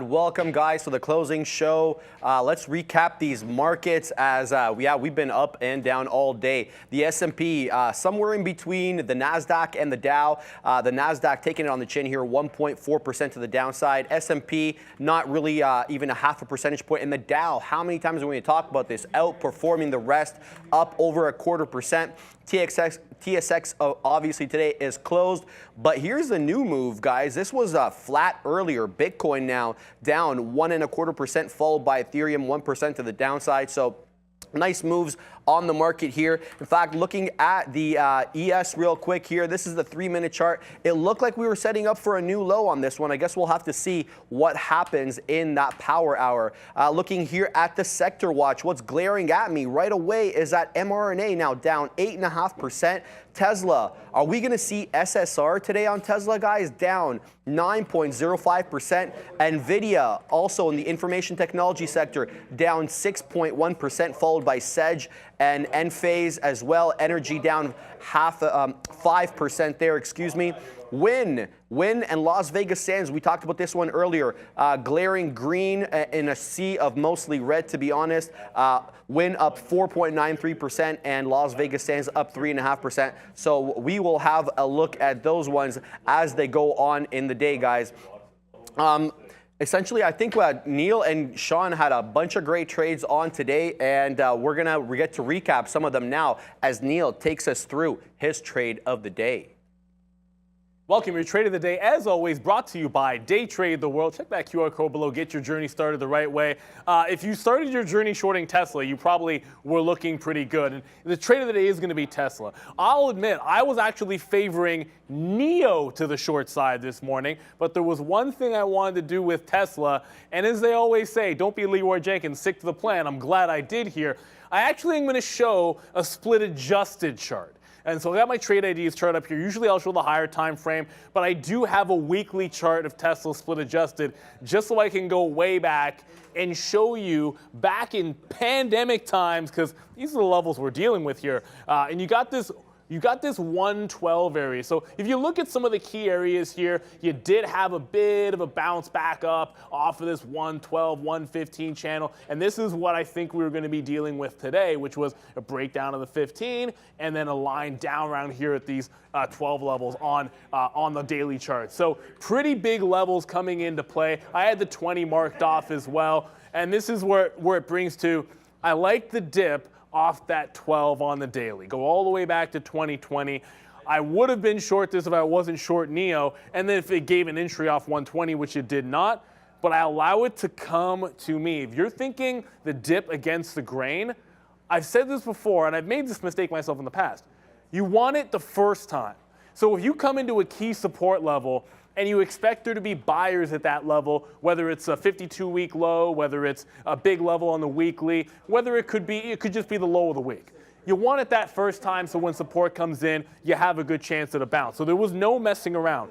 Welcome, guys, to the closing show. Let's recap these markets as, we've been up and down all day. The S&P somewhere in between the NASDAQ and the Dow. The NASDAQ taking it on the chin here, 1.4% to the downside. S&P not really even a half a percentage point. And the Dow, how many times are we going to talk about this? Outperforming the rest, up over 1/4%. TSX obviously today is closed, but here's the new move, guys. This was flat earlier. Bitcoin now down 1.25%, followed by Ethereum 1% to the downside. So nice moves on the market here. In fact, looking at the ES real quick here, this is the 3-minute chart. It looked like we were setting up for a new low on this one. I guess we'll have to see what happens in that power hour. Looking here at the sector watch, what's glaring at me right away is that mRNA now down 8.5%. Tesla, are we going to see SSR today on Tesla, guys? Down 9.05%. NVIDIA, also in the information technology sector, down 6.1%, followed by Sedge and Enphase as well. Energy down 5% there, excuse me. Win and Las Vegas Sands, we talked about this one earlier, glaring green in a sea of mostly red, to be honest. Win up 4.93% and Las Vegas Sands up 3.5%. So we will have a look at those ones as they go on in the day, guys. Essentially, I think Neil and Shawn had a bunch of great trades on today, and we're going to get to recap some of them now as Neil takes us through his trade of the day. Welcome, your trade of the day, as always, brought to you by Day Trade the World. Check that QR code below. Get your journey started the right way. If you started your journey shorting Tesla, you probably were looking pretty good. And the trade of the day is going to be Tesla. I'll admit, I was actually favoring NIO to the short side this morning, but there was one thing I wanted to do with Tesla. And as they always say, don't be Leroy Jenkins, stick to the plan. I'm glad I did here. I actually am going to show a split adjusted chart. And so I got my trade IDs chart up here. Usually I'll show the higher time frame, but I do have a weekly chart of Tesla split adjusted just so I can go way back and show you back in pandemic times, because these are the levels we're dealing with here. And you got this 112 area. So if you look at some of the key areas here, you did have a bit of a bounce back up off of this 112, 115 channel. And this is what I think we were going to be dealing with today, which was a breakdown of the 15 and then a line down around here at these 12 levels on the daily chart. So pretty big levels coming into play. I had the 20 marked off as well. And this is where it brings to, I like the dip off that 12 on the daily. Go all the way back to 2020. I would have been short this if I wasn't short NIO, and then if it gave an entry off 120, which it did not, but I allow it to come to me. If you're thinking the dip against the grain, I've said this before, and I've made this mistake myself in the past. You want it the first time. So if you come into a key support level and you expect there to be buyers at that level, whether it's a 52-week low, whether it's a big level on the weekly, whether it could just be the low of the week. You want it that first time so when support comes in, you have a good chance at a bounce. So there was no messing around.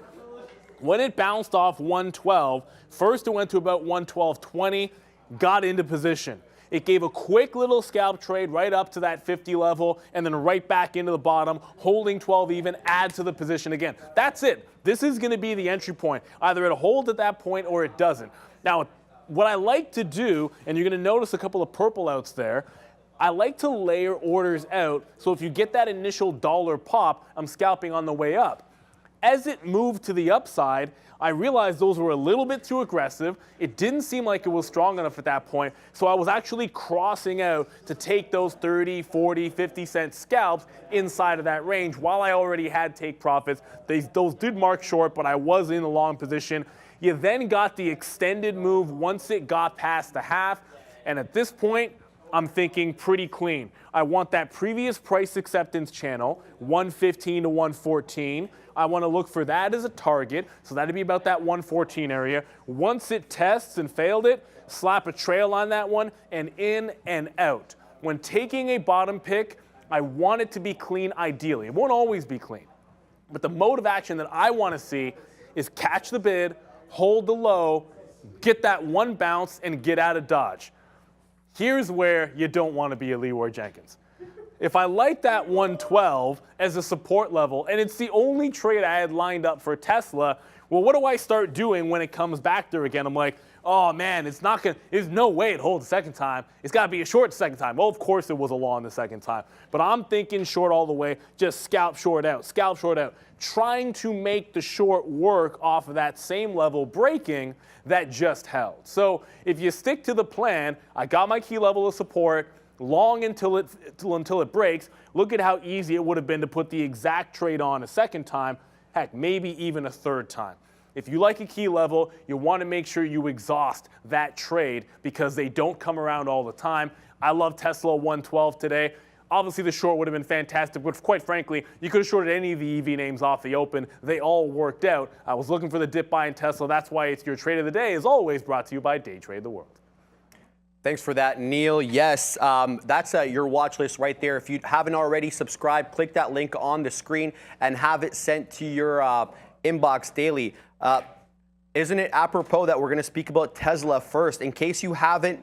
When it bounced off 112, first it went to about 112.20, got into position. It gave a quick little scalp trade right up to that 50 level and then right back into the bottom, holding 12 even, add to the position again. That's it. This is going to be the entry point. Either it holds at that point or it doesn't. Now, what I like to do, and you're going to notice a couple of purple outs there, I like to layer orders out, so if you get that initial dollar pop, I'm scalping on the way up. As it moved to the upside, I realized those were a little bit too aggressive. It didn't seem like it was strong enough at that point, so I was actually crossing out to take those 30, 40, 50 cent scalps inside of that range while I already had take profits. Those did mark short, but I was in a long position. You then got the extended move once it got past the half, and at this point, I'm thinking pretty clean. I want that previous price acceptance channel, 115 to 114. I want to look for that as a target, so that'd be about that 114 area. Once it tests and failed it, slap a trail on that one and in and out. When taking a bottom pick, I want it to be clean ideally. It won't always be clean. But the mode of action that I want to see is catch the bid, hold the low, get that one bounce, and get out of Dodge. Here's where you don't want to be a Leroy Jenkins. If I like that 112 as a support level, and it's the only trade I had lined up for Tesla, well, what do I start doing when it comes back there again? I'm like, oh man, it's not gonna, there's no way it holds the second time. It's gotta be a short the second time. Well, of course it was a long the second time. But I'm thinking short all the way, just scalp short out, trying to make the short work off of that same level breaking that just held. So if you stick to the plan, I got my key level of support, long until it breaks. Look at how easy it would have been to put the exact trade on a second time, heck, maybe even a third time. If you like a key level, you want to make sure you exhaust that trade because they don't come around all the time. I love Tesla 112 today. Obviously, the short would have been fantastic, but quite frankly, you could have shorted any of the EV names off the open. They all worked out. I was looking for the dip buy in Tesla. That's why it's your trade of the day, as always, brought to you by Day Trade the World. Thanks for that, Neil. Yes, that's your watch list right there. If you haven't already subscribed, click that link on the screen and have it sent to your inbox daily. Isn't it apropos that we're going to speak about Tesla first? In case you haven't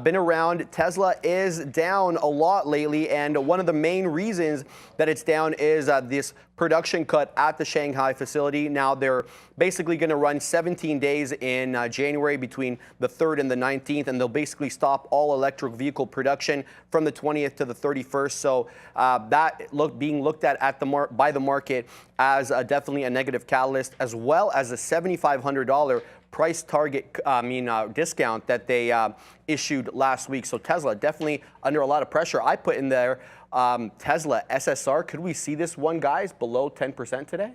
been around, Tesla is down a lot lately, and one of the main reasons that it's down is this production cut at the Shanghai facility. Now they're basically going to run 17 days in January between the 3rd and the 19th, and they'll basically stop all electric vehicle production from the 20th to the 31st. So that being looked at by the market as definitely a negative catalyst, as well as a $7,500 price target, discount that they issued last week. So Tesla definitely under a lot of pressure. I put in there Tesla SSR. Could we see this one, guys, below 10% today?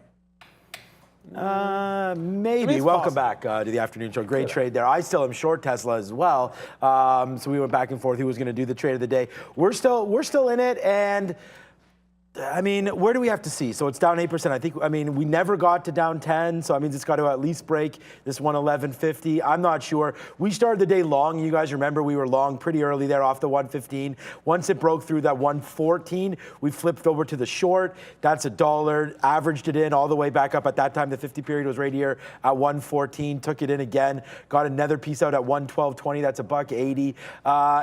Maybe. Welcome back to the afternoon show. Great trade there. I still am short Tesla as well. So we went back and forth. Who was going to do the trade of the day? We're still in it, and I mean, where do we have to see? So it's down 8%. I mean, we never got to down 10, so I mean, it's got to at least break this 111.50. I'm not sure. We started the day long. You guys remember we were long pretty early there off the 115. Once it broke through that 114, we flipped over to the short. That's $1, averaged it in all the way back up. At that time, the 50 period was right here at 114. Took it in again. Got another piece out at 112.20. That's $1.80.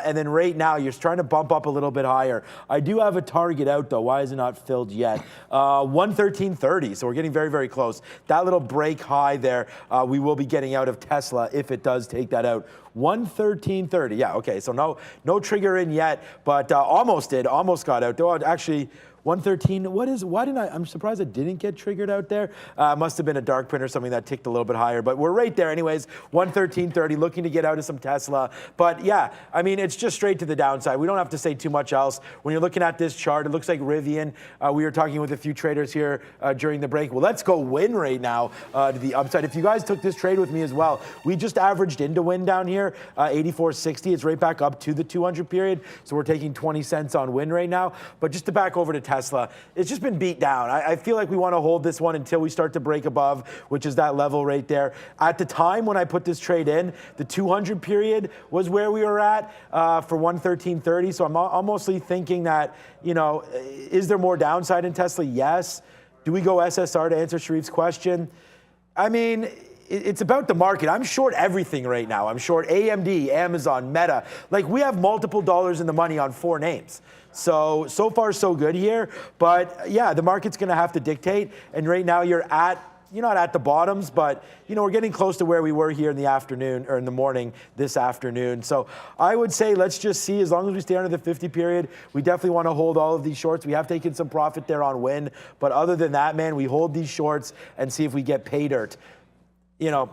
And then right now, you're trying to bump up a little bit higher. I do have a target out, though. Why is it not filled yet? 113.30, so we're getting very, very close. That little break high there, we will be getting out of Tesla if it does take that out. 113.30, yeah, okay, so no trigger in yet, but almost got out. Though actually, 113, I'm surprised it didn't get triggered out there. Must have been a dark print or something that ticked a little bit higher, but we're right there anyways. 113.30, looking to get out of some Tesla. But yeah, I mean, it's just straight to the downside. We don't have to say too much else. When you're looking at this chart, it looks like RIVN. We were talking with a few traders here during the break. Well, let's go win right now to the upside. If you guys took this trade with me as well, we just averaged into win down here, 84.60. It's right back up to the 200 period. So we're taking 20 cents on win right now. But just to back over to Tesla, it's just been beat down. I feel like we want to hold this one until we start to break above, which is that level right there. At the time when I put this trade in, the 200 period was where we were at for 113.30. So I'm mostly thinking that, you know, is there more downside in Tesla? Yes. Do we go SSR to answer Sharif's question? I mean, it's about the market. I'm short everything right now. I'm short AMD, Amazon, Meta. Like, we have multiple dollars in the money on 4 names. So far so good here. But yeah, the market's going to have to dictate. And right now you're not at the bottoms, but you know, we're getting close to where we were here in the afternoon or in the morning this afternoon. So I would say let's just see, as long as we stay under the 50 period, we definitely want to hold all of these shorts. We have taken some profit there on win. But other than that, man, we hold these shorts and see if we get pay dirt. You know,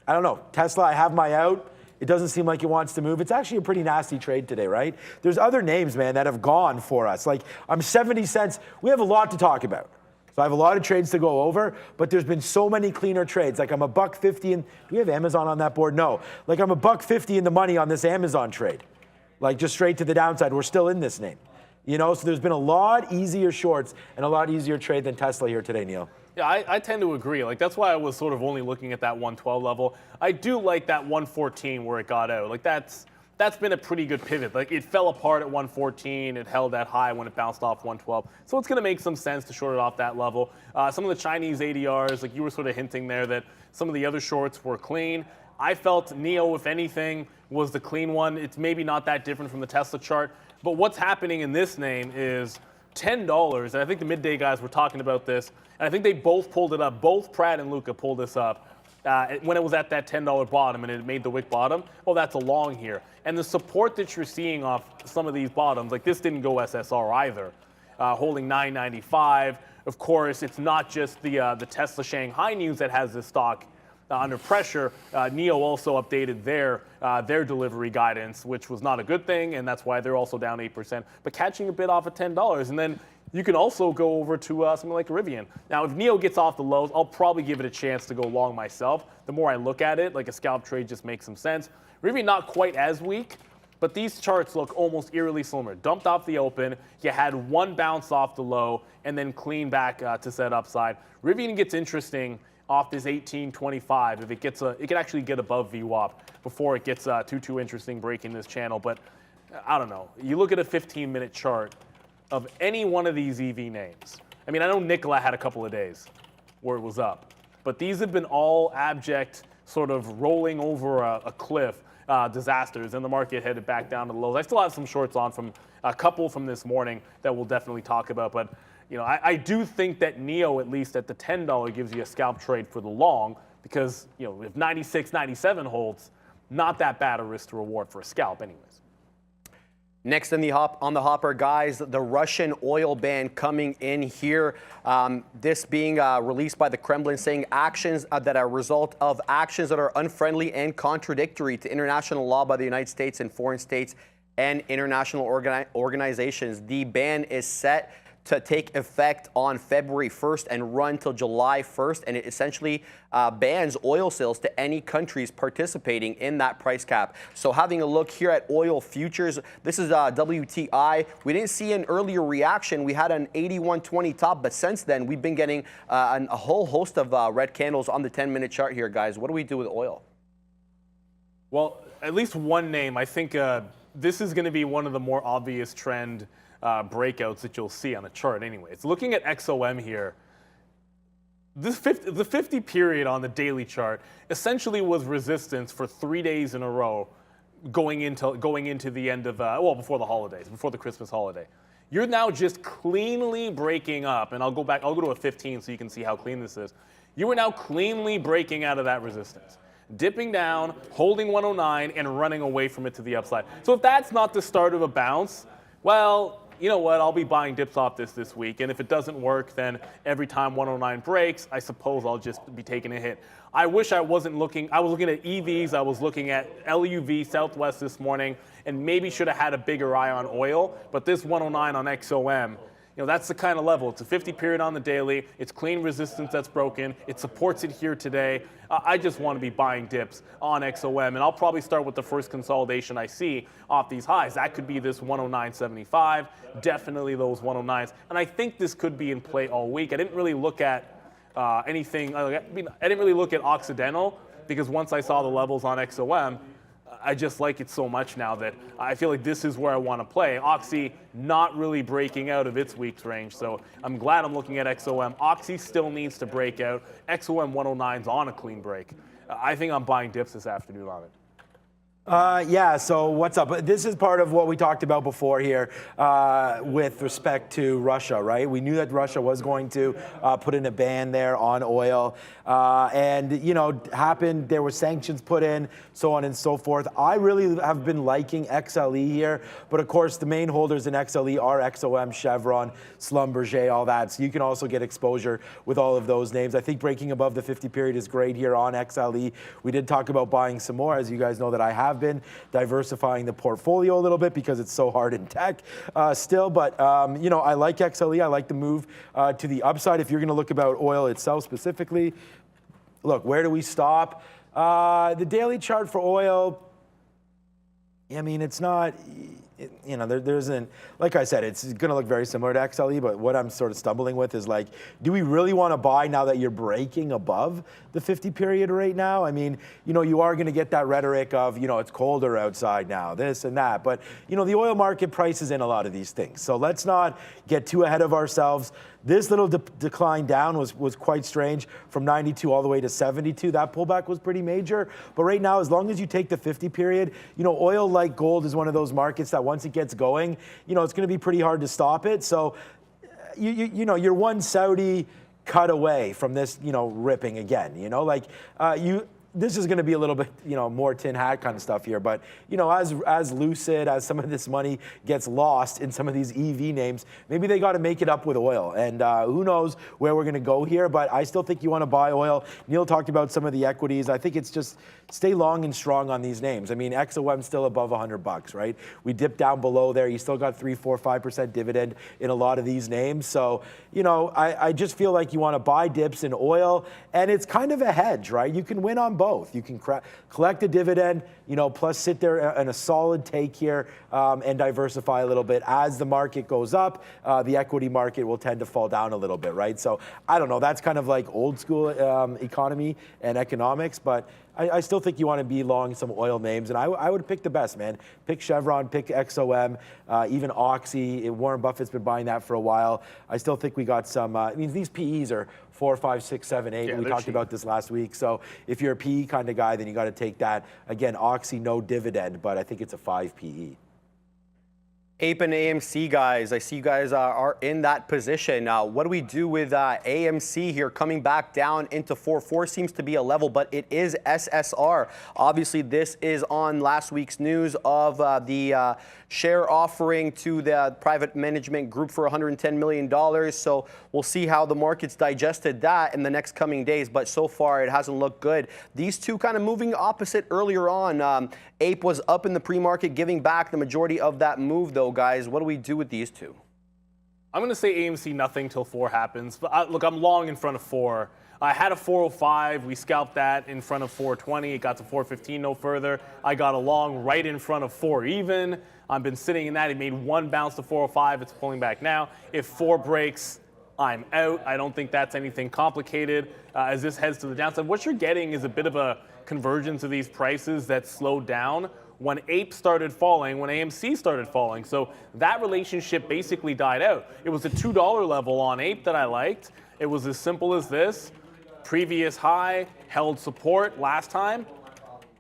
I don't know. Tesla, I have my out. It doesn't seem like it wants to move. It's actually a pretty nasty trade today, right? There's other names, man, that have gone for us. Like, I'm 70 cents. We have a lot to talk about. So I have a lot of trades to go over, but there's been so many cleaner trades. Like, I'm $1.50 in, do we have Amazon on that board? No. Like, I'm $1.50 in the money on this Amazon trade. Like, just straight to the downside. We're still in this name. You know, so there's been a lot easier shorts and a lot easier trade than Tesla here today, Neil. Yeah, I tend to agree. Like, that's why I was sort of only looking at that 112 level. I do like that 114 where it got out. Like, that's been a pretty good pivot. Like, it fell apart at 114. It held that high when it bounced off 112. So it's going to make some sense to short it off that level. Some of the Chinese ADRs, like you were sort of hinting there, that some of the other shorts were clean. I felt NIO, if anything, was the clean one. It's maybe not that different from the Tesla chart. But what's happening in this name is $10, and I think the midday guys were talking about this, and I think they both pulled it up. Both Pratt and Luca pulled this up. when it was at that $10 bottom and it made the wick bottom, well, that's a long here. And the support that you're seeing off some of these bottoms, like this didn't go SSR either, holding 995. Of course, it's not just the Tesla Shanghai news that has this stock under pressure. NIO also updated their delivery guidance, which was not a good thing, and that's why they're also down 8%, but catching a bit off at $10. And then you can also go over to something like RIVN. Now, if NIO gets off the lows, I'll probably give it a chance to go long myself. The more I look at it, like a scalp trade just makes some sense. RIVN not quite as weak, but these charts look almost eerily similar. Dumped off the open, you had one bounce off the low, and then clean back to set upside. RIVN gets interesting off this 1825 if it gets it can actually get above VWAP before it gets too interesting breaking this channel. But I don't know. You look at a 15-minute chart of any one of these EV names. I mean, I know Nikola had a couple of days where it was up, but these have been all abject sort of rolling over a cliff disasters, and the market headed back down to the lows. I still have some shorts on from a couple from this morning that we'll definitely talk about, but you know, I do think that NIO, at least at the $10, gives you a scalp trade for the long, because you know, if 96, 97 holds, not that bad a risk to reward for a scalp anyways. Next on the hopper, guys, the Russian oil ban coming in here. This being released by the Kremlin, saying actions that are a result of actions that are unfriendly and contradictory to international law by the United States and foreign states and international organizations. The ban is set to take effect on February 1st and run till July 1st, and it essentially bans oil sales to any countries participating in that price cap. So having a look here at oil futures, this is WTI. We didn't see an earlier reaction. We had an 81.20 top, but since then we've been getting a whole host of red candles on the 10-minute chart here, guys. What do we do with oil? Well, at least one name. I think this is going to be one of the more obvious trend breakouts that you'll see on the chart anyway. It's looking at XOM here. The 50 period on the daily chart essentially was resistance for 3 days in a row going into the end of, well, before the holidays, before the Christmas holiday. You're now just cleanly breaking up, and I'll go to a 15 so you can see how clean this is. You are now cleanly breaking out of that resistance, dipping down, holding 109, and running away from it to the upside. So if that's not the start of a bounce, well, you know what, I'll be buying dips off this week, and if it doesn't work, then every time 109 breaks, I suppose I'll just be taking a hit. I wish I wasn't looking, I was looking at EVs, I was looking at LUV Southwest this morning, and maybe should have had a bigger eye on oil, but this 109 on XOM, you know, that's the kind of level. It's a 50 period on the daily. It's clean resistance that's broken. It supports it here today. I just want to be buying dips on XOM, and I'll probably start with the first consolidation I see off these highs. That could be this 109.75, definitely those 109s. And I think this could be in play all week. I didn't really look at anything. I didn't really look at Occidental, because once I saw the levels on XOM, I just like it so much now that I feel like this is where I want to play. Oxy not really breaking out of its week's range, so I'm glad I'm looking at XOM. Oxy still needs to break out. XOM 109's on a clean break. I think I'm buying dips this afternoon on it. Yeah, so what's up? This is part of what we talked about before here with respect to Russia, right? We knew that Russia was going to put in a ban there on oil. And, you know, happened, there were sanctions put in, so on and so forth. I really have been liking XLE here, but of course the main holders in XLE are XOM, Chevron, Schlumberger, all that. So you can also get exposure with all of those names. I think breaking above the 50 period is great here on XLE. We did talk about buying some more, as you guys know that I have been diversifying the portfolio a little bit because it's so hard in tech still. But, you know, I like XLE. I like the move to the upside. If you're going to look about oil itself specifically, look, where do we stop? The daily chart for oil, I mean, it's not, you know, there isn't, like I said, it's going to look very similar to XLE, but what I'm sort of stumbling with is like, do we really want to buy now that you're breaking above the 50 period right now? I mean, you know, you are going to get that rhetoric of, you know, it's colder outside now, this and that, but, you know, the oil market prices in a lot of these things. So let's not get too ahead of ourselves. This little decline down was quite strange from 92 all the way to 72. That pullback was pretty major. But right now, as long as you take the 50 period, you know, oil like gold is one of those markets that once it gets going, you know, it's going to be pretty hard to stop it. So, you know, your one Saudi cut away from this, ripping again. Like this is going to be a little bit, more tin hat kind of stuff here. But, as lucid as some of this money gets lost in some of these EV names, maybe they got to make it up with oil. And who knows where we're going to go here. But I still think you want to buy oil. Neil talked about some of the equities. I think it's just stay long and strong on these names. I mean, XOM's still above $100, right? We dipped down below there. You still got 3, 4, 5% dividend in a lot of these names. So, I just feel like you want to buy dips in oil. And it's kind of a hedge, right? You can win on both. You can collect a dividend, plus sit there in a solid take here and diversify a little bit. As the market goes up, the equity market will tend to fall down a little bit, right? So I don't know. That's kind of like old school economy and economics, but I still think you want to be long some oil names, and I would pick the best, man. Pick Chevron, pick XOM, even Oxy. Warren Buffett's been buying that for a while. I still think we got some. These PEs are 4, 5, 6, 7, 8. We talked about this last week. So if you're a PE kind of guy, then you got to take that. Again, Oxy, no dividend, but I think it's a 5 PE. Ape and AMC guys, I see you guys are in that position. What do we do with AMC here coming back down into 4? 4 seems to be a level, but it is SSR. Obviously, this is on last week's news of the share offering to the private management group for $110 million. So we'll see how the market's digested that in the next coming days. But so far, it hasn't looked good. These two kind of moving opposite earlier on. Ape was up in the pre-market, giving back the majority of that move, though, guys. What do we do with these two? I'm going to say AMC nothing till 4 happens. But look, I'm long in front of 4. I had a 405. We scalped that in front of 420. It got to 415, no further. I got a long right in front of 4 even. I've been sitting in that. It made one bounce to 405. It's pulling back now. If 4 breaks, I'm out. I don't think that's anything complicated as this heads to the downside. What you're getting is a bit of a convergence of these prices that slowed down when Ape started falling, when AMC started falling. So that relationship basically died out. It was a $2 level on Ape that I liked. It was as simple as this. Previous high held support last time.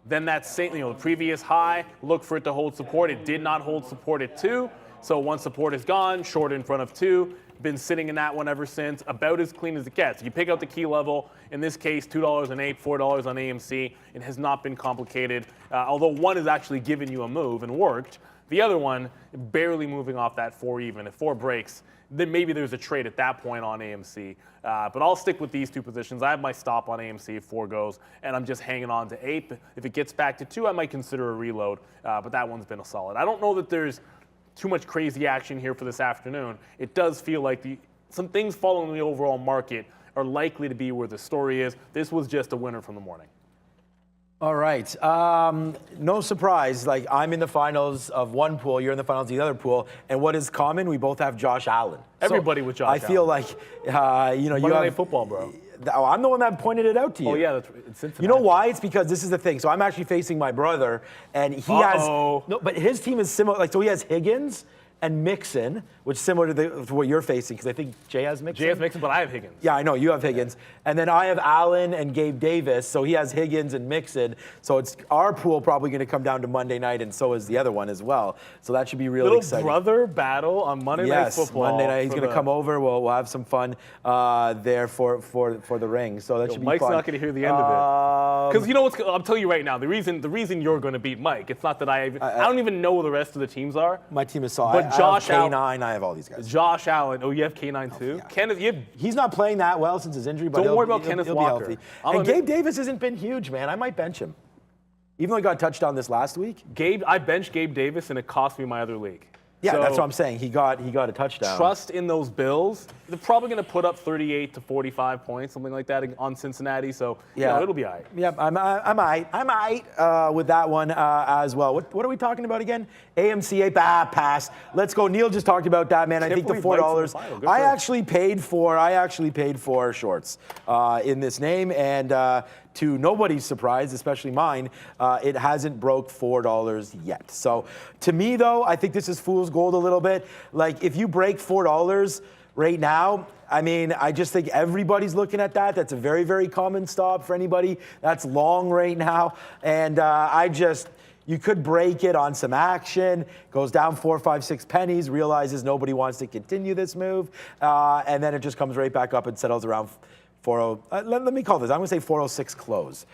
Then that same, the previous high, look for it to hold support. It did not hold support at 2. So once support is gone, short in front of 2. Been sitting in that one ever since, about as clean as it gets. You pick out the key level, in this case, $2 on Ape, $4 on AMC. It has not been complicated, although one has actually given you a move and worked. The other one, barely moving off that 4 even. If 4 breaks, then maybe there's a trade at that point on AMC. But I'll stick with these 2 positions. I have my stop on AMC if 4 goes, and I'm just hanging on to Ape. If it gets back to 2, I might consider a reload, but that one's been a solid. I don't know that there's too much crazy action here for this afternoon. It does feel like some things following the overall market are likely to be where the story is. This was just a winner from the morning. All right. No surprise. Like, I'm in the finals of one pool, you're in the finals of the other pool, and what is common? We both have Josh Allen. Everybody with Josh Allen. I feel like, you have Monday Night Football, bro. Oh, I'm the one that pointed it out to you. Oh, yeah, it's Cincinnati. You know why? It's because this is the thing. So I'm actually facing my brother, and he has no, but his team is similar. Like, so he has Higgins and Mixon, which is similar to what you're facing, because I think Jay has Mixon. Jay has Mixon, but I have Higgins. Yeah, I know, you have Higgins. And then I have Allen and Gabe Davis, so he has Higgins and Mixon. So it's our pool probably going to come down to Monday night, and so is the other one as well. So that should be really exciting. Little brother battle on Monday Night Football. Monday night. He's going to come over. We'll have some fun there for the ring. So that should be Mike's fun. not going to hear the end of it. Because you know what's? I'll tell you right now. The reason you're going to beat Mike. It's not that I don't even know who the rest of the teams are. My team is solid. But Josh Allen. I have all these guys. Josh Allen. Oh, you have K9 too? Yeah. Kenneth, he's not playing that well since his injury, but don't worry about Kenneth Walker. Be healthy. And Gabe Davis hasn't been huge, man. I might bench him. Even though he got a touchdown this last week. I benched Gabe Davis, and it cost me my other league. Yeah, so that's what I'm saying. He got a touchdown. Trust in those Bills. They're probably going to put up 38 to 45 points, something like that, on Cincinnati. So yeah, it'll be all right. Yeah, I'm with that one as well. What are we talking about again? AMC Ape. Pass. Let's go. Neil just talked about that, man. I think the $4. I actually paid for shorts in this name, and to nobody's surprise, especially mine, it hasn't broke $4 yet. So to me, though, I think this is fool's gold a little bit. Like, if you break $4 right now, I mean, I just think everybody's looking at that. That's a very, very common stop for anybody that's long right now. And you could break it on some action, goes down 4, 5, 6 pennies, realizes nobody wants to continue this move, and then it just comes right back up and settles around 40. Let me call this. I'm going to say 406 close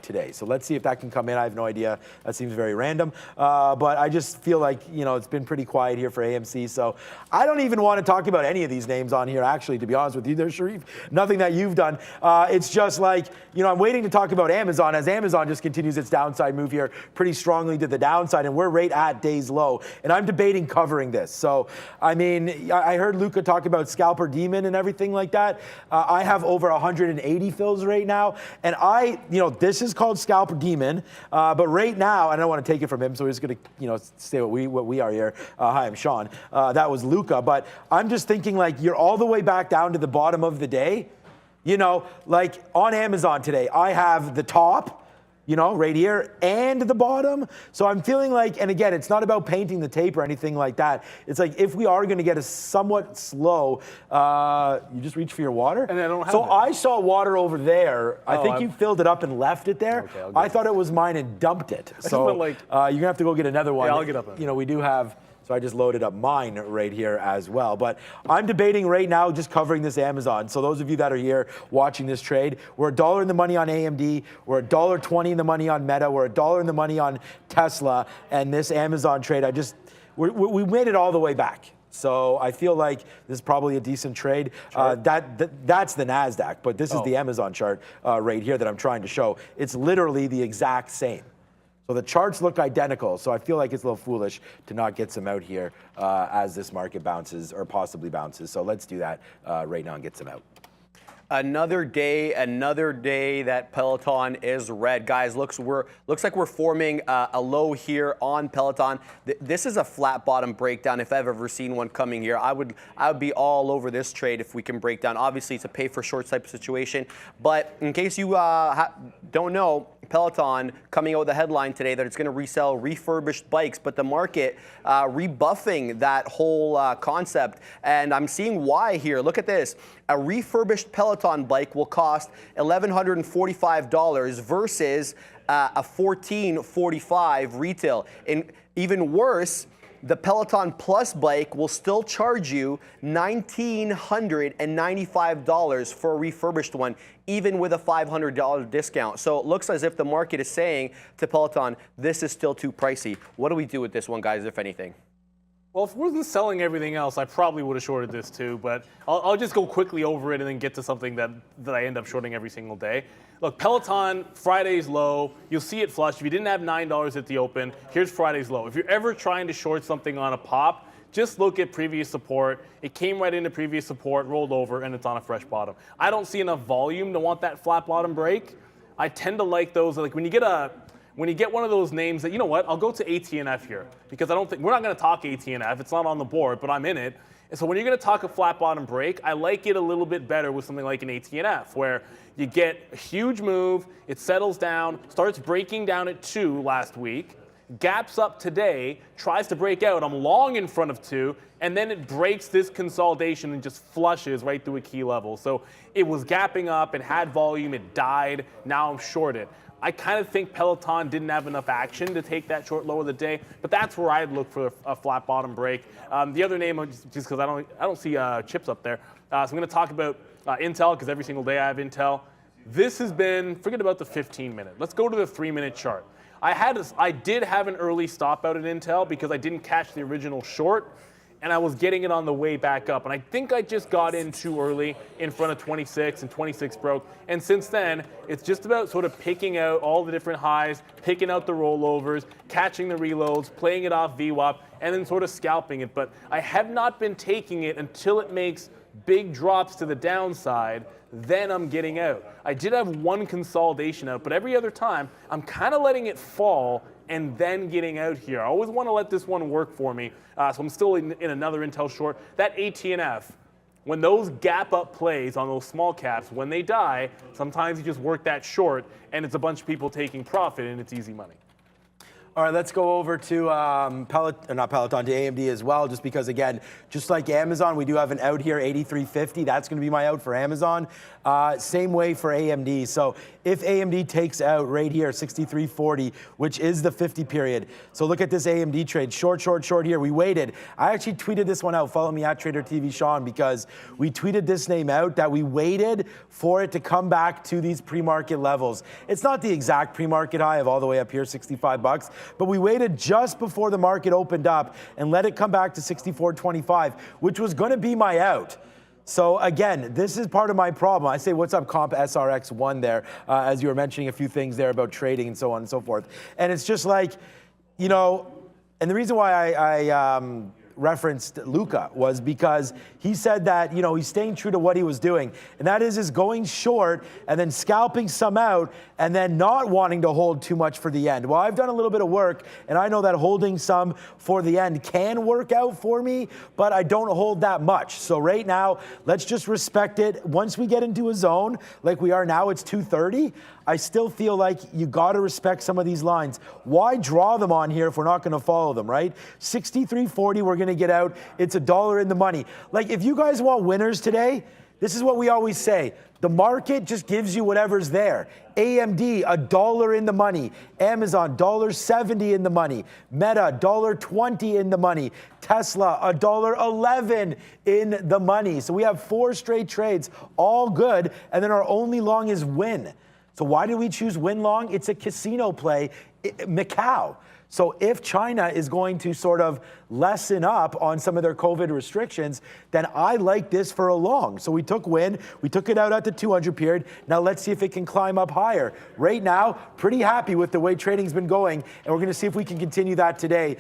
today. So let's see if that can come in. I have no idea. That seems very random. But I just feel like, it's been pretty quiet here for AMC. So I don't even want to talk about any of these names on here, actually, to be honest with you there, Sharif. Nothing that you've done. It's just like, I'm waiting to talk about Amazon as Amazon just continues its downside move here pretty strongly to the downside. And we're right at day's low. And I'm debating covering this. So, I mean, I heard Luca talk about scalper demon and everything like that. I have over 180 fills right now, and this is called scalper demon, but right now, I don't want to take it from him, so we're just going to say what we are here. Hi, I'm Shawn. That was Luca, but I'm just thinking like you're all the way back down to the bottom of the day. Like on Amazon today, I have the top, right here, and the bottom. So I'm feeling like, and again, it's not about painting the tape or anything like that. It's like if we are going to get a somewhat slow, you just reach for your water? And I don't have So it. I saw water over there. I think you filled it up and left it there. Okay, I thought it was mine and dumped it. So went like- you're going to have to go get another one. Yeah, I'll get up there. We do have... So I just loaded up mine right here as well. But I'm debating right now just covering this Amazon. So those of you that are here watching this trade, we're $1 in the money on AMD. We're $1.20 in the money on Meta. We're $1 in the money on Tesla. And this Amazon trade, we made it all the way back. So I feel like this is probably a decent trade. That's the NASDAQ, but this is the Amazon chart right here that I'm trying to show. It's literally the exact same. So the charts look identical, so I feel like it's a little foolish to not get some out here as this market bounces or possibly bounces. So let's do that right now and get some out. Another day that Peloton is red. Guys, looks like we're forming a low here on Peloton. This is a flat bottom breakdown if I've ever seen one coming here. I would be all over this trade if we can break down. Obviously, it's a pay for short type of situation, but in case you don't know, Peloton coming out with a headline today that it's going to resell refurbished bikes, but the market rebuffing that whole concept. And I'm seeing why here. Look at this. A refurbished Peloton bike will cost $1,145 versus a $1,445 retail. And even worse, the Peloton Plus bike will still charge you $1,995 for a refurbished one, even with a $500 discount. So it looks as if the market is saying to Peloton, this is still too pricey. What do we do with this one, guys, if anything? Well, if we wasn't selling everything else, I probably would have shorted this too, but I'll just go quickly over it and then get to something that I end up shorting every single day. Look, Peloton, Friday's low. You'll see it flush. If you didn't have $9 at the open, here's Friday's low. If you're ever trying to short something on a pop, just look at previous support. It came right into previous support, rolled over, and it's on a fresh bottom. I don't see enough volume to want that flat bottom break. I tend to like those, like when you get one of those names that, you know what, I'll go to ATNF here because we're not going to talk ATNF. It's not on the board, but I'm in it. And so when you're going to talk a flat bottom break, I like it a little bit better with something like an ATNF where you get a huge move, it settles down, starts breaking down at 2 last week, gaps up today, tries to break out. I'm long in front of 2, and then it breaks this consolidation and just flushes right through a key level. So it was gapping up, it had volume, it died, now I'm shorted. I kind of think Peloton didn't have enough action to take that short low of the day, but that's where I'd look for a flat bottom break. The other name, just because I don't see chips up there, so I'm going to talk about Intel because every single day I have Intel. This has been, forget about the 15-minute. Let's go to the 3-minute chart. I did have an early stop out at Intel because I didn't catch the original short, and I was getting it on the way back up. And I think I just got in too early in front of 26, and 26 broke. And since then, it's just about sort of picking out all the different highs, picking out the rollovers, catching the reloads, playing it off VWAP, and then sort of scalping it. But I have not been taking it until it makes big drops to the downside, then I'm getting out. I did have one consolidation out, but every other time, I'm kind of letting it fall and then getting out here. I always want to let this one work for me, so I'm still in another Intel short. That ATNF, when those gap up plays on those small caps, when they die, sometimes you just work that short, and it's a bunch of people taking profit, and it's easy money. All right, let's go over to not Peloton, to AMD as well, just because, again, just like Amazon, we do have an out here, 83.50. That's going to be my out for Amazon. Same way for AMD. So if AMD takes out right here 63.40, which is the 50 period. So look at this AMD trade, short, short, short here. We waited. I actually tweeted this one out. Follow me at TraderTV Shawn, because we tweeted this name out that we waited for it to come back to these pre-market levels. It's not the exact pre-market high of all the way up here, 65 bucks, but we waited just before the market opened up and let it come back to 64.25, which was going to be my out. So again, this is part of my problem. I say, what's up, comp SRX1 there, as you were mentioning a few things there about trading and so on and so forth. And it's just like, you know, and the reason why I referenced Luca was because he said that, you know, he's staying true to what he was doing. And that is going short and then scalping some out and then not wanting to hold too much for the end. Well, I've done a little bit of work, and I know that holding some for the end can work out for me, but I don't hold that much. So right now, let's just respect it. Once we get into a zone like we are now, it's 230. I still feel like you got to respect some of these lines. Why draw them on here if we're not going to follow them, right? 63.40, we're going to get out. It's $1 in the money. Like, if you guys want winners today, this is what we always say. The market just gives you whatever's there. AMD, $1 in the money. Amazon, $1.70 in the money. Meta, $1.20 in the money. Tesla, $1.11 in the money. So we have 4 straight trades, all good, and then our only long is win. So why did we choose win long? It's a casino play, Macau. So if China is going to sort of lessen up on some of their COVID restrictions, then I like this for a long. So we took win, we took it out at the 200 period. Now let's see if it can climb up higher. Right now, pretty happy with the way trading's been going, and we're gonna see if we can continue that today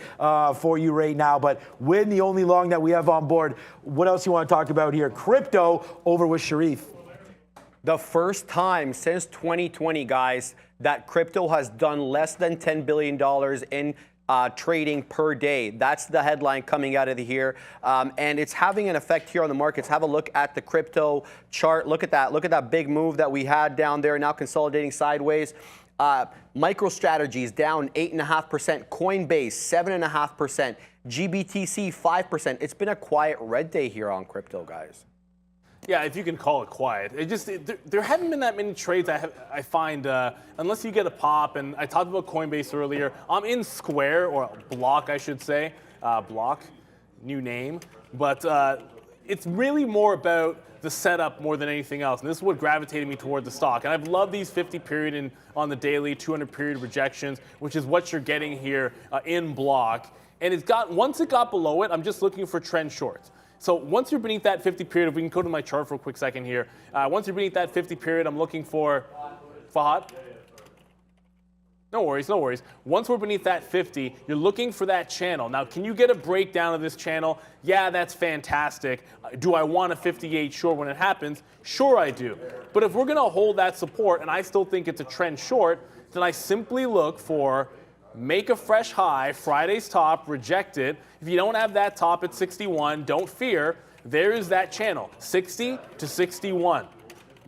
for you right now. But win, the only long that we have on board. What else you wanna talk about here? Crypto over with Sharif. The first time since 2020, guys, that crypto has done less than $10 billion in trading per day. That's the headline coming out of here. And it's having an effect here on the markets. Have a look at the crypto chart. Look at that. Look at that big move that we had down there, now consolidating sideways. MicroStrategies down 8.5%. Coinbase 7.5%. GBTC 5%. It's been a quiet red day here on crypto, guys. Yeah, if you can call it quiet. There haven't been that many trades I find, unless you get a pop. And I talked about Coinbase earlier. I'm in Square, or Block, I should say. Block, new name. But it's really more about the setup more than anything else. And this is what gravitated me toward the stock. And I've loved these 50 period on the daily, 200 period rejections, which is what you're getting here in Block. And once it got below it, I'm just looking for trend shorts. So once you're beneath that 50 period, if we can go to my chart for a quick second here. Once you're beneath that 50 period, I'm looking for Fahad. No worries, no worries. Once we're beneath that 50, you're looking for that channel. Now, can you get a breakdown of this channel? Yeah, that's fantastic. Do I want a 58 short when it happens? Sure I do. But if we're going to hold that support, and I still think it's a trend short, then I simply look for make a fresh high, Friday's top, reject it. If you don't have that top at 61, don't fear. There is that channel, 60 to 61.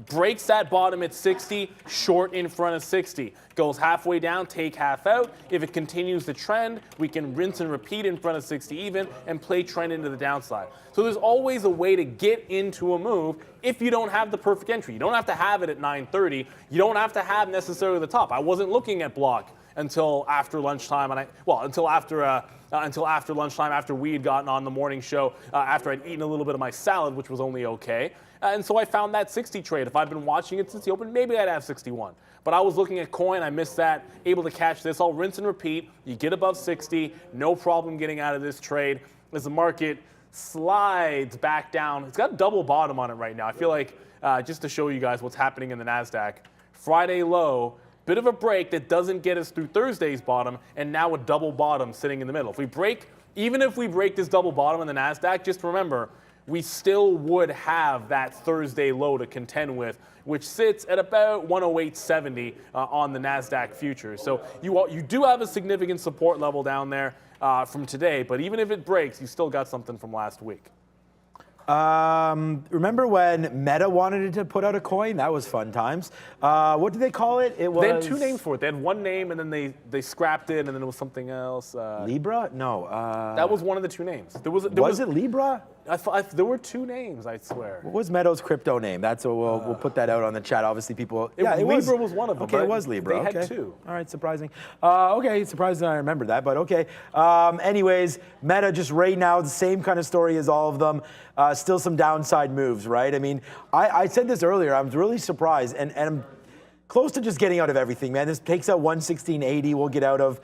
Breaks that bottom at 60, short in front of 60. Goes halfway down, take half out. If it continues the trend, we can rinse and repeat in front of 60 even and play trend into the downside. So there's always a way to get into a move if you don't have the perfect entry. You don't have to have it at 9:30. You don't have to have necessarily the top. I wasn't looking at Block until after lunchtime, until after lunchtime, after we had gotten on the morning show, after I'd eaten a little bit of my salad, which was only okay. And so I found that 60 trade. If I'd been watching it since the open, maybe I'd have 61. But I was looking at coin, I missed that, able to catch this. I'll rinse and repeat. You get above 60, no problem getting out of this trade as the market slides back down. It's got a double bottom on it right now. I feel like, just to show you guys what's happening in the NASDAQ, Friday low, bit of a break that doesn't get us through Thursday's bottom, and now a double bottom sitting in the middle. Even if we break this double bottom in the NASDAQ, just remember, we still would have that Thursday low to contend with, which sits at about 108.70 on the NASDAQ futures. So you do have a significant support level down there from today, but even if it breaks, you still got something from last week. Remember when Meta wanted to put out a coin? That was fun times. What did they call it? They had two names for it. They had one name, and then they scrapped it, and then it was something else. Libra? No. That was one of the two names. Was it Libra? There were two names, I swear. What was Meta's crypto name? That's what we'll put that out on the chat. Obviously, people. Libra was one of them. Okay, it was Libra. They had two. All right, surprising. Okay, surprising I remember that, but okay. Anyways, Meta just right now, the same kind of story as all of them. Still some downside moves, right? I mean, I said this earlier. I'm really surprised, and I'm close to just getting out of everything, man. This takes out 116.80. We'll get out of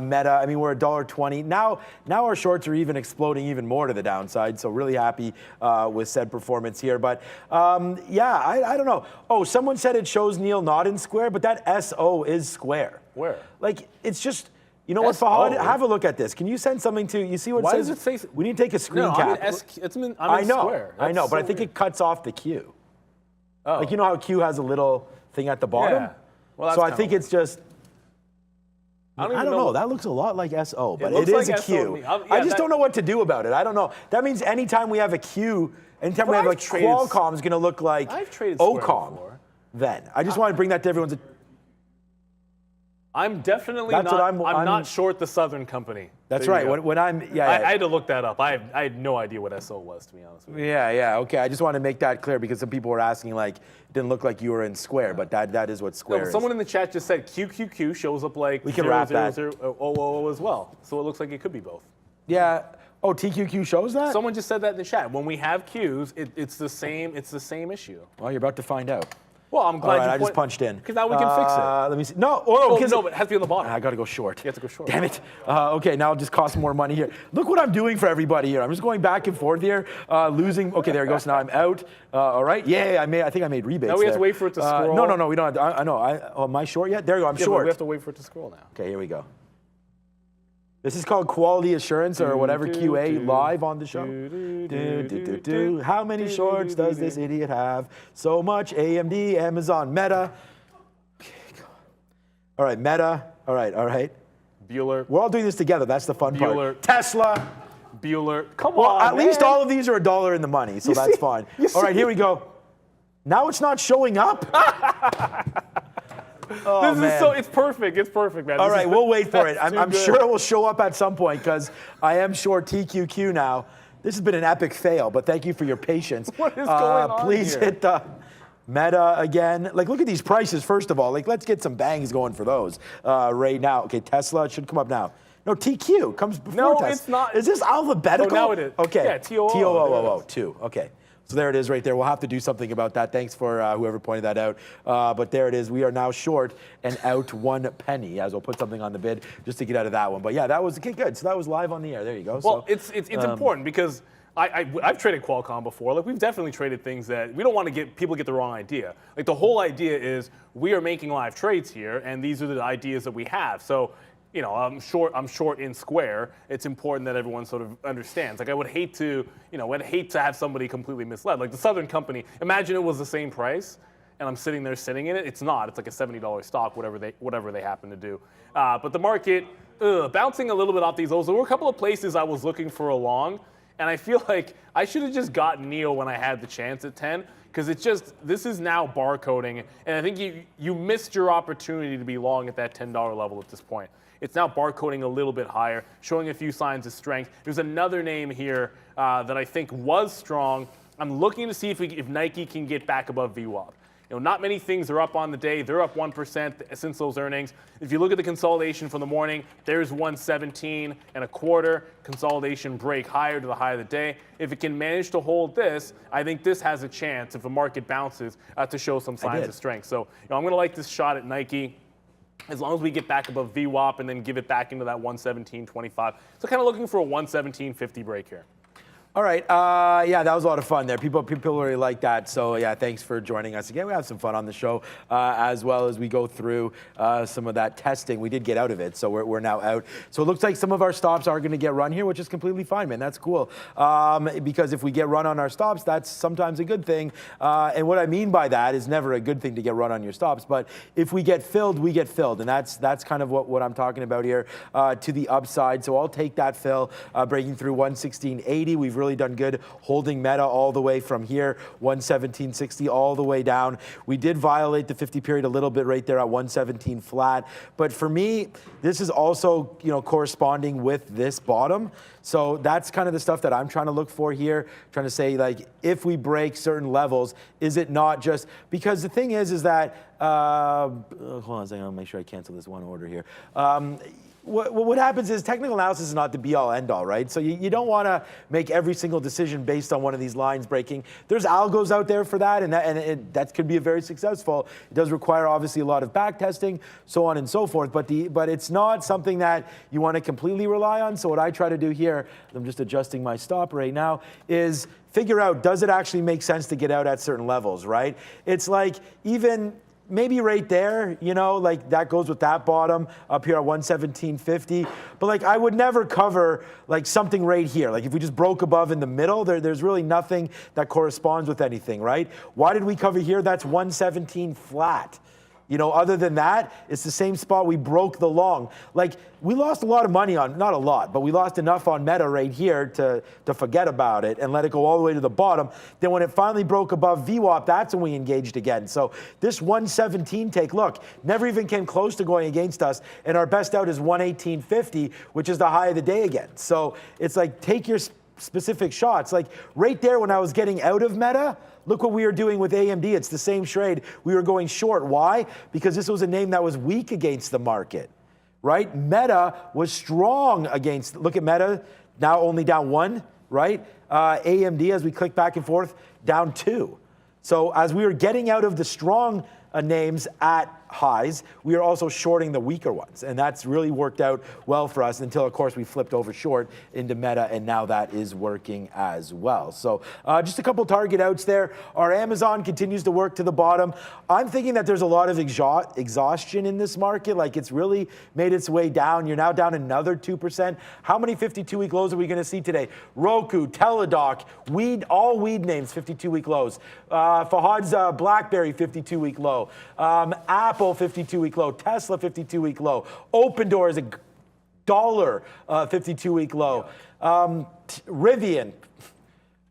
Meta. I mean, we're $1.20. Now our shorts are even exploding even more to the downside. So really happy with said performance here. But yeah, I don't know. Oh, someone said it shows Neil not in square, but that SO is square. Where? Like, it's just, you know what, Fahad? Have a look at this. Can you send something to, you see what it says? Why does it say? We need to take a screen cap. I'm in square. I know, but I think it cuts off the Q. Oh. Like, you know how Q has a little thing at the bottom? Yeah. Well, so I think it's just, I don't know. That looks a lot like SO, but it is is a Q. I just don't know what to do about it. I don't know. That means anytime we have a Q, anytime we have like Qualcomm is going to look like OCOM. Then I just want to bring that to everyone's. I'm definitely not. I'm not short the Southern Company. That's right. When I'm, I had to look that up. I had no idea what SO was, to be honest with you. Yeah. Okay. I just want to make that clear because some people were asking, like, it didn't look like you were in square, but that is what square is. Someone in the chat just said QQQ shows up like 00000 as well. So it looks like it could be both. Yeah. Oh, TQQ shows that? Someone just said that in the chat. When we have Qs, it's the same issue. Well, you're about to find out. Well, I'm glad I just punched in. Because now we can fix it. Let me see. No, but it has to be on the bottom. I got to go short. You have to go short. Damn it. Okay, now it just costs more money here. Look what I'm doing for everybody here. I'm just going back and forth here, losing. Okay, there it goes. Now I'm out. All right. Yeah, I think I made rebates. Now we have to wait for it to scroll. No, we don't. I know. Am I short yet? There you go. I'm short. But we have to wait for it to scroll now. Okay, here we go. This is called quality assurance or whatever QA live on the show. How many shorts does this idiot have? So much. AMD, Amazon, Meta. All right, Meta. All right. Bueller. We're all doing this together. That's the fun part. Tesla. Bueller. Come on, at least all of these are $1 in the money, so that's fine. All right, here we go. Now it's not showing up. Oh, it's perfect. It's perfect, man. All right, we'll wait for it. I'm sure it will show up at some point because I am short TQQ now. This has been an epic fail, but thank you for your patience. What is going on Please hit the Meta again. Like, look at these prices, first of all. Like, let's get some bangs going for those right now. Okay, Tesla should come up now. No, TQ comes before Tesla. No, it's not. Is this alphabetical? Oh, now it is. Okay. Yeah, TOOO2. Okay. So there it is right there. We'll have to do something about that. Thanks for whoever pointed that out. But there it is. We are now short and out 1 penny, as we'll put something on the bid just to get out of that one. But yeah, that was okay, good. So that was live on the air. There you go. Well, it's important because I've traded Qualcomm before. Like, we've definitely traded things that we don't want to get people get the wrong idea. Like, the whole idea is we are making live trades here, and these are the ideas that we have. So, you know, I'm short in square. It's important that everyone sort of understands. Like, I would hate to have somebody completely misled. Like the Southern Company, imagine it was the same price and I'm sitting there sitting in it. It's not. It's like a $70 stock, whatever they happen to do. But the market, bouncing a little bit off these lows. There were a couple of places I was looking for a long, and I feel like I should have just got Neo when I had the chance at 10, because this is now barcoding, and I think you missed your opportunity to be long at that $10 level at this point. It's now barcoding a little bit higher, showing a few signs of strength. There's another name here that I think was strong. I'm looking to see if Nike can get back above VWAP. You know, not many things are up on the day. They're up 1% since those earnings. If you look at the consolidation from the morning, there's 117.25 consolidation break higher to the high of the day. If it can manage to hold this, I think this has a chance, if the market bounces, to show some signs of strength. So, I'm going to like this shot at Nike. As long as we get back above VWAP and then give it back into that 117.25. So kind of looking for a 117.50 break here. All right. Yeah, that was a lot of fun there. People really like that. So, yeah, thanks for joining us again. We have some fun on the show as well as we go through some of that testing. We did get out of it, so we're now out. So it looks like some of our stops are going to get run here, which is completely fine, man. That's cool. Because if we get run on our stops, that's sometimes a good thing. And what I mean by that is never a good thing to get run on your stops. But if we get filled, we get filled. And that's kind of what I'm talking about here to the upside. So I'll take that fill, breaking through 116.80. We've really done good, holding Meta all the way from here, 117.60 all the way down. We did violate the 50 period a little bit right there at 117 flat. But for me, this is also, you know, corresponding with this bottom. So that's kind of the stuff that I'm trying to look for here, trying to say, like, if we break certain levels, is it not just, because the thing is that, hold on a second, I'll make sure I cancel this one order here. What happens is technical analysis is not the be-all, end-all, right? So you don't want to make every single decision based on one of these lines breaking. There's algos out there for that, and that could be very successful. It does require, obviously, a lot of back testing, so on and so forth, but it's not something that you want to completely rely on. So what I try to do here, I'm just adjusting my stop right now, is figure out, does it actually make sense to get out at certain levels, right? It's like even maybe right there, you know, like that goes with that bottom up here at 117.50. But like I would never cover like something right here. Like if we just broke above in the middle, there's really nothing that corresponds with anything, right? Why did we cover here? That's 117 flat. You know, other than that, it's the same spot we broke the long. Like, we lost a lot of money on, not a lot, but we lost enough on Meta right here to forget about it and let it go all the way to the bottom. Then when it finally broke above VWAP, that's when we engaged again. So this 117 take, look, never even came close to going against us, and our best out is 118.50, which is the high of the day again. So it's like, take your specific shots. Like, right there when I was getting out of Meta, look what we are doing with AMD. It's the same trade. We were going short. Why? Because this was a name that was weak against the market, right? Meta was strong against, look at Meta, now only down 1, right? AMD, as we click back and forth, down 2. So as we were getting out of the strong names at highs, we are also shorting the weaker ones. And that's really worked out well for us until, of course, we flipped over short into Meta, and now that is working as well. So just a couple target outs there. Our Amazon continues to work to the bottom. I'm thinking that there's a lot of exhaustion in this market. Like, it's really made its way down. You're now down another 2%. How many 52-week lows are we going to see today? Roku, Teladoc, all weed names, 52-week lows. Fahad's BlackBerry, 52-week low. Apple, 52-week low. Tesla, 52-week low. Open Door is $1, 52-week low. Rivian,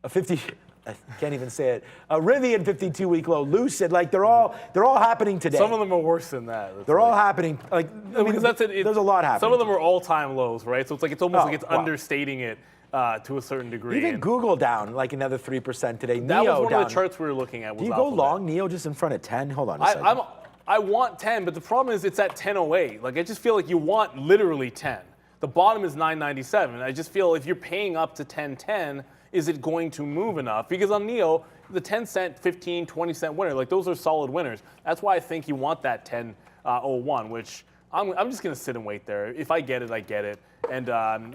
I can't even say it. Rivian, 52-week low. Lucid, like they're all happening today. Some of them are worse than that. They're all happening. Like, I mean, because there's a lot happening. Some of them are all-time lows, right? So it's like it's almost like it's understating it to a certain degree. Even Google down like another 3% today. That Neo was one down. of the charts we were looking at. Was Do you go Alphabet. long Neo just in front of 10? Hold on a second. I want 10, but the problem is it's at 10.08. Like, I just feel like you want literally 10. The bottom is 9.97. I just feel if you're paying up to 10.10, is it going to move enough? Because on Neo, the 10 cent, 15, 20 cent winner, like those are solid winners. That's why I think you want that 10.01, which I'm just going to sit and wait there. If I get it, I get it. And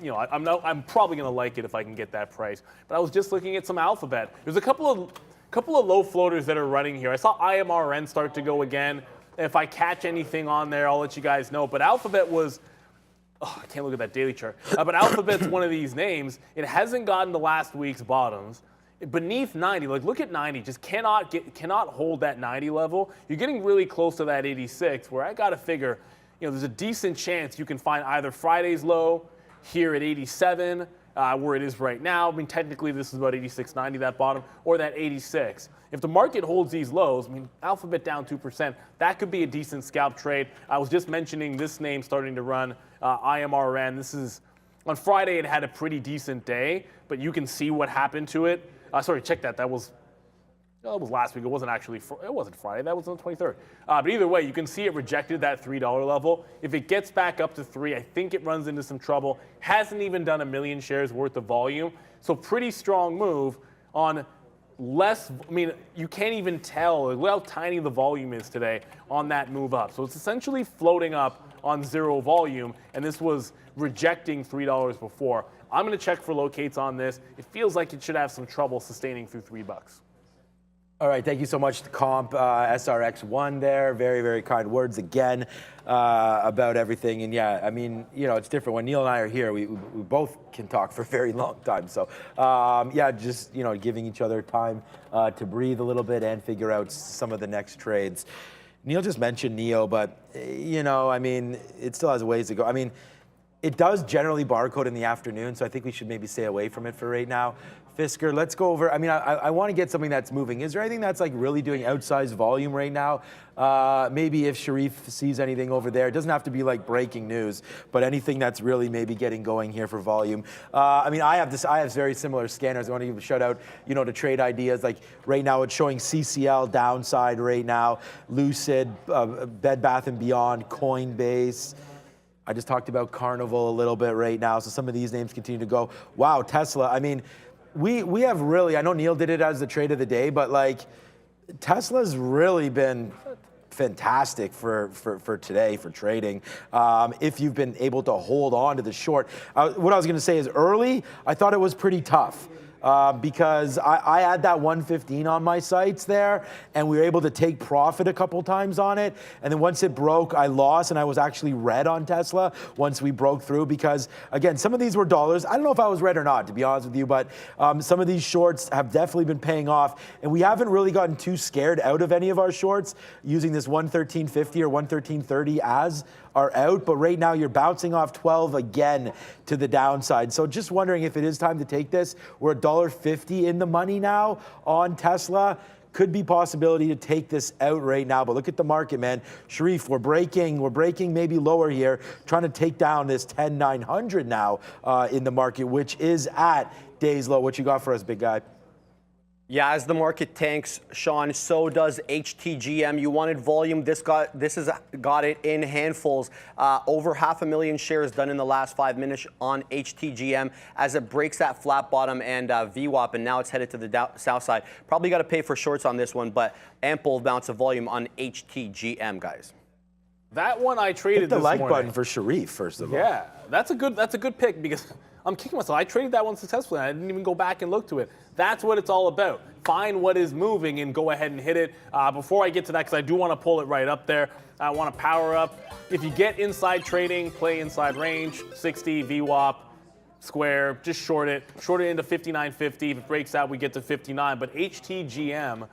you know, I'm probably going to like it if I can get that price. But I was just looking at some Alphabet. There's a couple of low floaters that are running here. I saw IMRN start to go again. If I catch anything on there, I'll let you guys know. But Alphabet was, I can't look at that daily chart. But Alphabet's one of these names. It hasn't gotten to last week's bottoms. Beneath 90, like look at 90, just cannot hold that 90 level. You're getting really close to that 86, where I got to figure, you know, there's a decent chance you can find either Friday's low here at 87, where it is right now. I mean, technically this is about 86.90, that bottom, or that 86. If the market holds these lows, I mean, Alphabet down 2%, that could be a decent scalp trade. I was just mentioning this name starting to run, IMRN. This is, on Friday it had a pretty decent day, but you can see what happened to it. Sorry, check that. That was last week. It wasn't actually, it wasn't Friday. That was on the 23rd. But either way, you can see it rejected that $3 level. If it gets back up to 3, I think it runs into some trouble. Hasn't even done 1 million shares worth of volume. So pretty strong move on less, I mean, you can't even tell how tiny the volume is today on that move up. So it's essentially floating up on 0 volume, and this was rejecting $3 before. I'm going to check for locates on this. It feels like it should have some trouble sustaining through $3. All right, thank you so much to Comp SRX1 there. Very, very kind words again about everything. And yeah, I mean, you know, it's different. When Neil and I are here, we both can talk for a very long time. So yeah, just, you know, giving each other time to breathe a little bit and figure out some of the next trades. Neil just mentioned Neo, but, you know, I mean, it still has ways to go. I mean, It does generally barcode in the afternoon, so I think we should maybe stay away from it for right now. Fisker, let's go over, I mean, I want to get something that's moving. Is there anything that's like really doing outsized volume right now? Maybe if Sharif sees anything over there, it doesn't have to be like breaking news, but anything that's really maybe getting going here for volume. I mean, I have very similar scanners. I want to give a shout out, you know, to Trade Ideas. Like right now it's showing CCL downside right now, Lucid, Bed Bath & Beyond, Coinbase. I just talked about Carnival a little bit right now, so some of these names continue to go. Wow, Tesla, I mean, we have really, I know Neil did it as the trade of the day, but like Tesla's really been fantastic for today, for trading, if you've been able to hold on to the short. What I was gonna say is early, I thought it was pretty tough. Because I had that 115 on my sights there, and we were able to take profit a couple times on it. And then once it broke, I lost, and I was actually red on Tesla once we broke through. Because again, some of these were dollars. I don't know if I was red or not, to be honest with you, but some of these shorts have definitely been paying off, and we haven't really gotten too scared out of any of our shorts using this 113.50 or 113.30 as our out, but right now you're bouncing off 12 again to the downside. So just wondering if it is time to take this. We're $1.50 in the money now on Tesla. Could be possibility to take this out right now, but look at the market, man. Sharif, we're breaking maybe lower here, trying to take down this 10,900 now in the market, which is at day's low. What you got for us, big guy? Yeah, as the market tanks, Shawn, so does HTGM. You wanted volume. This has got it in handfuls. Over 500,000 shares done in the last 5 minutes on HTGM as it breaks that flat bottom and VWAP, and now it's headed to the south side. Probably got to pay for shorts on this one, but ample amounts of volume on HTGM, guys. That one I traded this morning. Hit the like button for Sharif, first of all. Yeah, that's a good pick because I'm kicking myself. I traded that one successfully. I didn't even go back and look to it. That's what it's all about. Find what is moving and go ahead and hit it. Before I get to that, because I do want to pull it right up there, I want to power up. If you get inside trading, play inside range, 60 VWAP, square, just short it into 59.50. If it breaks out, we get to 59. But HTGM,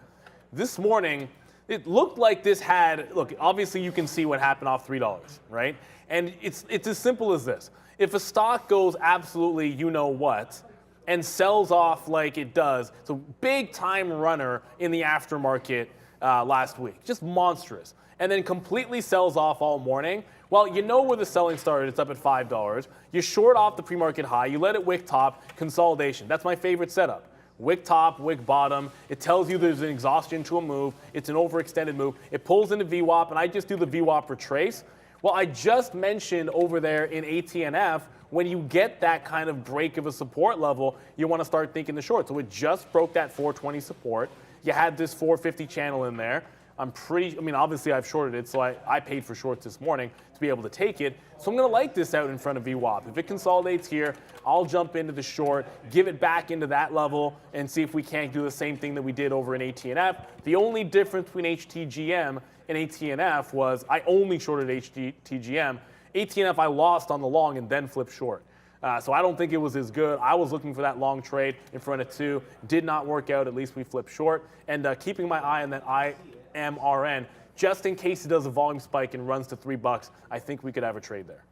this morning, it looked like this had, look, obviously you can see what happened off $3, right? And it's as simple as this. If a stock goes absolutely you know what and sells off like it does, so big time runner in the aftermarket last week, just monstrous, and then completely sells off all morning, well, you know where the selling started, it's up at $5. You short off the pre-market high, you let it wick top, consolidation. That's my favorite setup. Wick top, wick bottom. It tells you there's an exhaustion to a move. It's an overextended move. It pulls into VWAP, and I just do the VWAP retrace. Well, I just mentioned over there in ATNF, when you get that kind of break of a support level, you want to start thinking the short. So it just broke that 420 support. You had this 450 channel in there. I mean, obviously I've shorted it, so I paid for shorts this morning to be able to take it. So I'm going to like this out in front of VWAP. If it consolidates here, I'll jump into the short, give it back into that level, and see if we can't do the same thing that we did over in ATNF. The only difference between HTGM and ATNF was I only shorted HTGM. ATNF I lost on the long and then flipped short. So I don't think it was as good. I was looking for that long trade in front of 2. Did not work out. At least we flipped short. And keeping my eye on that IMRN, just in case it does a volume spike and runs to $3, I think we could have a trade there.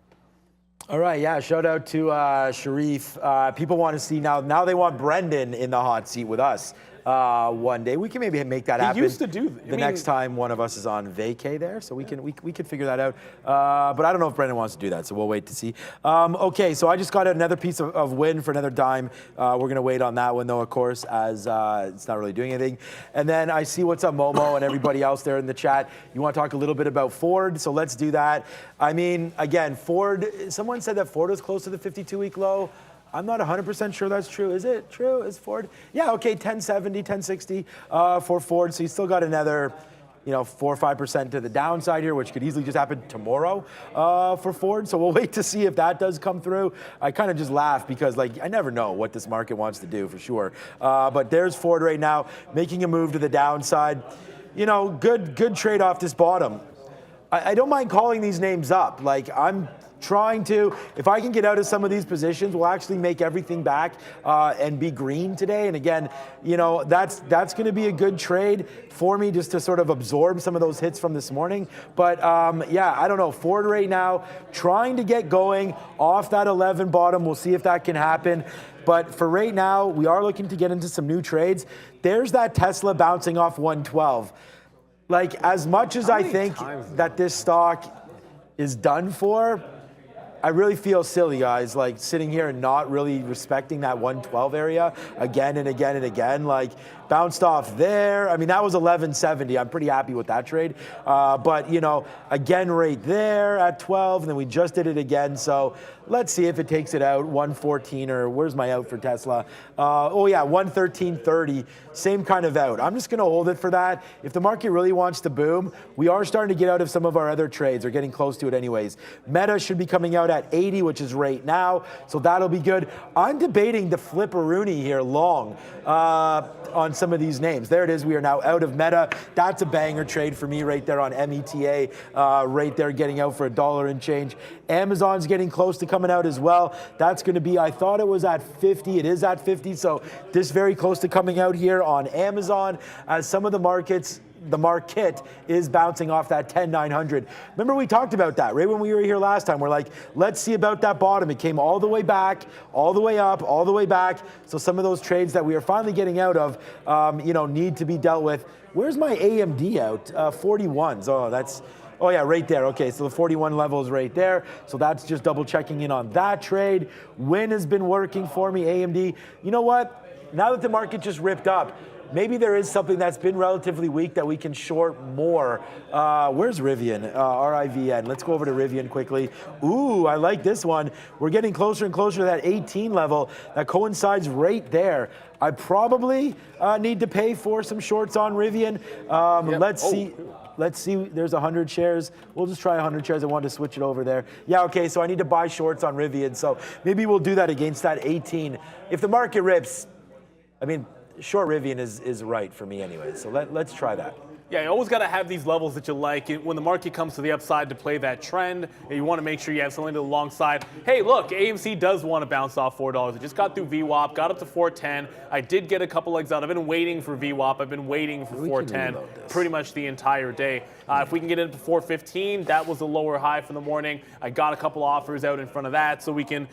All right, yeah, shout out to Sharif. People want to see now they want Brendan in the hot seat with us one day. We can maybe make that happen. He used to do the next time one of us is on vacay there, so we can figure that out. But I don't know if Brendan wants to do that, so we'll wait to see. Okay, so I just got another piece of win for another dime. We're going to wait on that one, though, of course, as it's not really doing anything. And then I see what's up, Momo, and everybody else there in the chat. You want to talk a little bit about Ford, so let's do that. I mean, again, Ford, someone said that Ford was close to the 52-week low. I'm not 100% sure that's true. Is it true? Is Ford? Yeah, okay, 1070, 1060 for Ford. So you still got another, 4 or 5% to the downside here, which could easily just happen tomorrow for Ford. So we'll wait to see if that does come through. I kind of just laugh because, I never know what this market wants to do for sure. But there's Ford right now making a move to the downside. Good trade off this bottom. I don't mind calling these names up. Like, I'm trying to, if I can get out of some of these positions, we'll actually make everything back and be green today. And again, you know, that's going to be a good trade for me just to sort of absorb some of those hits from this morning. But yeah, I don't know. Ford right now, trying to get going off that 11 bottom. We'll see if that can happen. But for right now, we are looking to get into some new trades. There's that Tesla bouncing off 112. Like, as much as I think that this stock is done for, I really feel silly, guys, like sitting here and not really respecting that 112 area again and again and again. Like, bounced off there. I mean, that was 1170. I'm pretty happy with that trade. But, you know, again right there at 12, and then we just did it again. So let's see if it takes it out. 114, or where's my out for Tesla? Oh, yeah, 113.30. Same kind of out. I'm just going to hold it for that. If the market really wants to boom, we are starting to get out of some of our other trades, or getting close to it anyways. Meta should be coming out at 80, which is right now. So that'll be good. I'm debating to flip Arun here long on some of these names. There it is. We are now out of Meta. That's a banger trade for me right there on META, right there getting out for $1 and change. Amazon's getting close to coming out as well. That's going to be, I thought it was at 50. It is at 50. So this very close to coming out here on Amazon, as some of the markets, the market is bouncing off that 10,900. Remember, we talked about that right when we were here last time. We're like, let's see about that bottom. It came all the way back, all the way up, all the way back. So some of those trades that we are finally getting out of, you know, need to be dealt with. Where's my AMD out? 41s. Oh, that's, oh yeah, right there. Okay, so the 41 level is right there. So that's just double checking in on that trade. Win has been working for me, AMD. You know what? Now that the market just ripped up, maybe there is something that's been relatively weak that we can short more. Where's RIVN? RIVN. Let's go over to RIVN quickly. Ooh, I like this one. We're getting closer and closer to that 18 level. That coincides right there. I probably need to pay for some shorts on RIVN. Yep. Let's see. Let's see, there's 100 shares. We'll just try 100 shares. I wanted to switch it over there. Yeah, okay, so I need to buy shorts on RIVN. So maybe we'll do that against that 18. If the market rips, I mean, short RIVN is right for me anyway. So let's try that. Yeah, you always got to have these levels that you like. When the market comes to the upside to play that trend, you want to make sure you have something to the long side. Hey, look, AMC does want to bounce off $4. It just got through VWAP, got up to 410. I did get a couple legs out. I've been waiting for VWAP. I've been waiting for 410 pretty much the entire day. If we can get into 415, that was the lower high for the morning. I got a couple offers out in front of that, so we can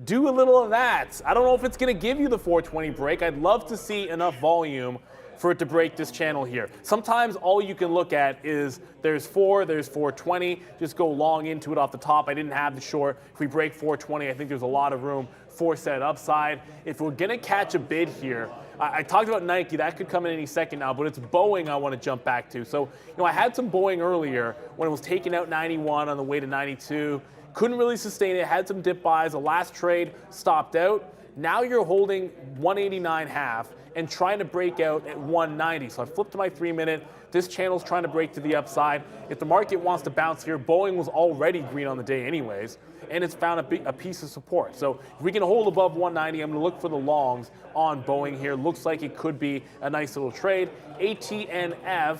do a little of that. I don't know if it's going to give you the 420 break. I'd love to see enough volume for it to break this channel here. Sometimes all you can look at is there's 420, just go long into it off the top. I didn't have the short. If we break 420, I think there's a lot of room for set upside. If we're gonna catch a bid here, I talked about Nike, that could come in any second now, but it's Boeing I want to jump back to. So, you know, I had some Boeing earlier when it was taking out 91 on the way to 92. Couldn't really sustain it, had some dip buys. The last trade stopped out. Now you're holding 189.5 and trying to break out at 190. So I flipped to my 3-minute. This channel's trying to break to the upside. If the market wants to bounce here, Boeing was already green on the day anyways, and it's found a piece of support. So if we can hold above 190, I'm going to look for the longs on Boeing here. Looks like it could be a nice little trade. ATNF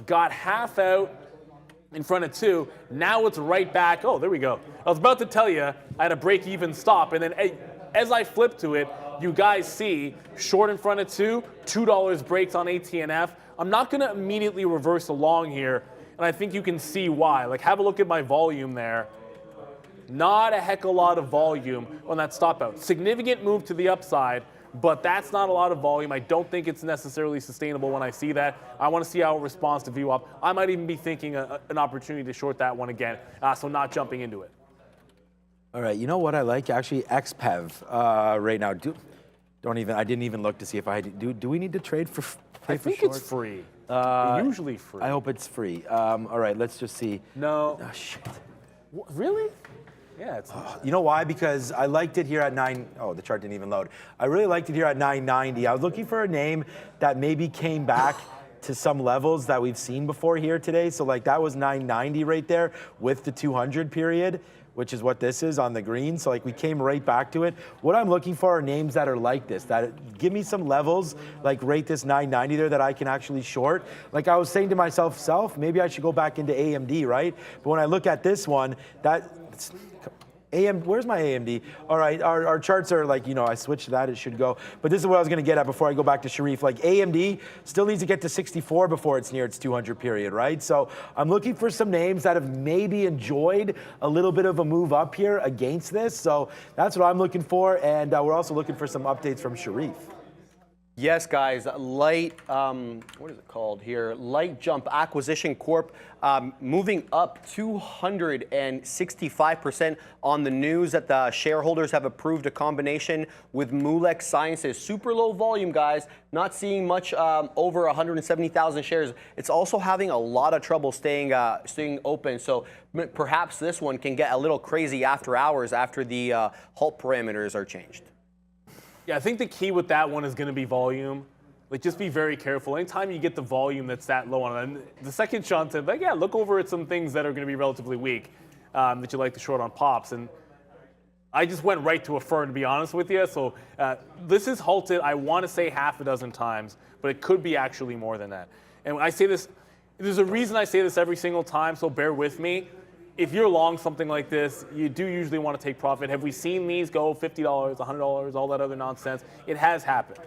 got half out in front of 2. Now it's right back. Oh, there we go. I was about to tell you I had a break-even stop, and then as I flip to it, you guys see short in front of 2, $2 breaks on ATNF. I'm not going to immediately reverse along here, and I think you can see why. Like, have a look at my volume there. Not a heck of a lot of volume on that stop out. Significant move to the upside, but that's not a lot of volume. I don't think it's necessarily sustainable when I see that. I want to see how it responds to VWAP. I might even be thinking an opportunity to short that one again, so not jumping into it. All right, you know what I like? Actually, XPEV right now. I didn't even look to see if I had. Do we need to trade for? I think it's free. Usually free. I hope it's free. All right, let's just see. No. Oh shit. Really? Yeah, it's. You know why? Because I liked it here at 9. Oh, the chart didn't even load. I really liked it here at 990. I was looking for a name that maybe came back to some levels that we've seen before here today. So like that was 990 right there with the 200 period. which is what this is on the green. So like we came right back to it. What I'm looking for are names that are like this, that give me some levels, like rate this 990 there that I can actually short. Like I was saying to myself, maybe I should go back into AMD, right? But when I look at this one, where's my AMD? All right, our charts are like, I switched to that, it should go. But this is what I was gonna get at before I go back to Sharif. Like AMD still needs to get to 64 before it's near its 200 period, right? So I'm looking for some names that have maybe enjoyed a little bit of a move up here against this. So that's what I'm looking for. And we're also looking for some updates from Sharif. Yes, guys, Light, what is it called here? Light Jump Acquisition Corp moving up 265% on the news that the shareholders have approved a combination with Moolec Sciences. Super low volume, guys, not seeing much over 170,000 shares. It's also having a lot of trouble staying open. So perhaps this one can get a little crazy after hours after the halt parameters are changed. Yeah, I think the key with that one is going to be volume. Like, just be very careful. Anytime you get the volume that's that low on it, and the second Shawn said, like, yeah, look over at some things that are going to be relatively weak that you like to short on pops. And I just went right to a firm, to be honest with you. So this is halted, I want to say half a dozen times, but it could be actually more than that. And I say this, there's a reason I say this every single time, so bear with me. If you're long something like this, you do usually want to take profit. Have we seen these go $50, $100, all that other nonsense? It has happened.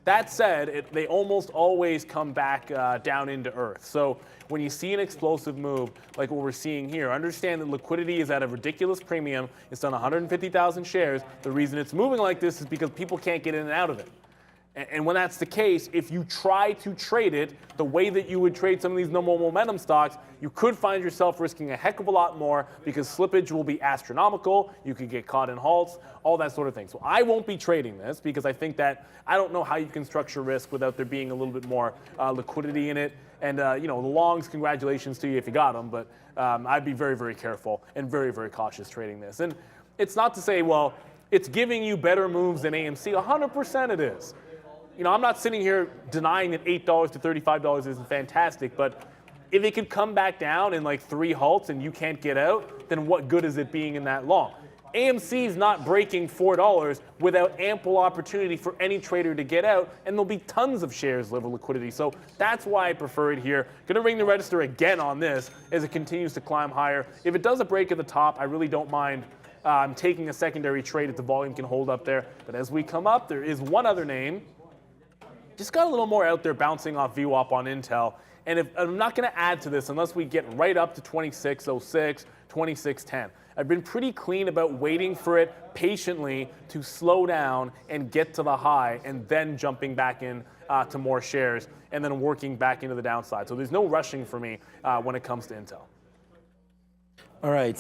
That said, they almost always come back down into earth. So when you see an explosive move like what we're seeing here, understand that liquidity is at a ridiculous premium. It's done 150,000 shares. The reason it's moving like this is because people can't get in and out of it. And when that's the case, if you try to trade it the way that you would trade some of these normal momentum stocks, you could find yourself risking a heck of a lot more because slippage will be astronomical. You could get caught in halts, all that sort of thing. So I won't be trading this because I think that I don't know how you can structure risk without there being a little bit more liquidity in it. And, the longs, congratulations to you if you got them, but I'd be very, very careful and very, very cautious trading this. And it's not to say, well, it's giving you better moves than AMC. 100% it is. I'm not sitting here denying that $8 to $35 isn't fantastic, but if it could come back down in like 3 halts and you can't get out, then what good is it being in that long? AMC is not breaking $4 without ample opportunity for any trader to get out, and there'll be tons of shares level liquidity. So that's why I prefer it here. Going to ring the register again on this as it continues to climb higher. If it does a break at the top, I really don't mind taking a secondary trade if the volume can hold up there. But as we come up, there is one other name. Just got a little more out there bouncing off VWAP on Intel. And I'm not going to add to this unless we get right up to 2606, 2610. I've been pretty clean about waiting for it patiently to slow down and get to the high and then jumping back in to more shares and then working back into the downside. So there's no rushing for me when it comes to Intel. All right.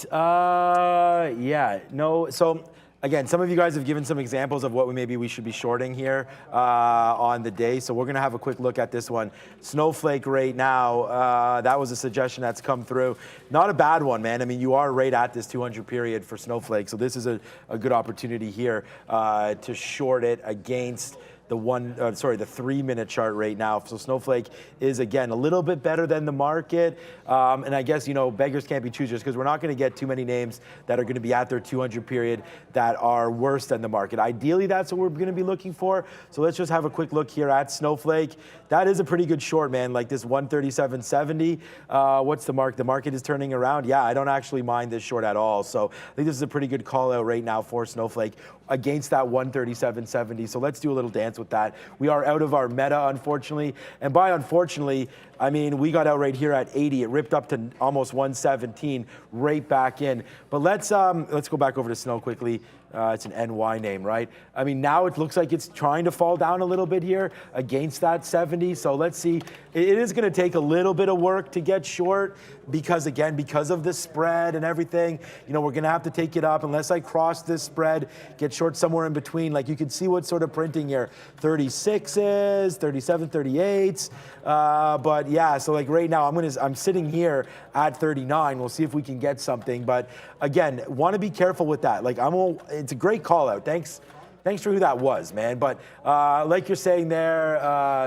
So again, some of you guys have given some examples of what maybe we should be shorting here on the day. So we're going to have a quick look at this one. Snowflake right now, that was a suggestion that's come through. Not a bad one, man. I mean, you are right at this 200 period for Snowflake. So this is a good opportunity here to short it against the 3-minute chart right now. So Snowflake is, again, a little bit better than the market. And I guess, beggars can't be choosers because we're not going to get too many names that are going to be at their 200 period that are worse than the market. Ideally, that's what we're going to be looking for. So let's just have a quick look here at Snowflake. That is a pretty good short, man, like this 137.70. What's the market? The market is turning around. Yeah, I don't actually mind this short at all. So I think this is a pretty good call out right now for Snowflake against that 137.70. So let's do a little dance with that. We are out of our meta, unfortunately. And by unfortunately, I mean, we got out right here at 80. It ripped up to almost 117, right back in. But let's go back over to Snow quickly. It's an NY name, right? I mean, now it looks like it's trying to fall down a little bit here against that 70. So let's see. It is going to take a little bit of work to get short because, again, because of the spread and everything, we're going to have to take it up unless I cross this spread, get short somewhere in between. Like you can see what's sort of printing here. 36s, 37, 38s. But yeah, so like right now I'm sitting here at 39. We'll see if we can get something. But again, want to be careful with that. Like it's a great call out. Thanks thanks for who that was, man. But like you're saying there,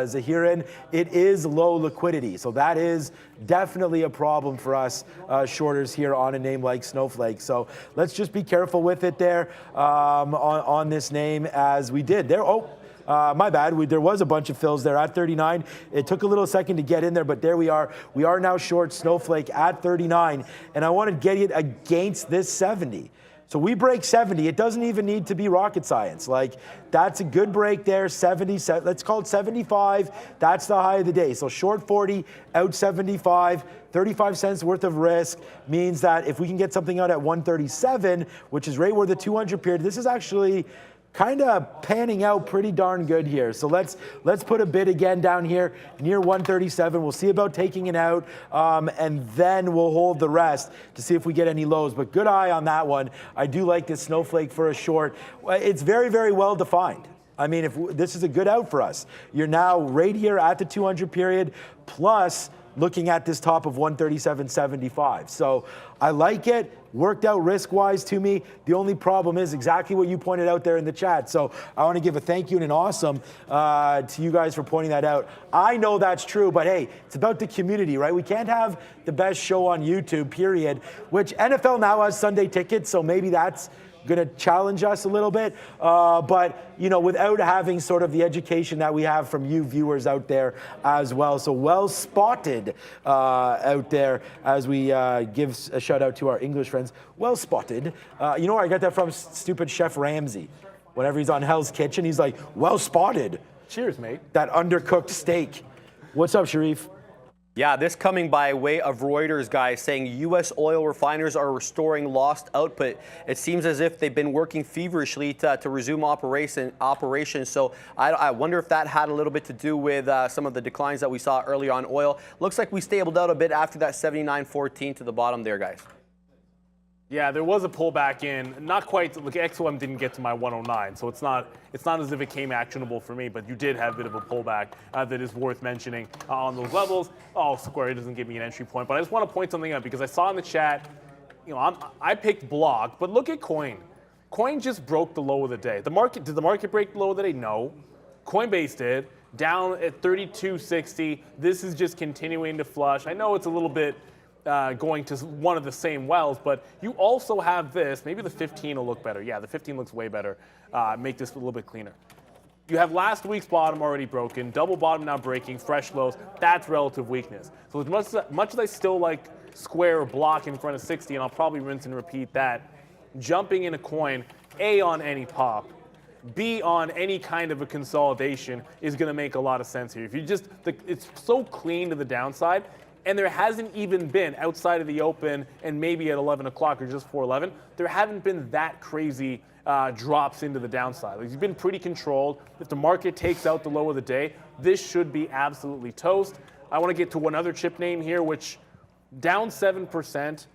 Zahirin, it is low liquidity. So that is definitely a problem for us shorters here on a name like Snowflake. So let's just be careful with it there on this name as we did there. Oh, my bad. There was a bunch of fills there at 39. It took a little second to get in there, but there we are. We are now short Snowflake at 39, and I want to get it against this 70. So we break 70. It doesn't even need to be rocket science. Like, that's a good break there. 70, let's call it 75. That's the high of the day. So short 40, out 75. 35 cents worth of risk means that if we can get something out at 137, which is right where the 200 period, this is actually kind of panning out pretty darn good here. So let's put a bid again down here near 137. We'll see about taking it out, and then we'll hold the rest to see if we get any lows. But good eye on that one. I do like this Snowflake for a short. It's very, very well defined. I mean, this is a good out for us. You're now right here at the 200 period, plus looking at this top of 137.75. So I like it. Worked out risk-wise to me. The only problem is exactly what you pointed out there in the chat. So I want to give a thank you and an awesome to you guys for pointing that out. I know that's true, but hey, it's about the community, right? We can't have the best show on YouTube, period, which NFL now has Sunday tickets, so maybe that's going to challenge us a little bit, but you know, without having sort of the education that we have from you viewers out there as well. So well spotted out there as we give a shout out to our English friends. Well spotted. You know where I got that from? Stupid Chef Ramsay. Whenever he's on Hell's Kitchen, he's like, well spotted. Cheers, mate. That undercooked steak. What's up, Sharif? Yeah, this coming by way of Reuters, guys, saying U.S. oil refiners are restoring lost output. It seems as if they've been working feverishly to resume operations. So I wonder if that had a little bit to do with some of the declines that we saw early on oil. Looks like we stabled out a bit after that 79.14 to the bottom there, guys. Yeah, there was a pullback in, not quite. Look, XOM didn't get to my 109, so it's not as if it came actionable for me. But you did have a bit of a pullback that is worth mentioning on those levels. Oh, Square doesn't give me an entry point, but I just want to point something out because I saw in the chat, you know, I picked Block, but look at Coin. Coin just broke the low of the day. Did the market break the low of the day? No. Coinbase did, down at 32.60. This is just continuing to flush. I know it's a little bit going to one of the same wells, but you also have this. Maybe the 15 will look better. Yeah, the 15 looks way better. Make this a little bit cleaner. You have last week's bottom already broken, double bottom now breaking, fresh lows. That's relative weakness. So as much as I still like Square or Block in front of 60, and I'll probably rinse and repeat that, jumping in a coin, A, on any pop, B, on any kind of a consolidation is going to make a lot of sense here. If you just, it's so clean to the downside. And there hasn't even been, outside of the open and maybe at 11 o'clock or just 4:11, there haven't been that crazy drops into the downside. Like, you've been pretty controlled. If the market takes out the low of the day, this should be absolutely toast. I want to get to one other chip name here, which down 7%.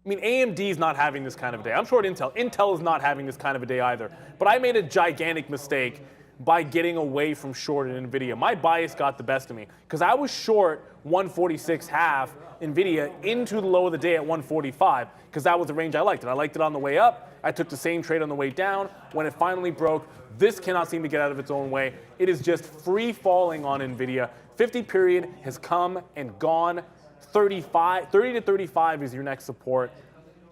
I mean, AMD is not having this kind of a day. I'm short Intel. Intel is not having this kind of a day either. But I made a gigantic mistake by getting away from short in NVIDIA. My bias got the best of me because I was short 146.5 NVIDIA into the low of the day at 145 because that was the range I liked. And I liked it on the way up. I took the same trade on the way down. When it finally broke, this cannot seem to get out of its own way. It is just free falling on NVIDIA. 50 period has come and gone. 30 to 35 is your next support.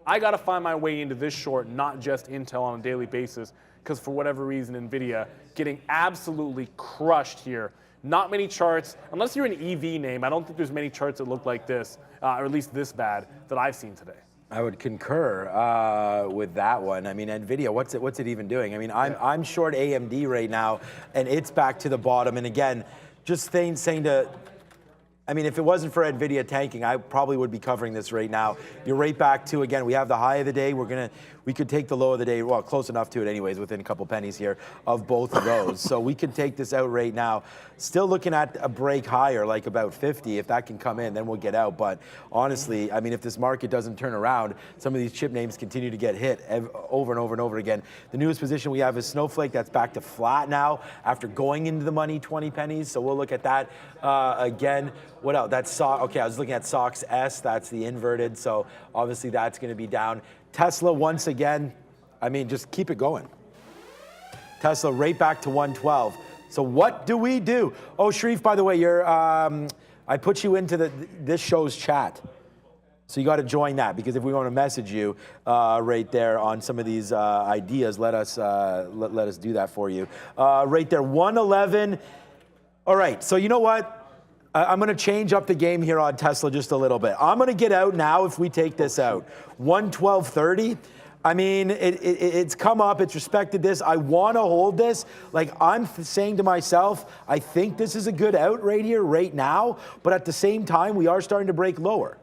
I got to find my way into this short, not just Intel on a daily basis, because for whatever reason, NVIDIA getting absolutely crushed here. Not many charts, unless you're an EV name, I don't think there's many charts that look like this, or at least this bad, that I've seen today. I would concur with that one. I mean, NVIDIA, what's it even doing? I mean, I'm short AMD right now, and it's back to the bottom. And again, just saying to, I mean, if it wasn't for NVIDIA tanking, I probably would be covering this right now. You're right back to, again, we have the high of the day. We could take the low of the day, well, close enough to it anyways, within a couple pennies here of both of those. So we could take this out right now. Still looking at a break higher, like about 50. If that can come in, then we'll get out. But honestly, I mean, if this market doesn't turn around, some of these chip names continue to get hit over and over and over again. The newest position we have is Snowflake. That's back to flat now after going into the money 20 pennies. So we'll look at that again. What else? That's okay, I was looking at SOX S. That's the inverted. So obviously that's going to be down. Tesla, once again, I mean, just keep it going. Tesla right back to 112. So what do we do? Oh, Sharif, by the way, you're, I put you into this show's chat. So you got to join that, because if we want to message you right there on some of these ideas, let us do that for you. Right there, 111. All right, so you know what? I'm going to change up the game here on Tesla just a little bit. I'm going to get out now if we take this out. 112.30. I mean, it's come up, it's respected this. I want to hold this. Like, I'm saying to myself, I think this is a good out right here, right now. But at the same time, we are starting to break lower.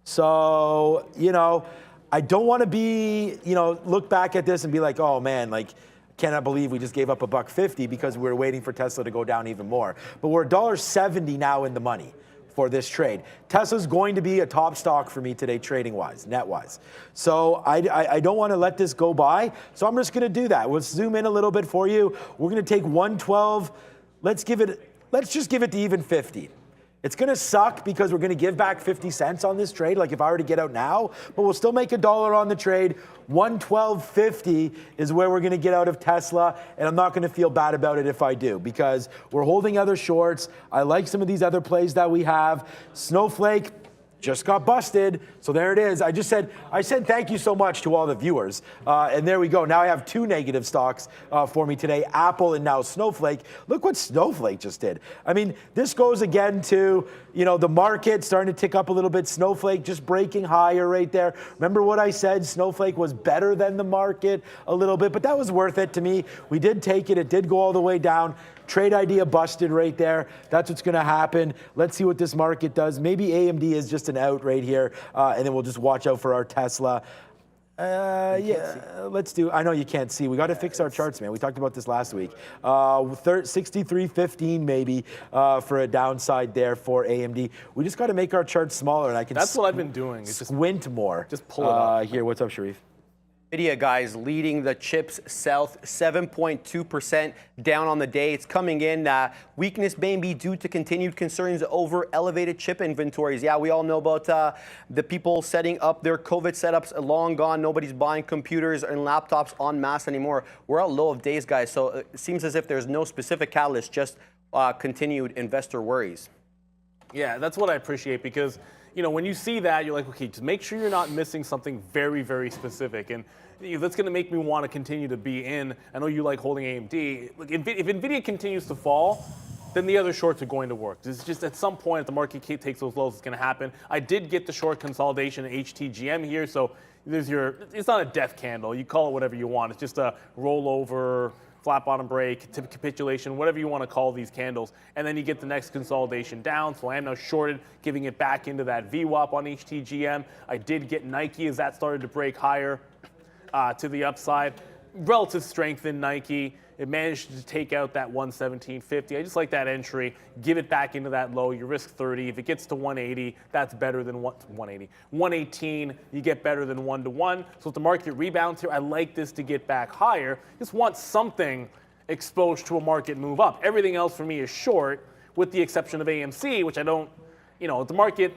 So, you know, I don't want to be, you know, look back at this and be like, oh man, like, cannot believe we just gave up $1.50 because we're waiting for Tesla to go down even more. But we're $1.70 now in the money for this trade. Tesla's going to be a top stock for me today, trading-wise, net-wise. So I don't want to let this go by. So I'm just going to do that. We'll zoom in a little bit for you. We're going to take 112. Let's just give it to even 50. It's going to suck because we're going to give back 50 cents on this trade, like if I were to get out now, but we'll still make $1 on the trade. 112.50 is where we're going to get out of Tesla, and I'm not going to feel bad about it if I do, because we're holding other shorts. I like some of these other plays that we have. Snowflake just got busted, so there it is. I said thank you so much to all the viewers, and there we go. Now I have two negative stocks for me today, Apple and now Snowflake. Look what Snowflake just did. I mean, this goes again to, you know, the market starting to tick up a little bit. Snowflake just breaking higher right there. Remember what I said? Snowflake was better than the market a little bit, but that was worth it to me. We did take it. It did go all the way down. Trade idea busted right there. That's what's going to happen. Let's see what this market does. Maybe AMD is just an out right here, and then we'll just watch out for our Tesla. Yeah, let's do. I know you can't see. We got to fix our charts, man. We talked about this last week. 63.15 maybe for a downside there for AMD. We just got to make our charts smaller, and I can. That's what I've been doing. It's squint more. Just pull it up. Here, what's up, Sharif? NVIDIA, guys, leading the chips south, 7.2% down on the day. It's coming in. Weakness may be due to continued concerns over elevated chip inventories. Yeah, we all know about the people setting up their COVID setups long gone. Nobody's buying computers and laptops en masse anymore. We're at low of days, guys, so it seems as if there's no specific catalyst, just continued investor worries. Yeah, that's what I appreciate, because you know, when you see that, you're like, okay, just make sure you're not missing something very, very specific. And that's going to make me want to continue to be in. I know you like holding AMD. Look, if NVIDIA continues to fall, then the other shorts are going to work. It's just at some point, if the market takes those lows, it's going to happen. I did get the short consolidation HTGM here, so there's it's not a death candle. You call it whatever you want. It's just a rollover, flat bottom break, capitulation, whatever you want to call these candles. And then you get the next consolidation down. So I am now shorted, giving it back into that VWAP on HTGM. I did get Nike as that started to break higher to the upside. Relative strength in Nike. It managed to take out that 117.50. I just like that entry. Give it back into that low. You risk 30. If it gets to 180, that's better than 180. 118, you get better than 1-to-1. So if the market rebounds here, I like this to get back higher. Just want something exposed to a market move up. Everything else for me is short, with the exception of AMC, which I don't, you know, if the market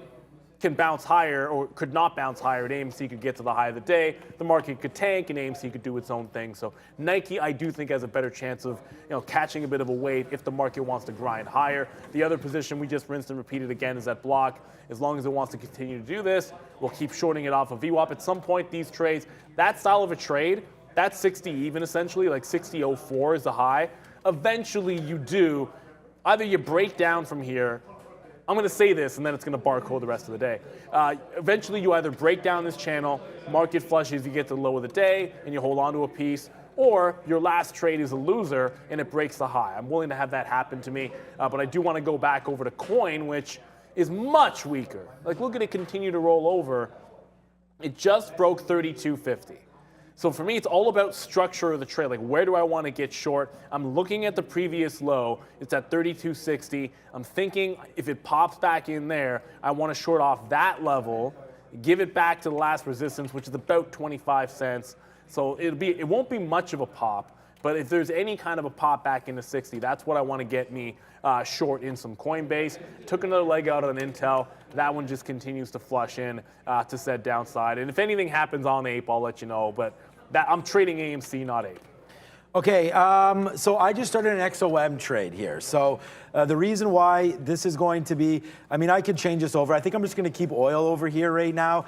can bounce higher or could not bounce higher, and AMC could get to the high of the day, the market could tank and AMC could do its own thing. So Nike, I do think, has a better chance of, you know, catching a bit of a wave if the market wants to grind higher. The other position we just rinsed and repeated again is that block. As long as it wants to continue to do this, we'll keep shorting it off of VWAP. At some point, these trades, that style of a trade, that's 60 even essentially, like 60.04 is the high. Eventually you do, either you break down from here. I'm going to say this, and then it's going to barcode the rest of the day. Eventually, you either break down this channel, market flushes, you get to the low of the day, and you hold on to a piece, or your last trade is a loser, and it breaks the high. I'm willing to have that happen to me, but I do want to go back over to coin, which is much weaker. Like, look at it continue to roll over. It just broke 32.50. So for me, it's all about structure of the trade. Like, where do I want to get short? I'm looking at the previous low. It's at 32.60. I'm thinking if it pops back in there, I want to short off that level, give it back to the last resistance, which is about 25 cents. So it won't be much of a pop, but if there's any kind of a pop back into 60, that's what I want to get me short in some Coinbase. Took another leg out on Intel. That one just continues to flush in to said downside. And if anything happens on Ape, I'll let you know. But I'm trading AMC, not Ape. Okay, so I just started an XOM trade here. So the reason why this is going to be, I mean, I could change this over. I think I'm just going to keep oil over here right now.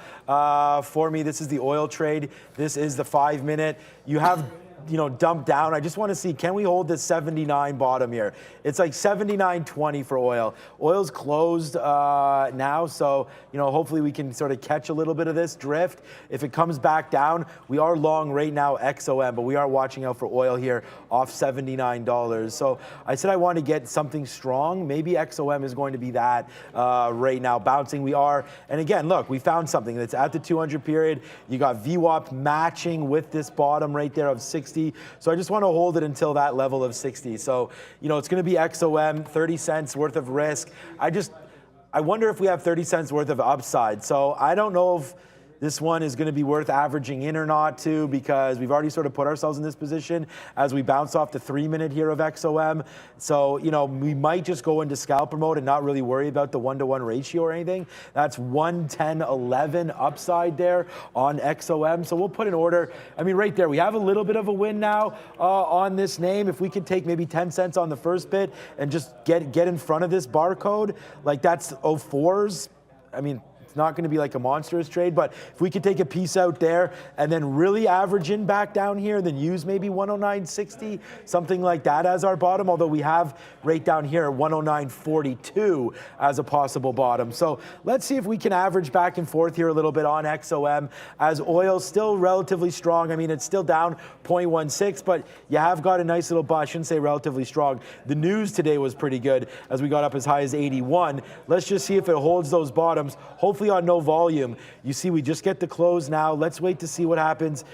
For me, this is the oil trade. This is the 5-minute. You have, you know, dumped down. I just want to see, can we hold this 79 bottom here? It's like 79.20 for oil. Oil's closed now, so, you know, hopefully we can sort of catch a little bit of this drift. If it comes back down, we are long right now XOM, but we are watching out for oil here off $79. So I said I want to get something strong. Maybe XOM is going to be that right now, bouncing. We are, and again, look, we found something that's at the 200 period. You got VWAP matching with this bottom right there of 60. So I just want to hold it until that level of 60. So, you know, it's going to be XOM, 30 cents worth of risk. I wonder if we have 30 cents worth of upside. So I don't know if this one is going to be worth averaging in or not too, because we've already sort of put ourselves in this position as we bounce off the 3-minute here of XOM. So, you know, we might just go into scalper mode and not really worry about the 1-to-1 ratio or anything. That's 110.11 upside there on XOM. So we'll put an order. I mean, right there, we have a little bit of a win now on this name. If we could take maybe 10 cents on the first bit and just get in front of this barcode, like that's 04s. I mean, it's not going to be like a monstrous trade, but if we could take a piece out there and then really average in back down here, then use maybe 109.60, something like that as our bottom, although we have right down here 109.42 as a possible bottom. So let's see if we can average back and forth here a little bit on XOM, as oil's still relatively strong. I mean, it's still down 0.16, but you have got a nice little I shouldn't say relatively strong. The news today was pretty good as we got up as high as 81. Let's just see if it holds those bottoms. Hopefully on no volume. You see, we just get the close now. Let's wait to see what happens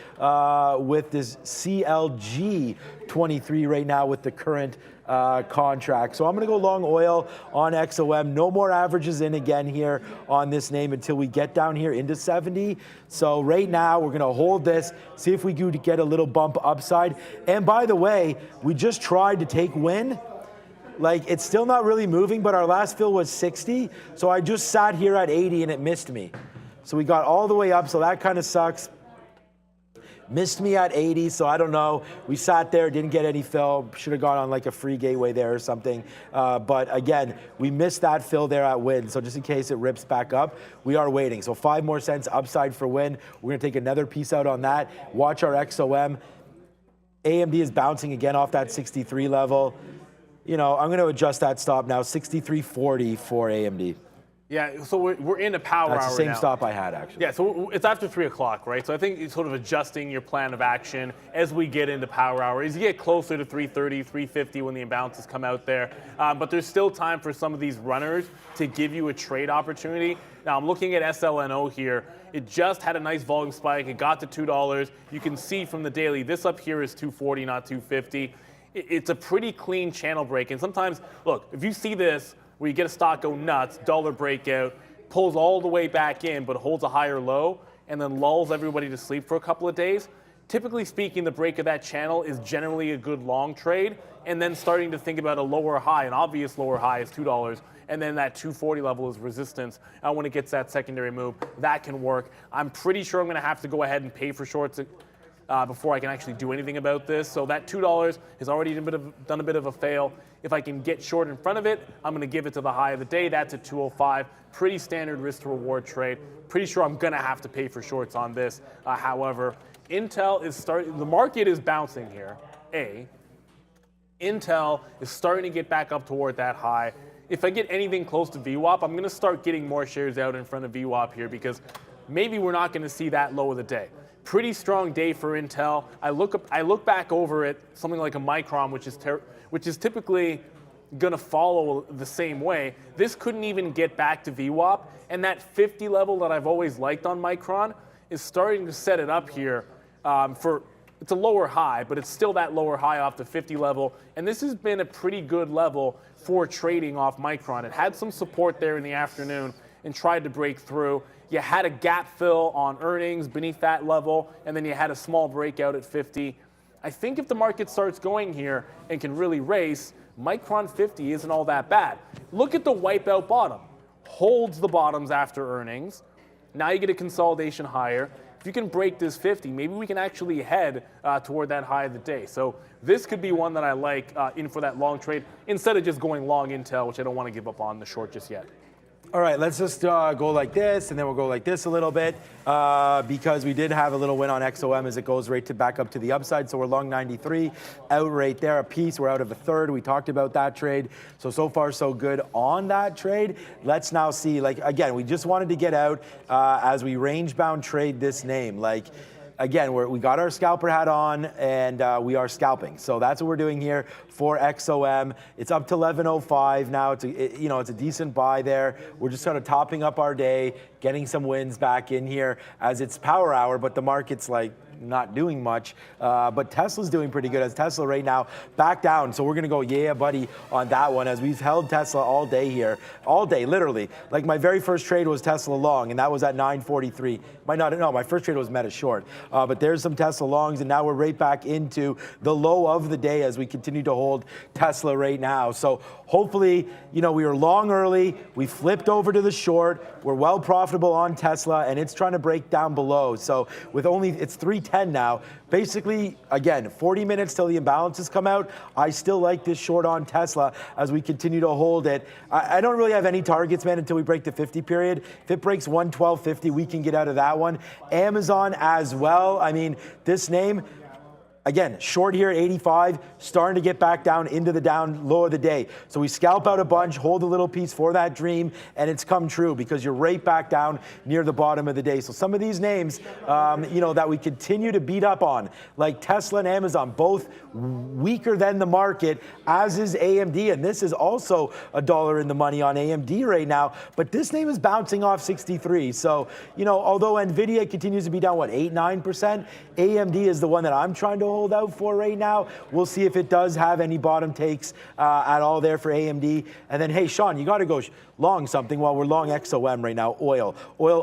with this CLG 23 right now with the current contract. So I'm going to go long oil on XOM. No more averages in again here on this name until we get down here into 70. So right now we're going to hold this, see if we do get a little bump upside. And by the way, we just tried to take win. Like, it's still not really moving, but our last fill was 60. So I just sat here at 80 and it missed me. So we got all the way up, so that kind of sucks. Missed me at 80, so I don't know. We sat there, didn't get any fill. Should have gone on like a free gateway there or something. But again, we missed that fill there at win. So just in case it rips back up, we are waiting. So 5 more cents upside for win. We're going to take another piece out on that. Watch our XOM. AMD is bouncing again off that 63 level. You know, I'm going to adjust that stop now, 63.40 for AMD. Yeah, so we're in a power hour now. That's the same stop I had, actually. Yeah, so it's after 3 o'clock, right? So I think it's sort of adjusting your plan of action as we get into power hour. As you get closer to 3:30, 3:50 when the imbalances come out there. But there's still time for some of these runners to give you a trade opportunity. Now, I'm looking at SLNO here. It just had a nice volume spike. It got to $2. You can see from the daily, this up here is 240, not 250. It's a pretty clean channel break. And sometimes, look, if you see this, where you get a stock go nuts, dollar breakout, pulls all the way back in, but holds a higher low, and then lulls everybody to sleep for a couple of days, typically speaking, the break of that channel is generally a good long trade, and then starting to think about a lower high, an obvious lower high is $2, and then that 240 level is resistance. When it gets that secondary move, that can work. I'm pretty sure I'm going to have to go ahead and pay for shorts before I can actually do anything about this. So that $2 has already done a bit of a fail. If I can get short in front of it, I'm going to give it to the high of the day. That's at 205. Pretty standard risk to reward trade. Pretty sure I'm going to have to pay for shorts on this. However, Intel is starting, the market is bouncing here. Intel is starting to get back up toward that high. If I get anything close to VWAP, I'm going to start getting more shares out in front of VWAP here, because maybe we're not going to see that low of the day. Pretty strong day for Intel. I look back over it, something like a Micron, which is typically going to follow the same way. This couldn't even get back to VWAP, and that 50 level that I've always liked on Micron is starting to set it up here it's a lower high, but it's still that lower high off the 50 level, and this has been a pretty good level for trading off Micron. It had some support there in the afternoon and tried to break through. You had a gap fill on earnings beneath that level, and then you had a small breakout at 50. I think if the market starts going here and can really race, Micron 50 isn't all that bad. Look at the wipeout bottom. Holds the bottoms after earnings. Now you get a consolidation higher. if you can break this 50, maybe we can actually head toward that high of the day. So this could be one that I like in for that long trade instead of just going long Intel, which I don't want to give up on the short just yet. All right, let's just go like this, and then we'll go like this a little bit because we did have a little win on XOM as it goes right back up to the upside. So we're long 93, out right there a piece. We're out of a third. We talked about that trade. So far, so good on that trade. Let's now see, like, again, we just wanted to get out as we range-bound trade this name. Like, again, we got our scalper hat on, and we are scalping. So that's what we're doing here for XOM. It's up to 11.05 now. It's a decent buy there. We're just kind of topping up our day, getting some wins back in here as it's power hour, but the market's like not doing much. But Tesla's doing pretty good as Tesla right now back down. So we're going to go, yeah, buddy, on that one as we've held Tesla all day here. All day, literally. Like my very first trade was Tesla long, and that was at 943. My first trade was Meta short. But there's some Tesla longs, and now we're right back into the low of the day as we continue to hold Tesla right now. So hopefully, we were long early. We flipped over to the short. We're well profitable on Tesla, and it's trying to break down below. So with it's 310 now. Basically, again, 40 minutes till the imbalances come out. I still like this short on Tesla as we continue to hold it. I don't really have any targets, man, until we break the 50 period. If it breaks 112.50, we can get out of that one. Amazon as well. I mean, this name, again, short here at 85, starting to get back down into the down low of the day. So we scalp out a bunch, hold a little piece for that dream, and it's come true because you're right back down near the bottom of the day. So some of these names, that we continue to beat up on, like Tesla and Amazon, both weaker than the market, as is AMD. And this is also $1 in the money on AMD right now. But this name is bouncing off 63. So, although NVIDIA continues to be down, 8-9%, AMD is the one that I'm trying to hold out for right now. We'll see if it does have any bottom takes at all there for AMD. And then, hey, Shawn, you got to go long something while we're long XOM right now. Oil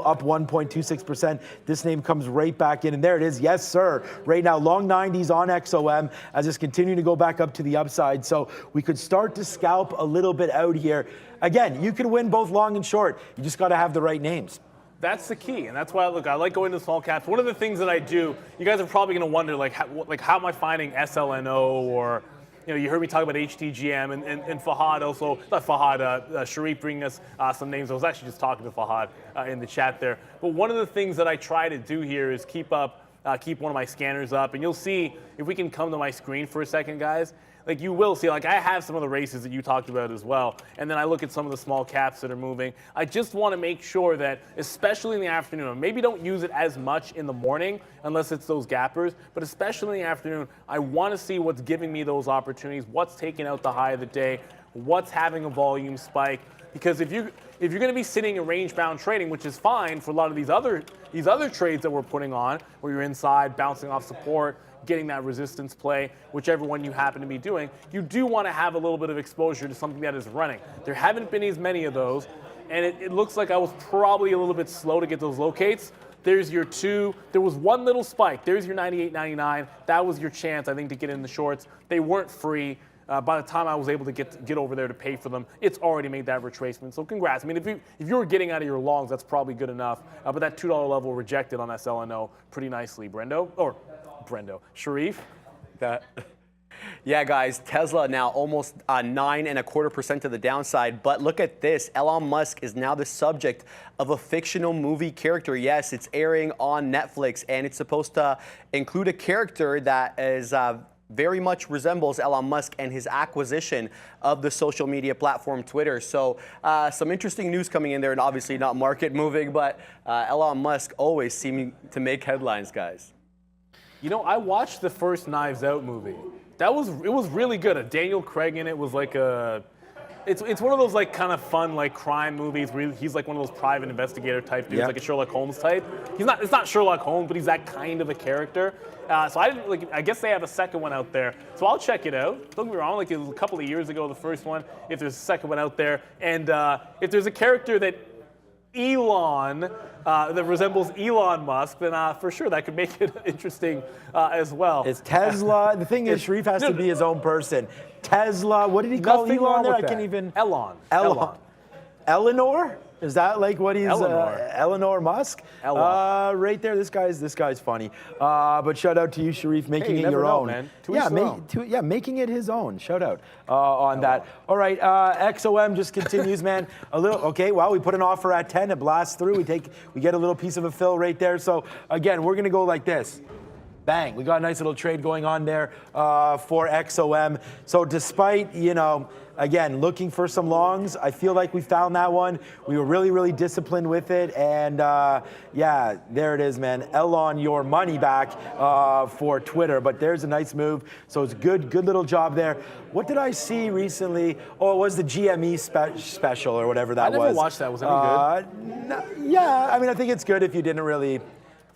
up 1.26%. This name comes right back in, and there it is. Yes, sir. Right now, long 90s on XOM as it's continuing to go back up to the upside. So we could start to scalp a little bit out here. Again, you can win both long and short. You just got to have the right names. That's the key, and that's why I like going to small caps. One of the things that I do, you guys are probably going to wonder, how am I finding SLNO, or you heard me talk about HTGM and Fahad also, not Fahad, Sharif bringing us some names. I was actually just talking to Fahad in the chat there. But one of the things that I try to do here is keep one of my scanners up, and you'll see if we can come to my screen for a second, guys. Like you will see, I have some of the races that you talked about as well, and then I look at some of the small caps that are moving. I just want to make sure that, especially in the afternoon, maybe don't use it as much in the morning unless it's those gappers, but especially in the afternoon, I want to see what's giving me those opportunities, what's taking out the high of the day, what's having a volume spike. Because if you're going to be sitting in range-bound trading, which is fine for a lot of these other trades that we're putting on, where you're inside, bouncing off support, getting that resistance play, whichever one you happen to be doing, you do want to have a little bit of exposure to something that is running. There haven't been as many of those, and it looks like I was probably a little bit slow to get those locates. There's your two. There was one little spike. There's your 98.99. That was your chance, I think, to get in the shorts. They weren't free. By the time I was able to get over there to pay for them, it's already made that retracement. So congrats. I mean, if you were getting out of your longs, that's probably good enough. But that $2 level rejected on SLNO pretty nicely, Sharif. Yeah, guys, Tesla now almost 9.25% to the downside. But look at this. Elon Musk is now the subject of a fictional movie character. Yes, it's airing on Netflix, and it's supposed to include a character that is very much resembles Elon Musk and his acquisition of the social media platform Twitter. So some interesting news coming in there, and obviously not market moving, but Elon Musk always seeming to make headlines, guys. I watched the first Knives Out movie. It was really good. Daniel Craig in it was like it's one of those kind of fun crime movies where he's like one of those private investigator type dudes, like a Sherlock Holmes type. It's not Sherlock Holmes, but he's that kind of a character. So I guess they have a second one out there. So I'll check it out. Don't get me wrong, it was a couple of years ago, the first one. If there's a second one out there, and if there's a character that that resembles Elon Musk, then for sure that could make it interesting as well. It's Tesla. The thing is, Sharif has to be his own person. Tesla. What did he call Elon there? I can't even. Elon. Eleanor? Is that like what he's Eleanor Musk? Ella. Right there. This guy's funny. But shout out to you, Sharif, making it your own. Man. Making it his own. Shout out on that. All right, XOM just continues, man. A little. Okay, well, we put an offer at 10. It blasts through. We get a little piece of a fill right there. So again, we're gonna go like this. Bang. We got a nice little trade going on there for XOM. So despite, again, looking for some longs, I feel like we found that one. We were really, really disciplined with it. And yeah, there it is, man. L on your money back for Twitter. But there's a nice move. So it's good little job there. What did I see recently? Oh, it was the GME special or whatever that was. I never watched that. Was it any good? Yeah, I mean, I think it's good if you didn't really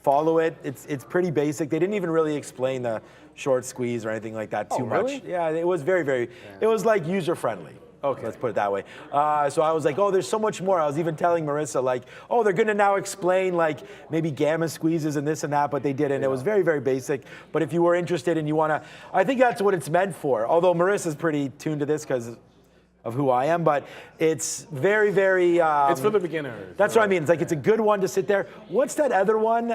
follow it. It's pretty basic. They didn't even really explain the short squeeze or anything like that too much. Yeah, it was very, it was like user friendly. Okay. Let's put it that way. So I was like, oh, there's so much more. I was even telling Marissa, like, oh, they're going to now explain, like, maybe gamma squeezes and this and that, but they didn't. It was very, very basic. But if you were interested and you want to, I think that's what it's meant for. Although Marissa's pretty tuned to this because of who I am, but it's very, very... it's for the beginners. That's what I mean. It's like, it's a good one to sit there. What's that other one?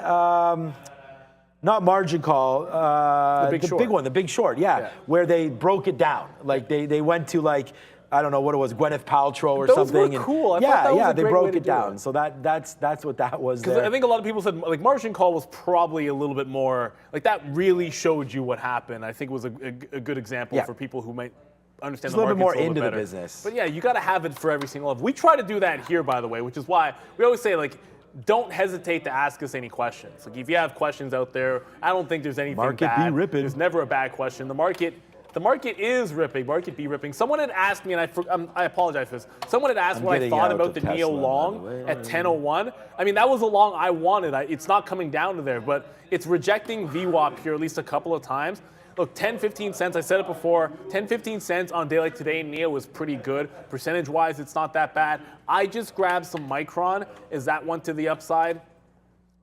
Not margin call. The big one, the Big Short, yeah. Where they broke it down. Like, they went to, like, I don't know what it was, Gwyneth Paltrow or something. Those were cool. I thought that was a they great broke way to it down. do it. So that's what that was Because there. I think a lot of people said, like, margin call was probably a little bit more, like, that really showed you what happened. I think it was a good example for people who might understand just the a little bit more into the better. business. But yeah, you got to have it for every single level. We try to do that here, by the way, which is why we always say, like, don't hesitate to ask us any questions. Like, if you have questions out there, I don't think there's anything market bad. Be ripping. There's never a bad question. The market is ripping. Market be ripping. Someone had asked me, and I apologize for this. Someone had asked what I thought about the Neo long at 10:01. I mean, that was the long I wanted. It's not coming down to there, but it's rejecting VWAP here at least a couple of times. Look, 10, 15 cents, I said it before, 10, 15 cents on a day like today, Neo was pretty good. Percentage-wise, it's not that bad. I just grabbed some Micron as that went to the upside.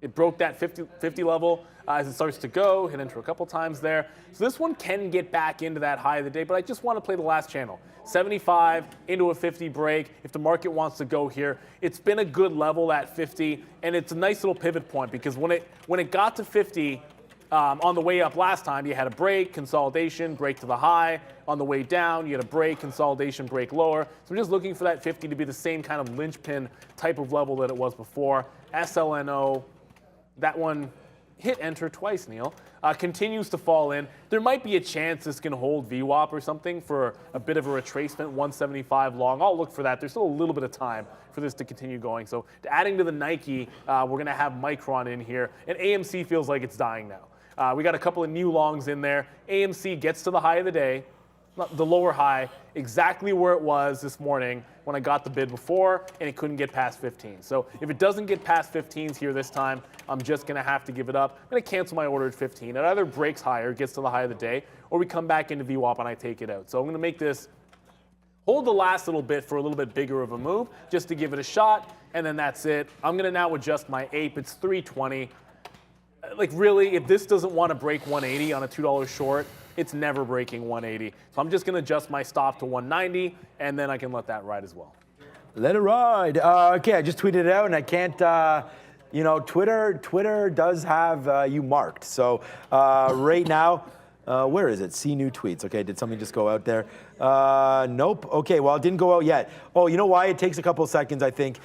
It broke that 50 level as it starts to go, hit enter a couple times there. So this one can get back into that high of the day, but I just want to play the last channel. 75 into a 50 break if the market wants to go here. It's been a good level at 50, and it's a nice little pivot point because when it got to 50, on the way up last time, you had a break, consolidation, break to the high. On the way down, you had a break, consolidation, break lower. So I'm just looking for that 50 to be the same kind of linchpin type of level that it was before. SLNO, that one hit enter twice, Neil. Continues to fall in. There might be a chance this can hold VWAP or something for a bit of a retracement, 175 long. I'll look for that. There's still a little bit of time for this to continue going. So adding to the Nike, we're going to have Micron in here. And AMC feels like it's dying now. We got a couple of new longs in there. AMC gets to the high of the day, the lower high, exactly where it was this morning when I got the bid before, and it couldn't get past 15. So if it doesn't get past 15s here this time, I'm just going to have to give it up. I'm going to cancel my order at 15. It either breaks higher, gets to the high of the day, or we come back into VWAP and I take it out. So I'm going to make this hold the last little bit for a little bit bigger of a move, just to give it a shot, and then that's it. I'm going to now adjust my APE. It's 320. Like, really, if this doesn't want to break 180 on a $2 short, it's never breaking 180. So I'm just going to adjust my stop to 190, and then I can let that ride as well. Let it ride. Okay, I just tweeted it out, and I can't, Twitter does have you marked. So right now, where is it? See new tweets. Okay, did something just go out there? Nope. Okay, well, it didn't go out yet. Oh, you know why? It takes a couple of seconds, I think,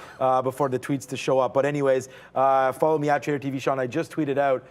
before the tweets to show up. But anyways, follow me at TraderTV Shawn. I just tweeted out.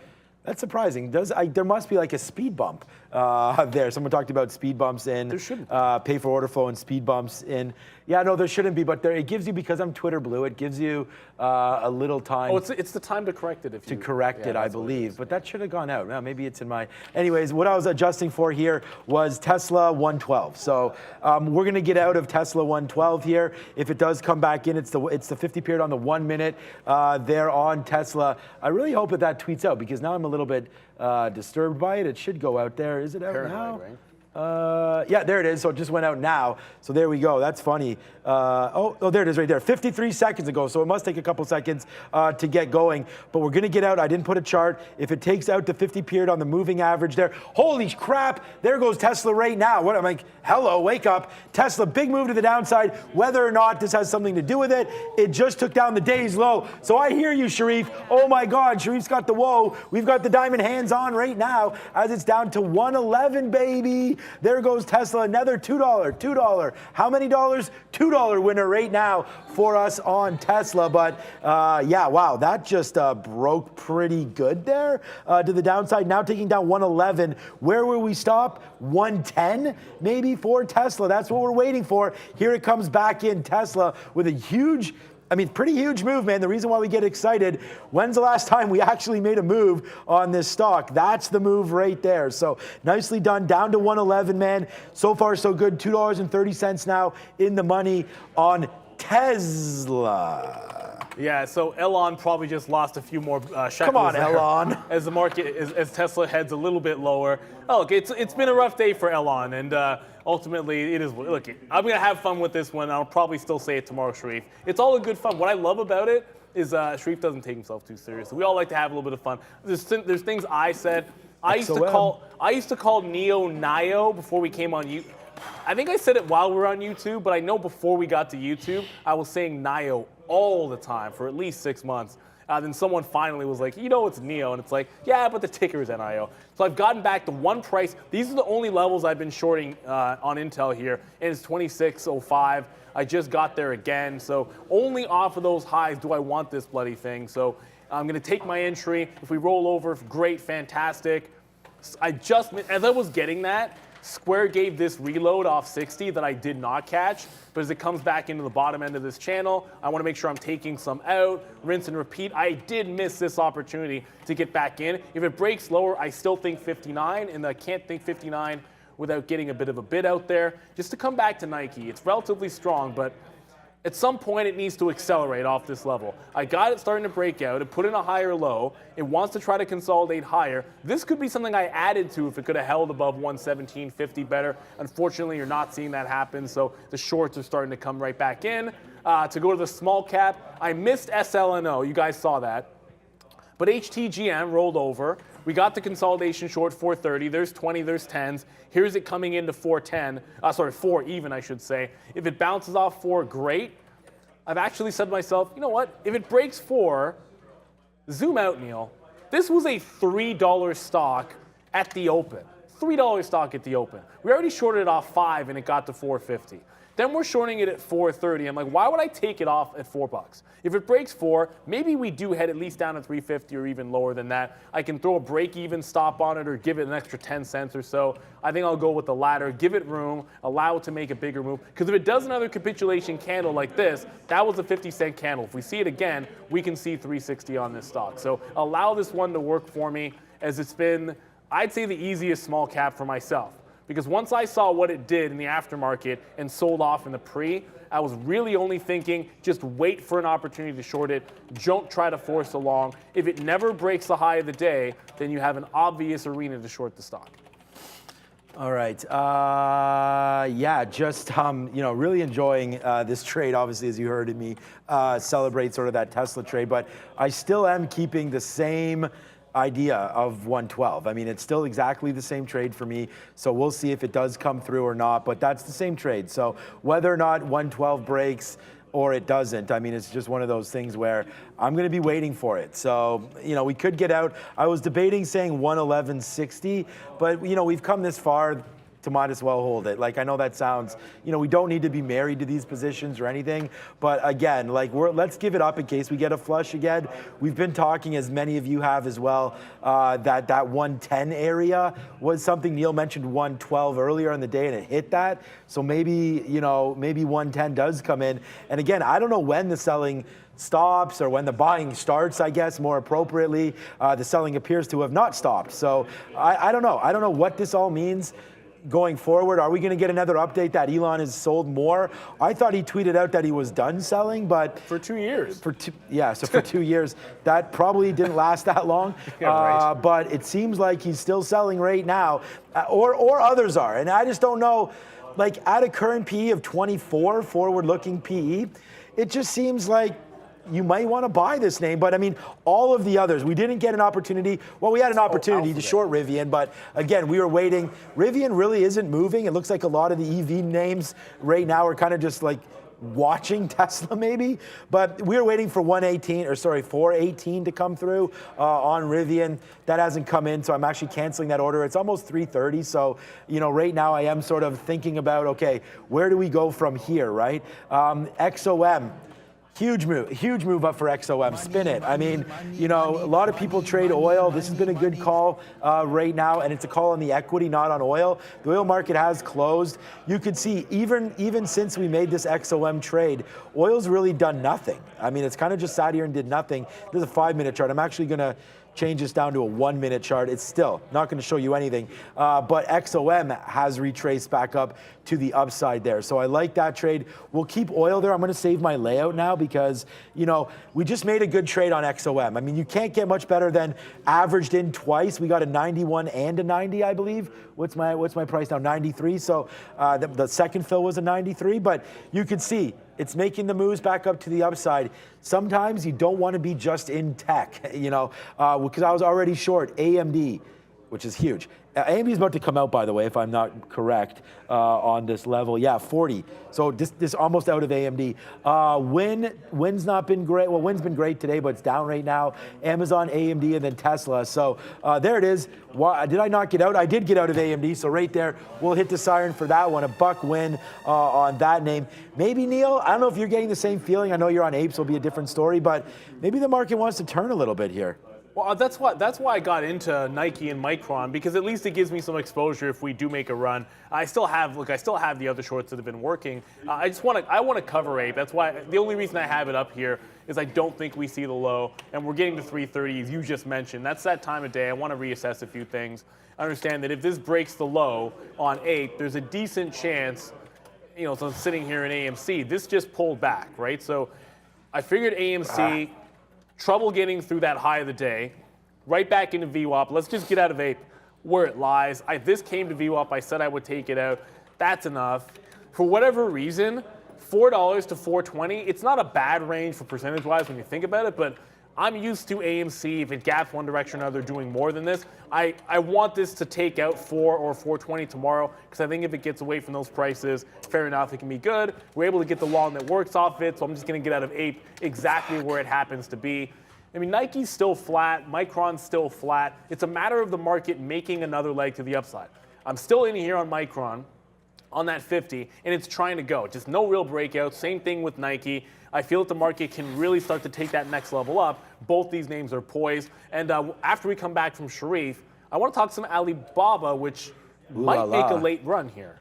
That's surprising. There must be like a speed bump there. Someone talked about speed bumps in pay for order flow and speed bumps in. Yeah, no, there shouldn't be, but it gives you, because I'm Twitter blue, it gives you a little time. Oh, it's the time to correct it. Correct it, I believe. But that should have gone out. Well, maybe it's in my. Anyways, what I was adjusting for here was Tesla 112. So we're going to get out of Tesla 112 here. If it does come back in, it's the 50 period on the 1 minute there on Tesla. I really hope that tweets out, because now I'm a little bit disturbed by it. It should go out there. Is it out now? Right? Yeah, there it is. So it just went out now. So there we go. That's funny. Oh, there it is right there. 53 seconds ago. So it must take a couple seconds to get going. But we're going to get out. I didn't put a chart. If it takes out the 50 period on the moving average there, holy crap, there goes Tesla right now. What I'm like, hello, wake up. Tesla, big move to the downside. Whether or not this has something to do with it, it just took down the day's low. So I hear you, Sharif. Oh my God, Sharif's got the whoa. We've got the diamond hands on right now as it's down to 111, baby. There goes Tesla, another $2. How many dollars? $2 winner right now for us on Tesla. But yeah, wow, that just broke pretty good there to the downside. Now taking down 111. Where will we stop? 110 maybe for Tesla. That's what we're waiting for. Here it comes back in. Tesla with a huge, pretty huge move, man. The reason why we get excited, when's the last time we actually made a move on this stock? That's the move right there. So nicely done, down to 111, man. So far, so good. $2.30 now in the money on Tesla. Yeah, so Elon probably just lost a few more shekels. Come on, there Elon. As the market, as Tesla heads a little bit lower. Oh, look, it's been a rough day for Elon, and ultimately it is. Look, I'm gonna have fun with this one. I'll probably still say it tomorrow, Sharif. It's all a good fun. What I love about it is Sharif doesn't take himself too seriously. We all like to have a little bit of fun. There's things I said. I used to call Neo Nio before we came on YouTube. I think I said it while we were on YouTube, but I know before we got to YouTube, I was saying Nio all the time for at least 6 months. Then someone finally was like, it's Neo. And it's like, yeah, but the ticker is NIO. So I've gotten back to one price. These are the only levels I've been shorting on Intel here. And it's 26.05. I just got there again. So only off of those highs do I want this bloody thing. So I'm going to take my entry. If we roll over, great, fantastic. As I was getting that, Square gave this reload off 60 that I did not catch, but as it comes back into the bottom end of this channel, I want to make sure I'm taking some out, rinse and repeat. I did miss this opportunity to get back in. If it breaks lower, I still think 59, and I can't think 59 without getting a bit of a bid out there. Just to come back to Nike, it's relatively strong, but at some point it needs to accelerate off this level. I got it starting to break out. It put in a higher low. It wants to try to consolidate higher. This could be something I added to if it could have held above 117.50 better. Unfortunately, you're not seeing that happen, so the shorts are starting to come right back in. To go to the small cap, I missed SLNO. You guys saw that. But HTGM rolled over. We got the consolidation short 430. There's 20, there's 10s. Here's it coming into 410. 4 even, I should say. If it bounces off 4, great. I've actually said to myself, you know what? If it breaks 4, zoom out, Neil. This was a $3 stock at the open. $3 stock at the open. We already shorted it off 5 and it got to 450. Then we're shorting it at 430. I'm like, why would I take it off at $4? If it breaks 4, maybe we do head at least down to 350 or even lower than that. I can throw a break-even stop on it or give it an extra 10 cents or so. I think I'll go with the latter. Give it room, allow it to make a bigger move. Because if it does another capitulation candle like this, that was a 50-cent candle. If we see it again, we can see 360 on this stock. So allow this one to work for me, as it's been, I'd say, the easiest small cap for myself. Because once I saw what it did in the aftermarket and sold off in the pre, I was really only thinking, just wait for an opportunity to short it. Don't try to force along. If it never breaks the high of the day, then you have an obvious arena to short the stock. All right. Yeah, just really enjoying this trade. Obviously, as you heard me celebrate sort of that Tesla trade, but I still am keeping the same idea of 112. It's still exactly the same trade for me. So we'll see if it does come through or not, but that's the same trade. So whether or not 112 breaks or it doesn't, it's just one of those things where I'm going to be waiting for it. So, we could get out. I was debating saying 111.60, but, we've come this far to might as well hold it. I know that sounds, we don't need to be married to these positions or anything, but again, let's give it up in case we get a flush again. We've been talking, as many of you have as well, that 110 area was something. Neil mentioned 112 earlier in the day, and it hit that. So maybe 110 does come in. And again, I don't know when the selling stops or when the buying starts, I guess, more appropriately. The selling appears to have not stopped. So I don't know. I don't know what this all means. going forward? Are we going to get another update that Elon has sold more? I thought he tweeted out that he was done selling, but for 2 years. So for 2 years, that probably didn't last that long. Yeah, right. But it seems like he's still selling right now, or others are, and I just don't know. Like at a current PE of 24, forward-looking PE, it just seems like you might want to buy this name, but I mean, all of the others, we didn't get an opportunity. Well, we had an opportunity to short Rivian, but again, we were waiting. Rivian really isn't moving. It looks like a lot of the EV names right now are kind of just like watching Tesla maybe, but we were waiting for 418 to come through on Rivian. That hasn't come in, so I'm actually canceling that order. It's almost 3:30, so right now I am sort of thinking about, okay, where do we go from here, right? XOM. Huge move up for XOM. Spin it. I mean, a lot of people trade oil. This has been a good call right now, and it's a call on the equity, not on oil. The oil market has closed. You could see even since we made this XOM trade, oil's really done nothing. I mean, it's kind of just sat here and did nothing. There's a 5-minute chart. I'm actually going to change this down to a 1-minute chart. It's still not going to show you anything, but XOM has retraced back up to the upside there. So I like that trade. We'll keep oil there. I'm going to save my layout now because, we just made a good trade on XOM. I mean, you can't get much better than averaged in twice. We got a 91 and a 90, I believe. What's my price now? 93. So the second fill was a 93, but you could see it's making the moves back up to the upside. Sometimes you don't want to be just in tech, because I was already short AMD, which is huge. AMD is about to come out, by the way, if I'm not correct, on this level. Yeah, 40. So this almost out of AMD. Win's not been great. Well, Win's been great today, but it's down right now. Amazon, AMD, and then Tesla. So there it is. Did I not get out? I did get out of AMD. So right there, we'll hit the siren for that one. $1 win on that name. Maybe, Neil, I don't know if you're getting the same feeling. I know you're on apes, will be a different story, but maybe the market wants to turn a little bit here. Well, that's why I got into Nike and Micron, because at least it gives me some exposure if we do make a run. I still have the other shorts that have been working. I want to cover ape. That's why the only reason I have it up here is I don't think we see the low, and we're getting to 330 as you just mentioned. That's that time of day. I want to reassess a few things. I understand that if this breaks the low on ape, there's a decent chance, so I'm sitting here in AMC. This just pulled back, right? So I figured AMC. Trouble getting through that high of the day, right back into VWAP. Let's just get out of ape where it lies. This came to VWAP. I said I would take it out. That's enough. For whatever reason, $4 to $4.20, it's not a bad range for percentage-wise when you think about it, but I'm used to AMC, if it gaps one direction or another, doing more than this. I want this to take out 4 or 4.20 tomorrow, because I think if it gets away from those prices, fair enough, it can be good. We're able to get the long that works off it, so I'm just going to get out of ape exactly where it happens to be. I mean, Nike's still flat, Micron's still flat. It's a matter of the market making another leg to the upside. I'm still in here on Micron, on that 50, and it's trying to go. Just no real breakout. Same thing with Nike. I feel that the market can really start to take that next level up. Both these names are poised. And after we come back from Sharif, I want to talk some Alibaba, which might make a late run here.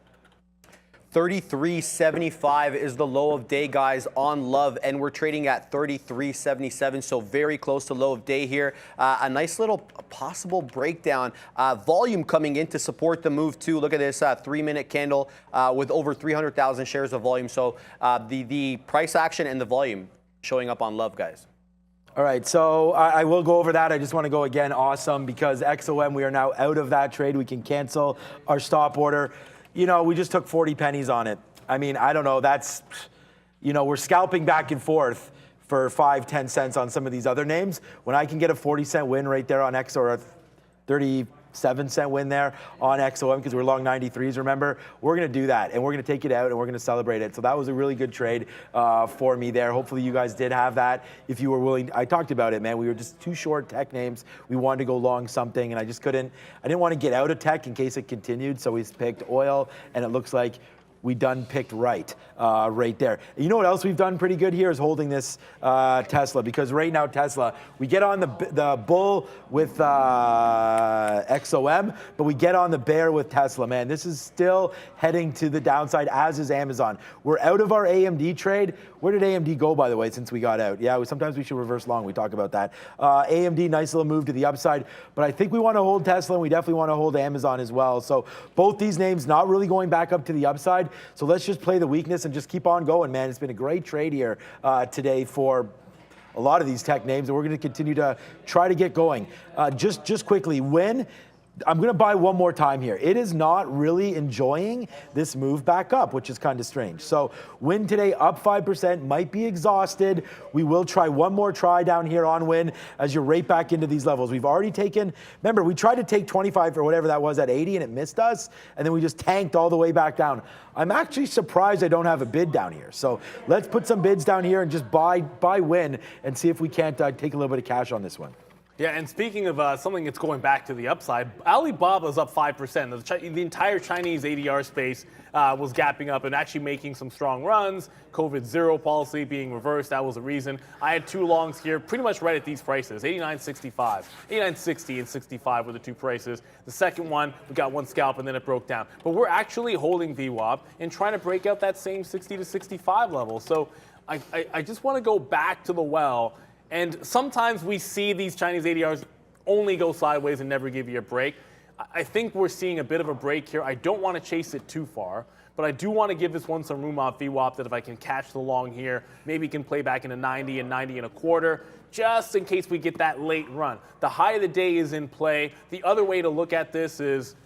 33.75 is the low of day, guys, on Love, and we're trading at 33.77, so very close to low of day here. A nice little possible breakdown. Volume coming in to support the move too. Look at this 3-minute candle with over 300,000 shares of volume. So the price action and the volume showing up on Love, guys. All right, so I will go over that. I just want to go again, awesome, because XOM, we are now out of that trade. We can cancel our stop order. We just took 40 pennies on it. I mean, I don't know. That's, we're scalping back and forth for 5-10 cents on some of these other names. When I can get a 40-cent win right there on X, or a 37-cent win there on XOM, because we're long 93s, remember? We're going to do that, and we're going to take it out, and we're going to celebrate it. So that was a really good trade for me there. Hopefully you guys did have that. If you were willing, I talked about it, man. We were just too short tech names. We wanted to go long something, and I just couldn't. I didn't want to get out of tech in case it continued, so we picked oil, and it looks like we done picked right, right there. You know what else we've done pretty good here is holding this Tesla, because right now Tesla, we get on the bull with XOM, but we get on the bear with Tesla, man. This is still heading to the downside, as is Amazon. We're out of our AMD trade. Where did AMD go, by the way, since we got out? Yeah, sometimes we should reverse long. We talk about that. AMD, nice little move to the upside, but I think we want to hold Tesla, and we definitely want to hold Amazon as well. So both these names not really going back up to the upside. So let's just play the weakness and just keep on going, man. It's been a great trade here today for a lot of these tech names, and we're going to continue to try to get going. Just quickly, I'm going to buy one more time here. It is not really enjoying this move back up, which is kind of strange. So win today up 5%, might be exhausted. We will try one more try down here on win as you're right back into these levels. We've already taken, remember, we tried to take 25 or whatever that was at 80 and it missed us, and then we just tanked all the way back down. I'm actually surprised I don't have a bid down here. So let's put some bids down here and just buy win and see if we can't take a little bit of cash on this one. Yeah, and speaking of something that's going back to the upside, Alibaba's up 5%. The entire Chinese ADR space was gapping up and actually making some strong runs. COVID zero policy being reversed, that was a reason. I had two longs here, pretty much right at these prices, 89.65. 89.60 and 65 were the two prices. The second one, we got one scalp and then it broke down. But we're actually holding VWAP and trying to break out that same 60 to 65 level. So I just want to go back to the well. And sometimes we see these Chinese ADRs only go sideways and never give you a break. I think we're seeing a bit of a break here. I don't want to chase it too far, but I do want to give this one some room off VWAP, that if I can catch the long here, maybe can play back into 90 and 90 and a quarter, just in case we get that late run. The high of the day is in play. The other way to look at this is,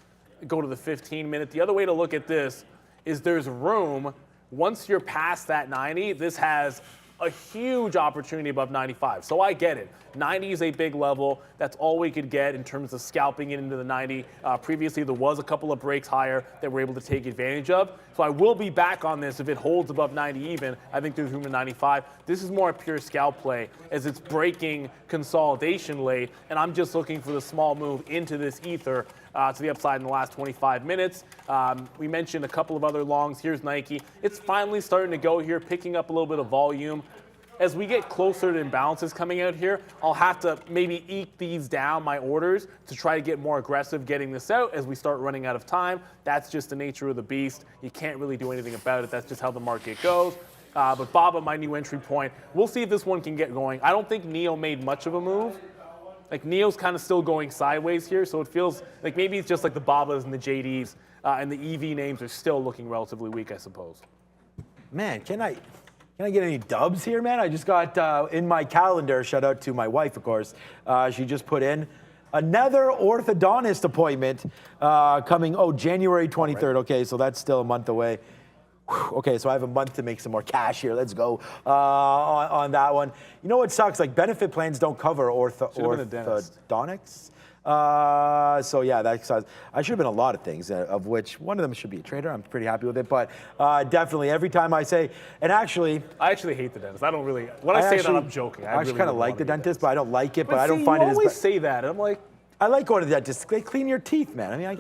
go to the 15-minute. The other way to look at this is there's room. Once you're past that 90, this has a huge opportunity above 95. So I get it. 90 is a big level. That's all we could get in terms of scalping it into the 90. Previously, there was a couple of breaks higher that we're able to take advantage of. So I will be back on this if it holds above 90 even. I think there's room to 95. This is more a pure scalp play as it's breaking consolidation late, and I'm just looking for the small move into this ether to the upside in the last 25 minutes. We mentioned a couple of other longs. Here's Nike. It's finally starting to go here, picking up a little bit of volume. As we get closer to imbalances coming out here, I'll have to maybe eke these down, my orders, to try to get more aggressive getting this out as we start running out of time. That's just the nature of the beast. You can't really do anything about it. That's just how the market goes. But Baba, my new entry point. We'll see if this one can get going. I don't think Neo made much of a move. Like, Neo's kind of still going sideways here, so it feels like maybe it's just like the Babas and the JDs, and the EV names are still looking relatively weak, I suppose. Man, can I get any dubs here, man? I just got in my calendar, shout out to my wife, of course, she just put in another orthodontist appointment coming, January 23rd. Right. Okay, so that's still a month away. Okay, so I have a month to make some more cash here. Let's go on that one. You know what sucks? Like, benefit plans don't cover orthodontics. So yeah, that's, I should have been a lot of things, of which one of them should be a trader. I'm pretty happy with it, but definitely every time I say, and actually, I actually hate the dentist. I don't really. When I say that, I'm joking. I actually kind of like the dentist, but I don't like it. But I don't find it as. You always say that, and I'm like. I like going to the dentist. They clean your teeth, man. I mean, I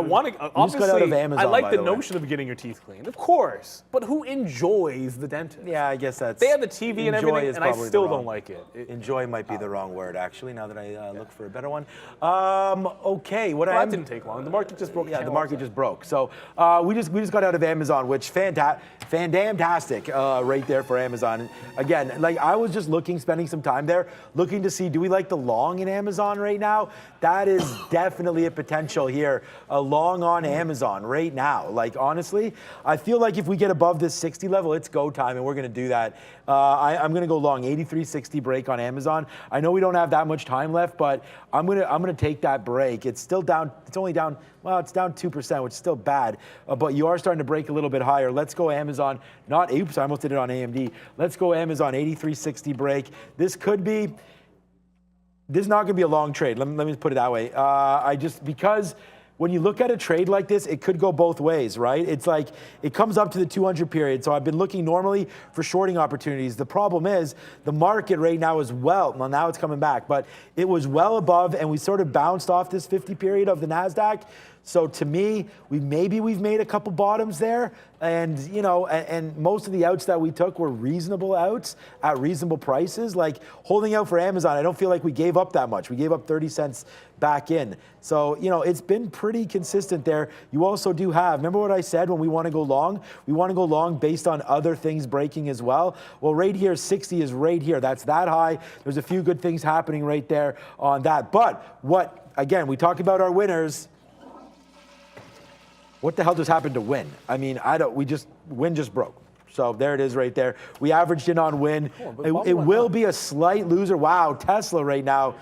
want to. Obviously, I like the notion of getting your teeth cleaned, of course. But who enjoys the dentist? Yeah, I guess that's. They have the TV and everything, and I still don't like it. Enjoy might be the wrong word, actually. Now that I look for a better one. Okay, that didn't take long. The market just broke. Yeah, the market just broke. So we just got out of Amazon, which fantastic right there for Amazon. Again, like, I was just spending some time there, looking to see, do we like the long in Amazon right now? That is definitely a potential here, a long on Amazon right now. Like, honestly, I feel like if we get above this 60 level, it's go time, and we're going to do that. I'm going to go long, 83.60 break on Amazon. I know we don't have that much time left, but I'm going to take that break. It's still down. It's only down. Well, it's down 2%, which is still bad, but you are starting to break a little bit higher. Let's go Amazon. Oops, I almost did it on AMD. Let's go Amazon, 83.60 break. This is not going to be a long trade. Let me put it that way. Because when you look at a trade like this, it could go both ways, right? It's like, it comes up to the 200 period. So I've been looking normally for shorting opportunities. The problem is the market right now is well, now it's coming back, but it was well above, and we sort of bounced off this 50 period of the NASDAQ. So to me, we've made a couple bottoms there, and and most of the outs that we took were reasonable outs at reasonable prices. Like holding out for Amazon, I don't feel like we gave up that much. We gave up 30 cents back in. So it's been pretty consistent there. You also do have, remember what I said when we want to go long? We want to go long based on other things breaking as well. Well, right here, 60 is right here. That's that high. There's a few good things happening right there on that. But again, we talk about our winners. What the hell just happened to Win? I mean, Win just broke. So there it is right there. We averaged in on Win. It will be a slight loser. Wow, Tesla right now.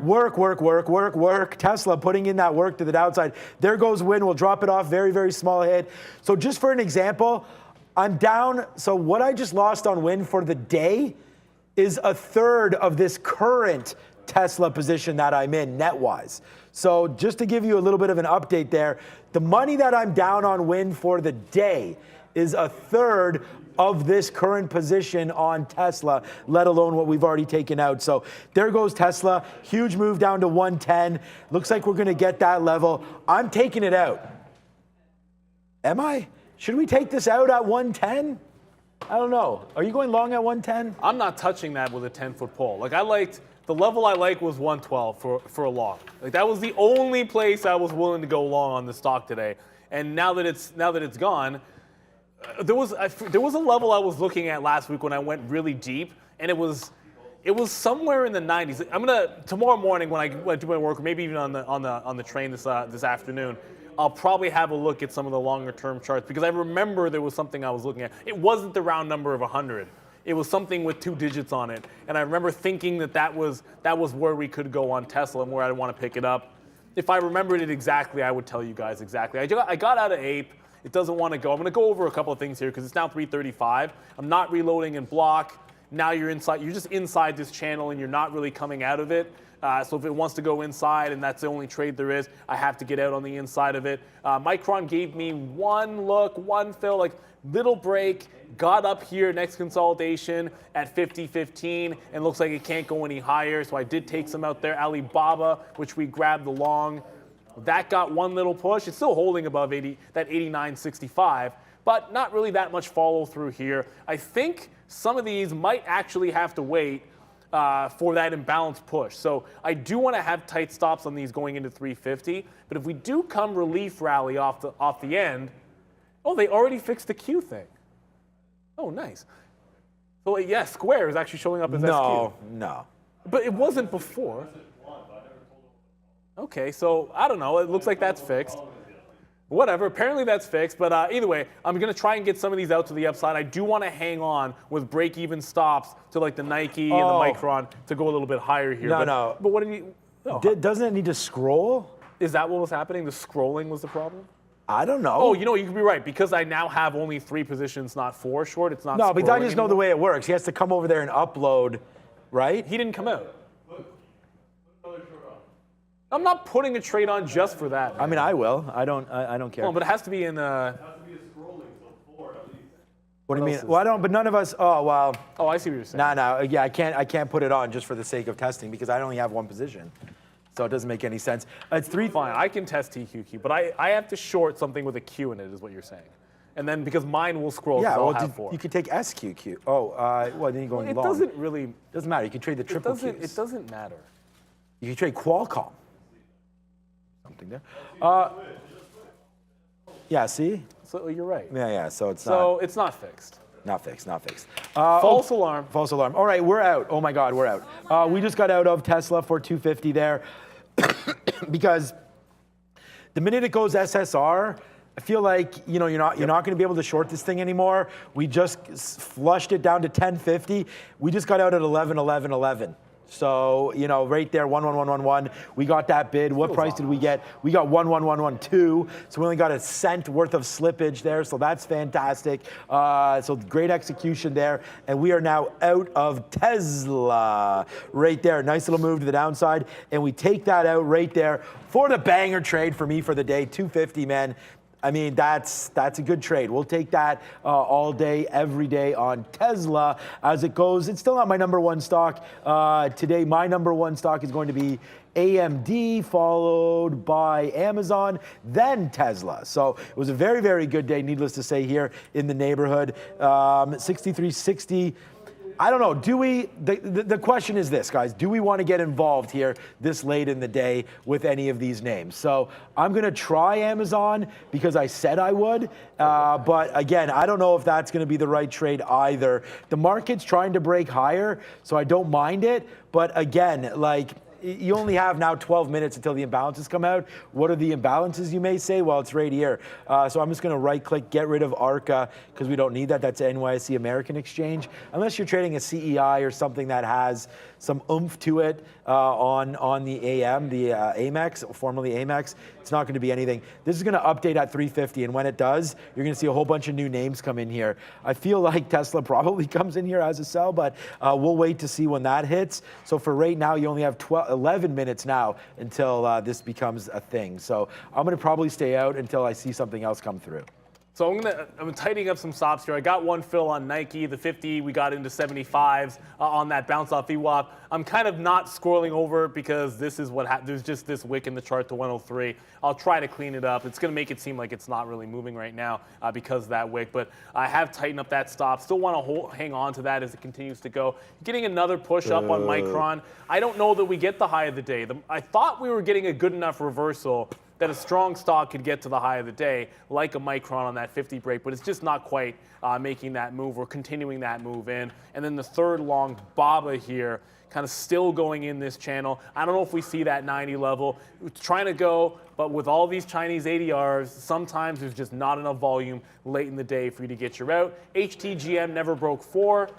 Work. Tesla putting in that work to the downside. There goes Win. We'll drop it off. Very, very small hit. So just for an example, I'm down. So what I just lost on Win for the day is a third of this current Tesla position that I'm in net-wise. So just to give you a little bit of an update there, the money that I'm down on Win for the day is a third of this current position on Tesla, let alone what we've already taken out. So there goes Tesla. Huge move down to 110. Looks like we're going to get that level. I'm taking it out. Am I? Should we take this out at 110? I don't know. Are you going long at 110? I'm not touching that with a 10-foot pole. Like the level I like was 112 for a long. Like that was the only place I was willing to go long on the stock today. And now that it's gone, there was a level I was looking at last week when I went really deep, and it was somewhere in the 90s. I'm gonna tomorrow morning when I do my work, or maybe even on the train this afternoon, I'll probably have a look at some of the longer term charts because I remember there was something I was looking at. It wasn't the round number of 100. It was something with 2 digits on it, and I remember thinking that was where we could go on Tesla and where I'd want to pick it up. If I remembered it exactly, I would tell you guys exactly. I got out of ape. It doesn't want to go. I'm going to go over a couple of things here because it's now 335. I'm not reloading in block. Now you're inside. You're just inside this channel, and you're not really coming out of it. So if it wants to go inside, and that's the only trade there is, I have to get out on the inside of it. Micron gave me one look, one fill, like little break, got up here next consolidation at 50.15, and looks like it can't go any higher. So I did take some out there. Alibaba, which we grabbed the long. That got one little push. It's still holding above 80, that 89.65, but not really that much follow through here. I think some of these might actually have to wait for that imbalance push. So I do want to have tight stops on these going into 350, but if we do come relief rally off the end, oh, they already fixed the Q thing. Oh, nice. So yeah, Square is actually showing up as SQ. No. But it wasn't before. Okay, so I don't know. It looks like that's fixed. Whatever, apparently that's fixed. But either way, I'm going to try and get some of these out to the upside. I do want to hang on with break-even stops to like the Nike and the Micron to go a little bit higher here. No. But what did you... No. Doesn't it need to scroll? Is that what was happening? The scrolling was the problem? I don't know. Oh, you could be right. Because I now have only 3 positions, not 4 short, it's not No, but I just know anymore. the way it works. He has to come over there and upload, right? He didn't come out. I'm not putting a trade on just for that. Man. I mean, I will. I don't care. Oh, but it has to be in. It has to be a scrolling, so 4 at least. What do you mean? Well, I don't. But none of us. Oh, well. Oh, I see what you're saying. No. Yeah, I can't put it on just for the sake of testing because I only have one position, so it doesn't make any sense. It's 3. Fine, I can test TQQ, but I have to short something with a Q in it, is what you're saying. And then because mine will scroll, Yeah, I'll well, have 4. you could take SQQ. Oh, well, then you're going It long. doesn't really. Doesn't matter. You can trade the triple Qs. It doesn't matter. You can trade Qualcomm. Something there. Yeah. See. So you're right. Yeah. So it's it's not fixed. not fixed. False alarm. False alarm. All right, we're out. Oh my God, we're out. We just got out of Tesla for 250 there because the minute it goes SSR, I feel like you're not going to be able to short this thing anymore. We just flushed it down to 1050. We just got out at 11. So, right there, 11111. We got that bid. What price did we get? We got 11112. So we only got a cent worth of slippage there. So that's fantastic. So great execution there. And we are now out of Tesla right there. Nice little move to the downside. And we take that out right there for the banger trade for me for the day. 250, man. I mean, that's a good trade. We'll take that all day, every day on Tesla as it goes. It's still not my number one stock. Today, my number one stock is going to be AMD, followed by Amazon, then Tesla. So it was a very, very good day, needless to say, here in the neighborhood. 63.60. I don't know, do we, the question is this, guys, do we want to get involved here this late in the day with any of these names? So I'm going to try Amazon because I said I would, but again, I don't know if that's going to be the right trade either. The market's trying to break higher, so I don't mind it, but again, like, you only have now 12 minutes until the imbalances come out. What are the imbalances, you may say? Well, it's right here. So I'm just going to right-click, get rid of ARCA, because we don't need that. That's NYSE American Exchange. Unless you're trading a CEI or something that has some oomph to it on the AM, the Amex, formerly Amex, it's not going to be anything. This is going to update at 350, and when it does, you're going to see a whole bunch of new names come in here. I feel like Tesla probably comes in here as a sell, but we'll wait to see when that hits. So for right now, you only have 11 minutes now until this becomes a thing. So I'm going to probably stay out until I see something else come through. So I'm tightening up some stops here. I got one fill on Nike, the 50. We got into 75s on that bounce off VWAP. I'm kind of not scrolling over because this is what there's just this wick in the chart to 103. I'll try to clean it up. It's going to make it seem like it's not really moving right now because of that wick. But I have tightened up that stop. Still want to hang on to that as it continues to go. Getting another push up on Micron. I don't know that we get the high of the day. I thought we were getting a good enough reversal that a strong stock could get to the high of the day, like a Micron on that 50 break, but it's just not quite making that move or continuing that move in. And then the third long BABA here, kind of still going in this channel. I don't know if we see that 90 level. It's trying to go, but with all these Chinese ADRs, sometimes there's just not enough volume late in the day for you to get your out. HTGM never broke 4.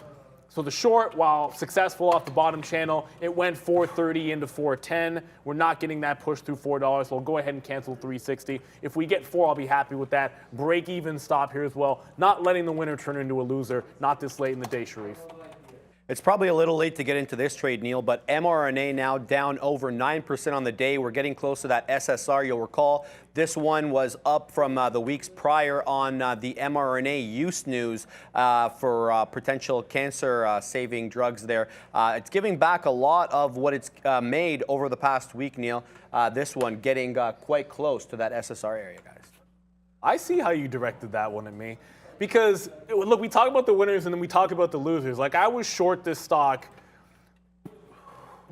So the short, while successful off the bottom channel, it went 430 into 410. We're not getting that push through $4, so we'll go ahead and cancel 360. If we get 4, I'll be happy with that. Break even stop here as well. Not letting the winner turn into a loser. Not this late in the day, Sharif. It's probably a little late to get into this trade, Neil, but mRNA now down over 9% on the day. We're getting close to that SSR. You'll recall this one was up from the weeks prior on the mRNA use news for potential cancer-saving drugs there. It's giving back a lot of what it's made over the past week, Neil. This one getting quite close to that SSR area, guys. I see how you directed that one at me. Because, look, we talk about the winners and then we talk about the losers. Like, I was short this stock,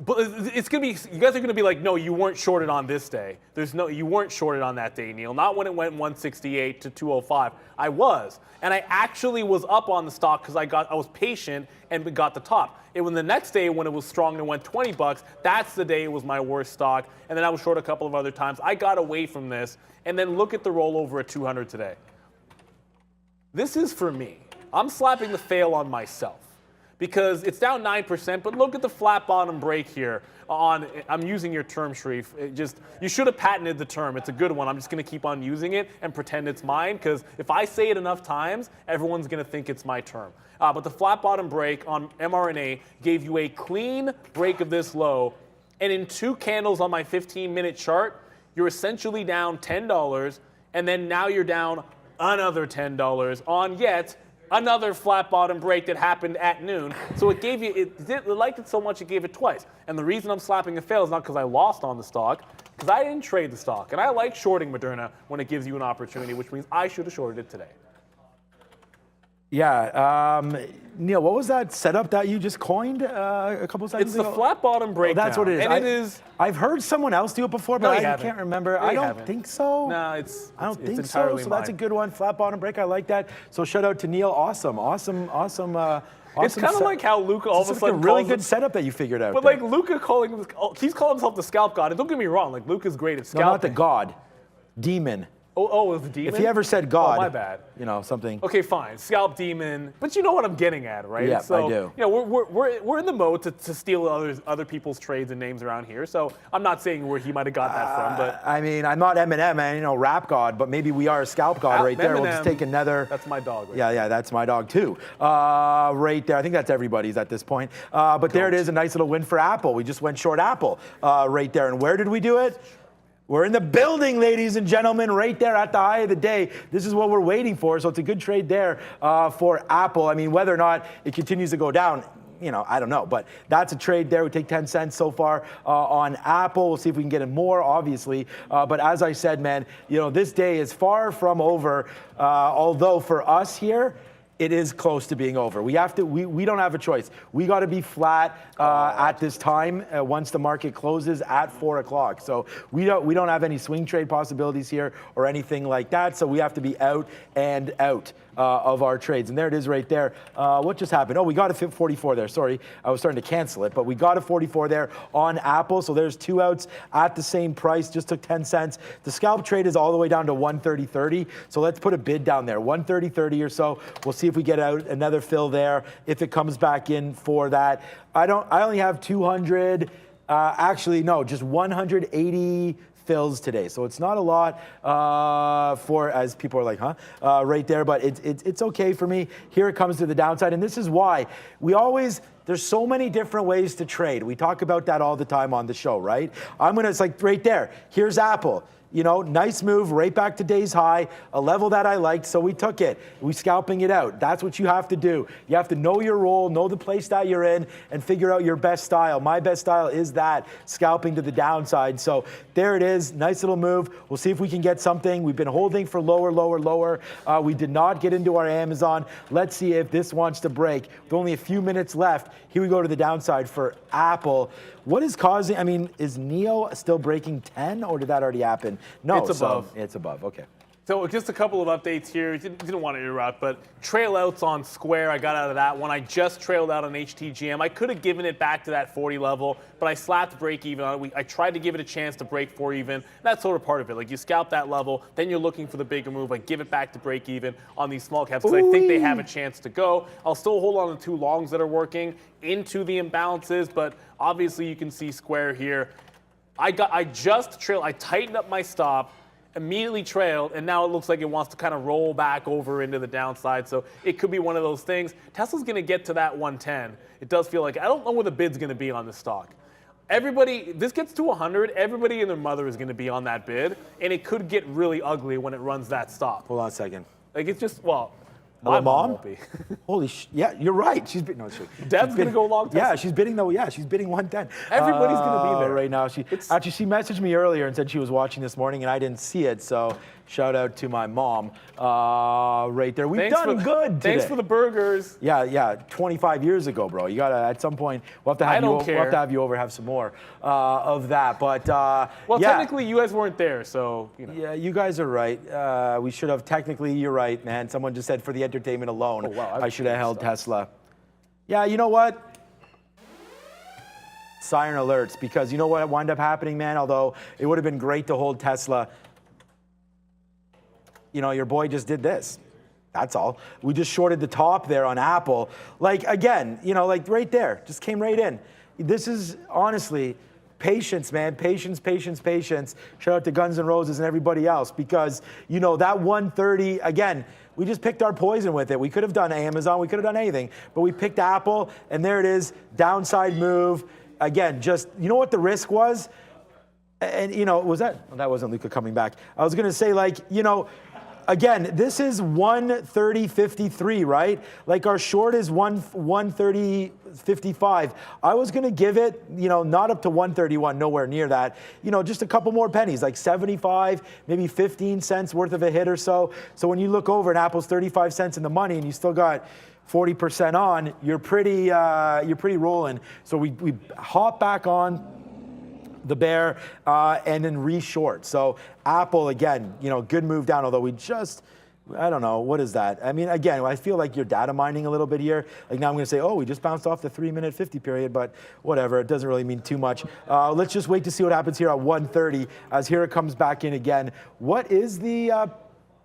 but it's going to be, you guys are going to be like, no, you weren't shorted on this day. You weren't shorted on that day, Neil. Not when it went 168 to 205. I was. And I actually was up on the stock because I was patient and got the top. When the next day when it was strong and it went 20 bucks, that's the day it was my worst stock. And then I was short a couple of other times. I got away from this. And then look at the rollover at 200 today. This is for me. I'm slapping the fail on myself because it's down 9%, but look at the flat bottom break here I'm using your term, Sharif. You should have patented the term. It's a good one. I'm just going to keep on using it and pretend it's mine because if I say it enough times, everyone's going to think it's my term. But the flat bottom break on mRNA gave you a clean break of this low, and in 2 candles on my 15-minute chart, you're essentially down $10, and then now you're down another $10 on yet another flat bottom break that happened at noon. So it gave you, it liked it so much it gave it twice. And the reason I'm slapping a fail is not because I lost on the stock, because I didn't trade the stock. And I like shorting Moderna when it gives you an opportunity, which means I should have shorted it today. Yeah, Neil, what was that setup that you just coined a couple seconds ago? It's the flat bottom breakdown. Oh, that's what it is. And it is. I've heard someone else do it before, but I can't remember. I don't think so. No, I don't think so. So that's a good one. Flat bottom break. I like that. So shout out to Neil. Awesome. It's kind of like how Luca all of a sudden a really good setup that you figured out. But like Luca he's calling himself the scalp god. And don't get me wrong, like Luca's great at scalping. No, not the god. Demon. Oh, it was the demon? If he ever said God, my bad. Something. Okay, fine. Scalp demon. But you know what I'm getting at, right? Yeah, so, I do. We're in the mode to steal other people's trades and names around here. So I'm not saying where he might have got that from, but I mean, I'm not Eminem, man. Rap god, but maybe we are a scalp god right there. We'll just take another. That's my dog. Right yeah, that's my dog too. Right there. I think that's everybody's at this point. But there it is, a nice little win for Apple. We just went short Apple right there. And where did we do it? We're in the building, ladies and gentlemen, right there at the high of the day. This is what we're waiting for. So it's a good trade there for Apple. I mean, whether or not it continues to go down, I don't know. But that's a trade there. We take 10 cents so far on Apple. We'll see if we can get it more, obviously. But as I said, man, this day is far from over. Although for us here, it is close to being over. We don't have a choice. We got to be flat at this time once the market closes at 4 o'clock. So we don't have any swing trade possibilities here or anything like that. So we have to be out and out of our trades. And there it is right there. What just happened? Oh, we got a 44 there. Sorry, I was starting to cancel it, but we got a 44 there on Apple. So there's 2 outs at the same price. Just took 10 cents. The scalp trade is all the way down to 130.30. So let's put a bid down there, 130.30 or so. We'll see if we get out another fill there if it comes back in for that. I only have 200. Actually, no, just 180 fills today. So it's not a lot for, as people are like, right there, but it's okay for me. Here it comes to the downside. And this is why there's so many different ways to trade. We talk about that all the time on the show, right? It's like right there. Here's Apple. Nice move right back to day's high, a level that I liked, so we took it. We scalping it out. That's what you have to do. You have to know your role, know the place that you're in, and figure out your best style. My best style is that, scalping to the downside. So there it is, nice little move. We'll see if we can get something. We've been holding for lower, lower, lower. We did not get into our Amazon. Let's see if this wants to break. With only a few minutes left, here we go to the downside for Apple. What is causing, is Neo still breaking 10 or did that already happen? No, it's above. It's above, okay. So just a couple of updates here. Didn't want to interrupt, but trail outs on Square, I got out of that one. I just trailed out on HTGM. I could have given it back to that 40 level, but I slapped break even on it. I tried to give it a chance to break 4 even. That's sort of part of it. Like you scalp that level, then you're looking for the bigger move. I give it back to break even on these small caps because I think they have a chance to go. I'll still hold on to 2 longs that are working into the imbalances, but obviously you can see Square here. I tightened up my stop, immediately trailed, and now it looks like it wants to kind of roll back over into the downside. So it could be one of those things. Tesla's going to get to that 110. It does feel like, I don't know where the bid's going to be on this stock. This gets to 100, everybody and their mother is going to be on that bid, and it could get really ugly when it runs that stop. Hold on a second. Like it's just, well, my mom won't be. Holy yeah, you're right. She's bidding. Deb's going to go long. Yeah, she's bidding though. Yeah, she's bidding 110. Everybody's going to be there right now. She messaged me earlier and said she was watching this morning, and I didn't see it. So shout out to my mom right there. We've done good today. Thanks for the burgers. Yeah. 25 years ago, bro. You gotta at some point. We'll have to have you over, have some more of that. But technically you guys weren't there, so Yeah, you guys are right. We should have technically. You're right, man. Someone just said for the entertainment alone, I should have held Tesla. Yeah, you know what? Siren alerts, because you know what wound up happening, man? Although it would have been great to hold Tesla, your boy just did this. That's all. We just shorted the top there on Apple. Like, again, like right there, just came right in. This is honestly patience, man. Patience, patience, patience. Shout out to Guns N' Roses and everybody else, because, that 130, again, we just picked our poison with it. We could have done Amazon. We could have done anything. But we picked Apple, and there it is, downside move. Again, just, what the risk was? And, was that? Well, that wasn't Luca coming back. I was going to say, like, again, this is 130.53, right? Like our short is 130.55. I was going to give it, not up to 131, nowhere near that. Just a couple more pennies, like 75, maybe 15 cents worth of a hit or so. So when you look over and Apple's 35 cents in the money and you still got 40% on, you're pretty rolling. So we hop back on the bear and then re-short. So Apple, again, good move down, although we just, I don't know, what is that? Again, I feel like you're data mining a little bit here. Like now I'm going to say, we just bounced off the 3-minute 50 period, but whatever, it doesn't really mean too much. Let's just wait to see what happens here at 130 as here it comes back in again. What is the,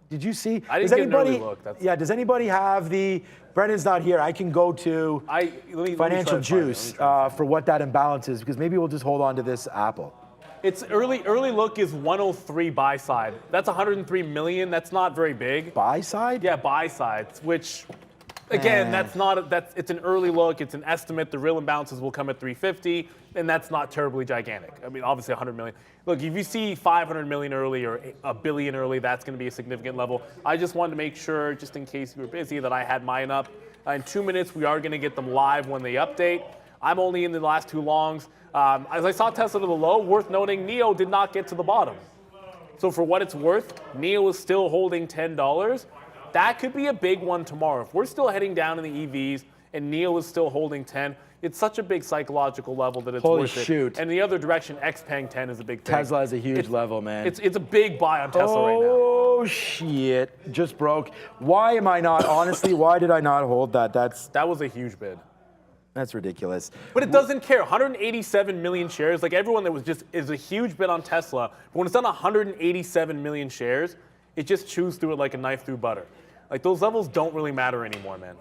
did you see? I didn't get an early look. Does anybody have the, Brendan's not here. I can go to Financial Juice for what that imbalance is, because maybe we'll just hold on to this Apple. It's early look is 103 buy side. That's 103 million. That's not very big. Buy side? Yeah, buy side, which Again, it's an early look. It's an estimate. The real imbalances will come at 350, and that's not terribly gigantic. I mean, obviously 100 million. Look, if you see 500 million early or a billion early, that's going to be a significant level. I just wanted to make sure, just in case you were busy, that I had mine up. In 2 minutes, we are going to get them live when they update. I'm only in the last two longs. As I saw Tesla to the low, worth noting, NEO did not get to the bottom. So for what it's worth, NEO is still holding $10. That could be a big one tomorrow. If we're still heading down in the EVs and NEO is still holding 10, it's such a big psychological level that it's worth it. And the other direction, XPeng 10 is a big thing. Tesla is a huge level, man. It's a big buy on Tesla right now. Oh, shit. Just broke. Why am I not, honestly, why did I not hold that? That was a huge bid. That's ridiculous. But it doesn't care. 187 million shares, like everyone that was is a huge bid on Tesla. But when it's on 187 million shares, it just chews through it like a knife through butter. Like those levels don't really matter anymore, man.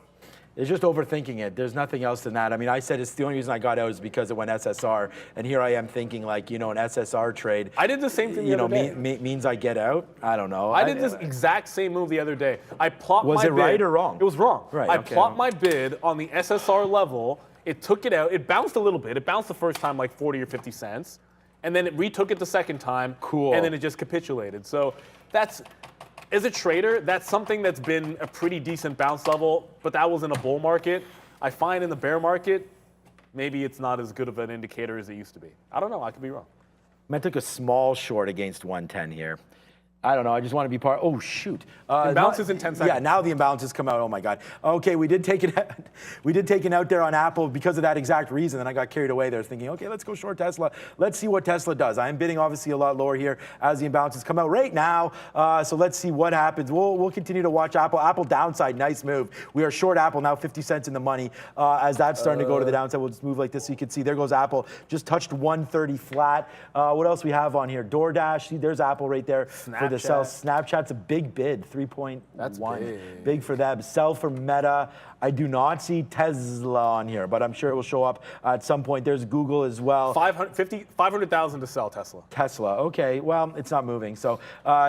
It's just overthinking it. There's nothing else than that. I mean, I said it's the only reason I got out is because it went SSR. And here I am thinking like, an SSR trade. I did the same thing the other day. Means I get out? I don't know. I did this exact same move the other day. I plopped my bid. Was it right or wrong? It was wrong. Right, I plopped my bid on the SSR level. It took it out. It bounced a little bit. It bounced the first time like 40 or 50 cents. And then it retook it the second time. Cool. And then it just capitulated. So that's... As a trader, that's something that's been a pretty decent bounce level, but that was in a bull market. I find in the bear market, maybe it's not as good of an indicator as it used to be. I don't know. I could be wrong. I took a small short against 110 here. I don't know. I just want to be part. Oh shoot! Imbalances in 10 seconds. Yeah, now the imbalances come out. Oh my God. Okay, we did take it. We did take it out there on Apple because of that exact reason. And I got carried away there, thinking, okay, let's go short Tesla. Let's see what Tesla does. I'm bidding obviously a lot lower here as the imbalances come out right now. So let's see what happens. We'll continue to watch Apple. Apple downside, nice move. We are short Apple now, 50 cents in the money. As that's starting to go to the downside, we'll just move like this so you can see. There goes Apple. Just touched 130 flat. What else we have on here? DoorDash. See, there's Apple right there for the sell. Snapchat's a big bid, 3.1. That's big. Big for them. Sell for Meta. I do not see Tesla on here, but I'm sure it will show up at some point. There's Google as well. 500,000 to sell Tesla. Tesla, okay. Well, it's not moving. So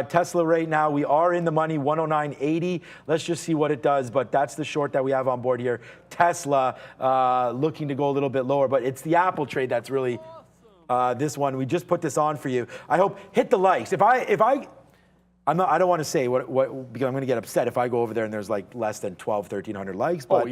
Tesla right now, we are in the money, 109.80. Let's just see what it does, but that's the short that we have on board here. Tesla looking to go a little bit lower, but it's the Apple trade that's really this one. We just put this on for you. I hope, hit the likes. I don't want to say what because I'm going to get upset if I go over there and there's like less than 1,300 likes. But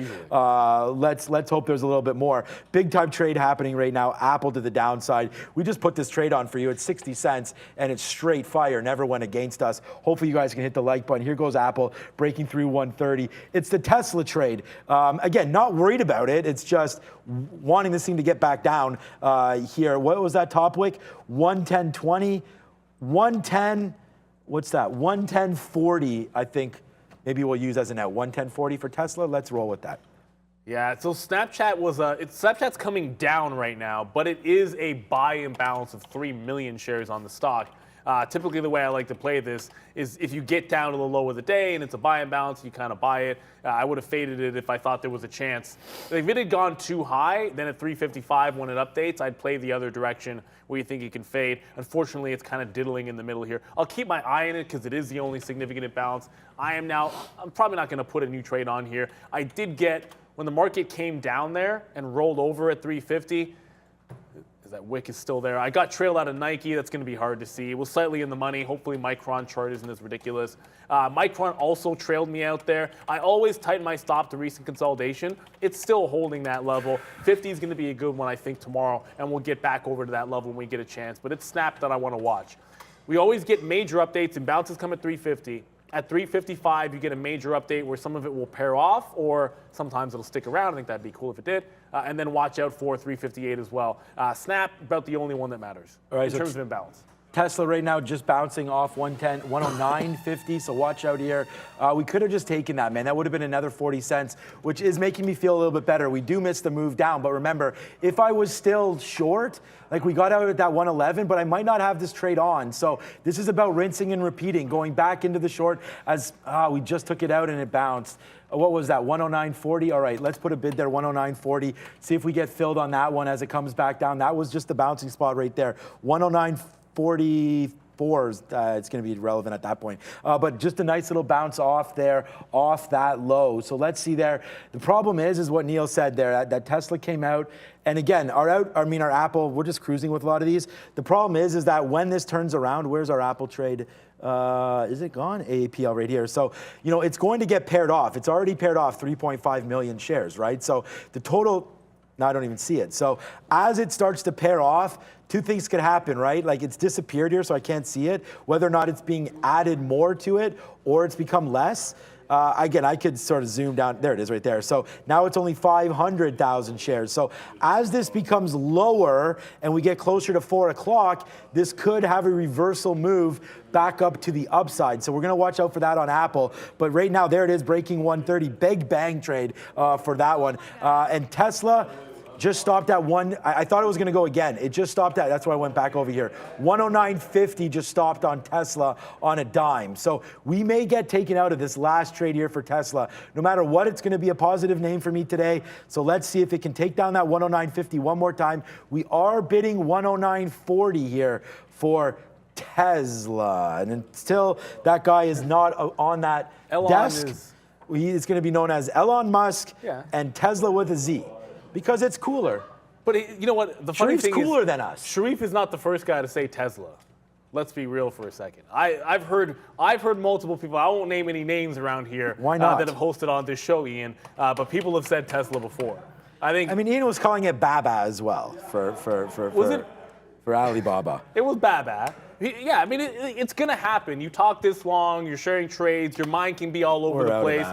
let's hope there's a little bit more. Big time trade happening right now. Apple to the downside. We just put this trade on for you at 60 cents and it's straight fire. Never went against us. Hopefully you guys can hit the like button. Here goes Apple breaking through 130. It's the Tesla trade. Again, not worried about it. It's just wanting this thing to get back down here. What was that top wick? 110.20, 110. What's that? 110.40, I think maybe we'll use as an out. 110.40 for Tesla. Let's roll with that. Yeah, so Snapchat's coming down right now, but it is a buy imbalance of 3 million shares on the stock. Typically, the way I like to play this is if you get down to the low of the day and it's a buy imbalance, you kind of buy it. I would have faded it if I thought there was a chance. If it had gone too high, then at 355 when it updates, I'd play the other direction where you think you can fade. Unfortunately, it's kind of diddling in the middle here. I'll keep my eye on it because it is the only significant imbalance. I'm probably not going to put a new trade on here. I did get, when the market came down there and rolled over at 350, that wick is still there. I got trailed out of Nike. That's going to be hard to see. It was slightly in the money. Hopefully Micron chart isn't as ridiculous. Micron also trailed me out there. I always tighten my stop to recent consolidation. It's still holding that level. 50 is going to be a good one, I think, tomorrow, and we'll get back over to that level when we get a chance. But it's Snap that I want to watch. We always get major updates, and bounces come at 350. At 355, you get a major update where some of it will pair off, or sometimes it'll stick around. I think that'd be cool if it did. And then watch out for 358 as well. Snap, about the only one that matters in terms of imbalance. Tesla right now just bouncing off 110, 109.50, so watch out here. We could have just taken that, man. That would have been another 40 cents, which is making me feel a little bit better. We do miss the move down, but remember, if I was still short, like we got out at that 111, but I might not have this trade on. So this is about rinsing and repeating, going back into the short as we just took it out and it bounced. What was that, 109.40? All right, let's put a bid there, 109.40. See if we get filled on that one as it comes back down. That was just the bouncing spot right there, 109.40. 4s, it's going to be relevant at that point. But just a nice little bounce off there, off that low. So let's see there. The problem is what Neil said there, that Tesla came out. And again, our Apple, we're just cruising with a lot of these. The problem is that when this turns around, where's our Apple trade? Is it gone? AAPL right here. So, it's going to get paired off. It's already paired off 3.5 million shares, right? So the total, now I don't even see it. So as it starts to pair off, two things could happen, right? Like it's disappeared here, so I can't see it. Whether or not it's being added more to it or it's become less. Again, I could sort of zoom down. There it is right there. So now it's only 500,000 shares. So as this becomes lower and we get closer to 4 o'clock, this could have a reversal move back up to the upside. So we're going to watch out for that on Apple. But right now, there it is, breaking 130. Big bang trade for that one. And Tesla just stopped at I thought it was going to go again. It just stopped at, that's why I went back over here. 109.50 just stopped on Tesla on a dime. So we may get taken out of this last trade here for Tesla. No matter what, it's going to be a positive name for me today. So let's see if it can take down that 109.50 one more time. We are bidding 109.40 here for Tesla. And until that guy is not on that desk, it's going to be known as Elon Musk and Tesla with a Z. Because it's cooler. But you know what? The funny thing is, cooler than us. Sharif is not the first guy to say Tesla. Let's be real for a second. I've heard multiple people. I won't name any names around here. Why not? That have hosted on this show, Ian. But people have said Tesla before. Ian was calling it Baba as well for Alibaba. It was Baba. Yeah, it's going to happen. You talk this long, you're sharing trades, your mind can be all over the place.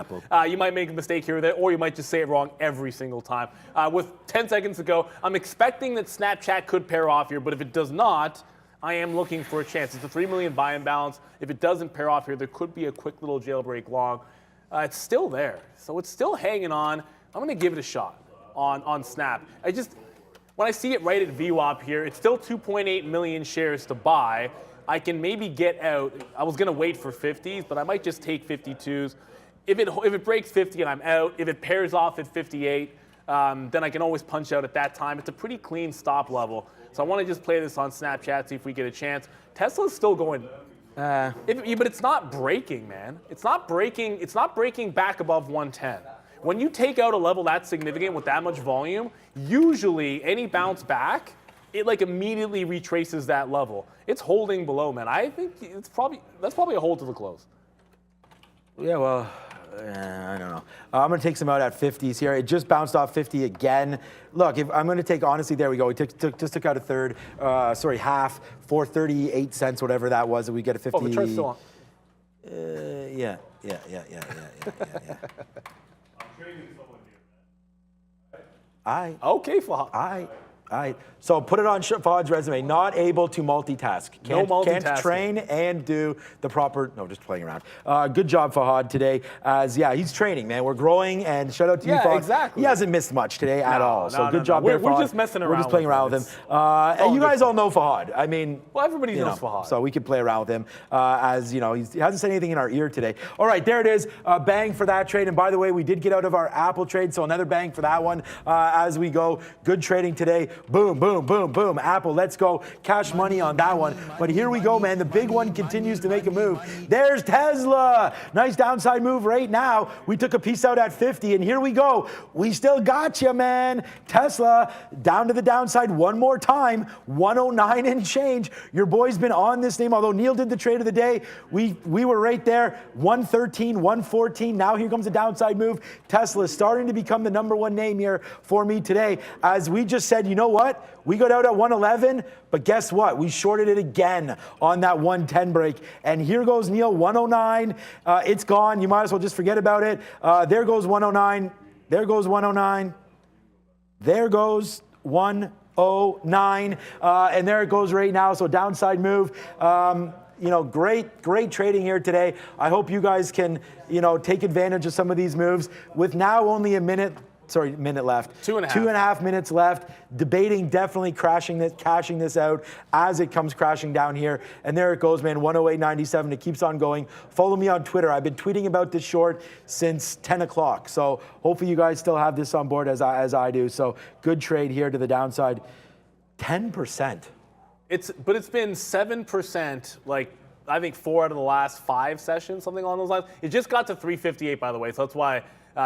You might make a mistake here or there, or you might just say it wrong every single time. With 10 seconds to go, I'm expecting that Snapchat could pair off here, but if it does not, I am looking for a chance. It's a 3 million buy imbalance. If it doesn't pair off here, there could be a quick little jailbreak long. It's still there, so it's still hanging on. I'm going to give it a shot on Snap. When I see it right at VWAP here, it's still 2.8 million shares to buy. I can maybe get out. I was going to wait for 50s, but I might just take 52s. If it breaks 50 and I'm out, if it pairs off at 58, then I can always punch out at that time. It's a pretty clean stop level. So I want to just play this on Snapchat, see if we get a chance. Tesla's still going. But it's not breaking, man. It's not breaking. It's not breaking back above 110. When you take out a level that significant with that much volume, usually any bounce back, it immediately retraces that level. It's holding below, man. I think that's probably a hold to the close. Yeah, well, I don't know. I'm going to take some out at 50s here. It just bounced off 50 again. Look, if I'm going to take, honestly, there we go. We just took out a third, half, 438 cents, whatever that was, and we get a 50. Oh, the chart's still on. Yeah. Okay, Fahad. So put it on Fahad's resume. Not able to multitask. Can't train and do the proper. No, just playing around. Good job, Fahad, today. He's training, man. We're growing, and shout out to you, Fahad. Exactly. He hasn't missed much today at all. So good job there, Fahad. We're just messing around. We're just playing around with him. And you guys all know Fahad. Well, everybody knows Fahad. So we could play around with him. He hasn't said anything in our ear today. All right, there it is. Bang for that trade. And by the way, we did get out of our Apple trade, so another bang for that one as we go. Good trading today. Boom, boom, boom, boom. Apple, let's go. Cash money on that one. But here we go, man. The big one continues to make a move. There's Tesla. Nice downside move right now. We took a piece out at 50, and here we go. We still got you, man. Tesla down to the downside one more time. 109 and change. Your boy's been on this name. Although Neil did the trade of the day, we were right there. 113, 114. Now here comes a downside move. Tesla is starting to become the #1 name here for me today. As we just said, you know what? We got out at 111, but guess what? We shorted it again on that 110 break. And here goes Neil, 109. It's gone. You might as well just forget about it. There goes 109. There goes 109. There goes 109. And there it goes right now. So downside move. Great trading here today. I hope you guys can, take advantage of some of these moves. With now only a minute left. 2.5 minutes left. Debating definitely cashing this out as it comes crashing down here. And there it goes, man, 108.97. It keeps on going. Follow me on Twitter. I've been tweeting about this short since 10 o'clock. So hopefully you guys still have this on board as I do. So good trade here to the downside. 10%. But it's been 7%, like I think 4 out of the last 5 sessions, something along those lines. It just got to 358, by the way, so that's why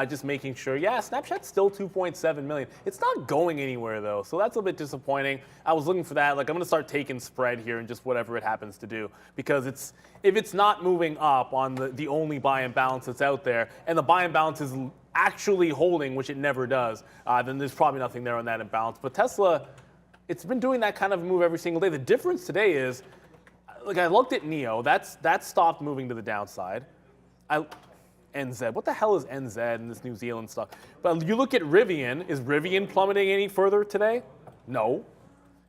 just making sure. Yeah, Snapchat's still 2.7 million. It's not going anywhere though, so that's a bit disappointing. I was looking for that. Like I'm gonna start taking spread here and just whatever it happens to do, because if it's not moving up on the only buy and balance that's out there, and the buy and balance is actually holding, which it never does, then there's probably nothing there on that imbalance. But Tesla, it's been doing that kind of move every single day. The difference today is, like I looked at NEO, that stopped moving to the downside. NZ, what the hell is NZ and this New Zealand stuff? But you look at Rivian, is Rivian plummeting any further today? No.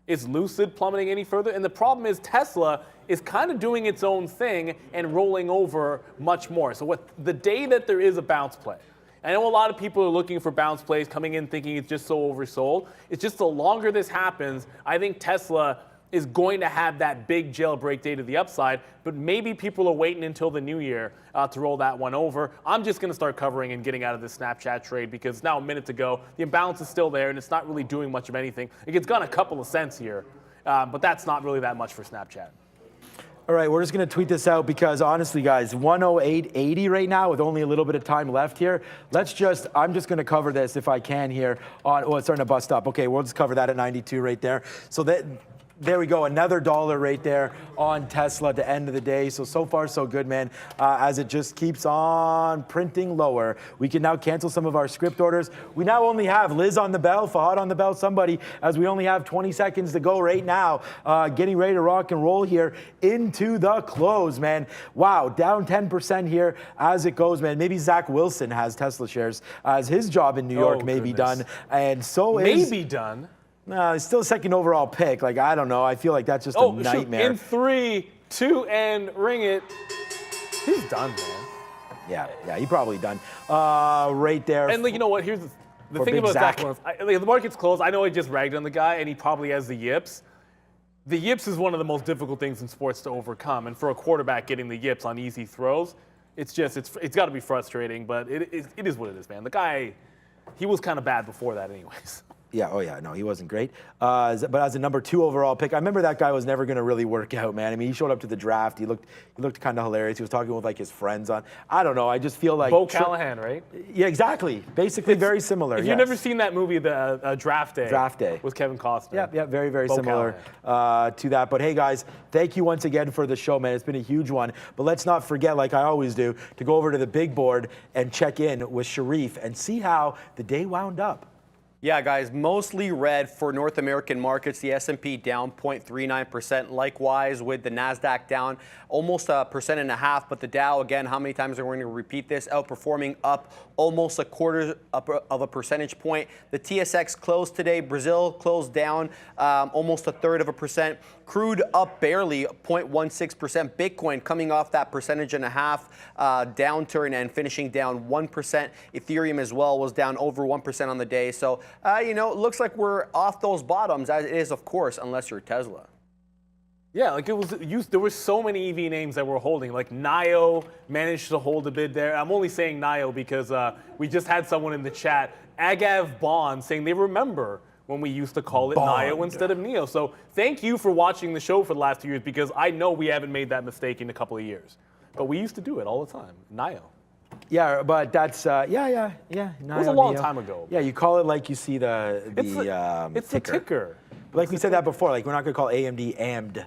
Is Lucid plummeting any further? And the problem is Tesla is kind of doing its own thing and rolling over much more. So the day that there is a bounce play, I know a lot of people are looking for bounce plays, coming in thinking it's just so oversold. It's just the longer this happens, I think Tesla is going to have that big jailbreak day to the upside, but maybe people are waiting until the new year to roll that one over. I'm just going to start covering and getting out of this Snapchat trade because now a minute to go. The imbalance is still there, and it's not really doing much of anything. It's gone a couple of cents here, but that's not really that much for Snapchat. All right, we're just going to tweet this out because honestly, guys, 108.80 right now with only a little bit of time left here. I'm just going to cover this if I can here. It's starting to bust up. Okay, we'll just cover that at 92 right there. So there we go, another dollar right there on Tesla at the end of the day. So far, so good, man. As it just keeps on printing lower. We can now cancel some of our script orders. We now only have Liz on the bell, Fahad on the bell, somebody, as we only have 20 seconds to go right now. Getting ready to rock and roll here into the close, man. Wow, down 10% here as it goes, man. Maybe Zach Wilson has Tesla shares as his job in New York may be done. And so is... Maybe done. No, it's still second overall pick. Like, I don't know. I feel like that's just a nightmare. Shoot. In 3, 2, and ring it. He's done, man. Yeah, he probably done. Right there. And you know what? Here's the thing about Zach. The market's closed. I know I just ragged on the guy, and he probably has the yips. The yips is one of the most difficult things in sports to overcome, and for a quarterback getting the yips on easy throws, it's got to be frustrating. But it is what it is, man. The guy, he was kind of bad before that, anyways. Yeah, no, he wasn't great. But as a number 2 overall pick, I remember that guy was never going to really work out, man. I mean, he showed up to the draft. He looked kind of hilarious. He was talking with like his friends on. I don't know. I just feel like Bo Callahan, right? Yeah, exactly. Basically, very similar. If you've never seen that movie, the Draft Day with Kevin Costner. Yeah, very, very similar to that. But hey, guys, thank you once again for the show, man. It's been a huge one. But let's not forget, like I always do, to go over to the big board and check in with Sharif and see how the day wound up. Yeah, guys, mostly red for North American markets. The S&P down 0.39%. Likewise with the NASDAQ down almost 1.5%. But the Dow, again, how many times are we going to repeat this? Outperforming up almost 0.25 percentage point. The TSX closed today. Brazil closed down almost 1/3%. Crude up barely 0.16%. Bitcoin coming off that 1.5% downturn and finishing down 1%. Ethereum as well was down over 1% on the day. So, it looks like we're off those bottoms, as it is, of course, unless you're Tesla. Yeah, like there were so many EV names that were holding. Like NIO managed to hold a bid there. I'm only saying NIO because we just had someone in the chat, Agav Bond, saying they remember when we used to call it NIO instead of NEO. So thank you for watching the show for the last 2 years, because I know we haven't made that mistake in a couple of years. But we used to do it all the time, NIO. Yeah, but that's, It was a long time ago. Yeah, you call it like you see it's the ticker. Like we said that before, like we're not going to call AMD AMD.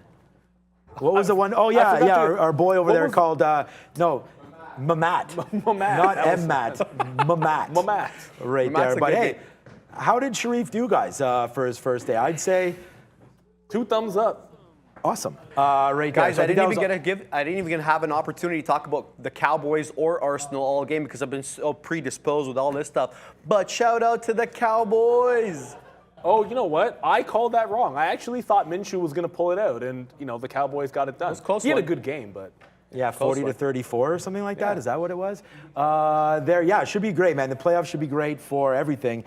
What was the one? Oh, yeah, our boy over there called, Mamat. Mamat. Not M-Mat. Mamat. Mamat. Right there. But hey, how did Sharif do, guys, for his first day? I'd say 2 thumbs up. Awesome. Right, guys, I didn't even have an opportunity to talk about the Cowboys or Arsenal all game because I've been so predisposed with all this stuff. But shout out to the Cowboys. Oh, you know what? I called that wrong. I actually thought Minshew was going to pull it out, and the Cowboys got it done. It was close. He had a good game, but Yeah, 40 to one. 34 or something like that. Yeah. Is that what it was? Yeah, it should be great, man. The playoffs should be great for everything,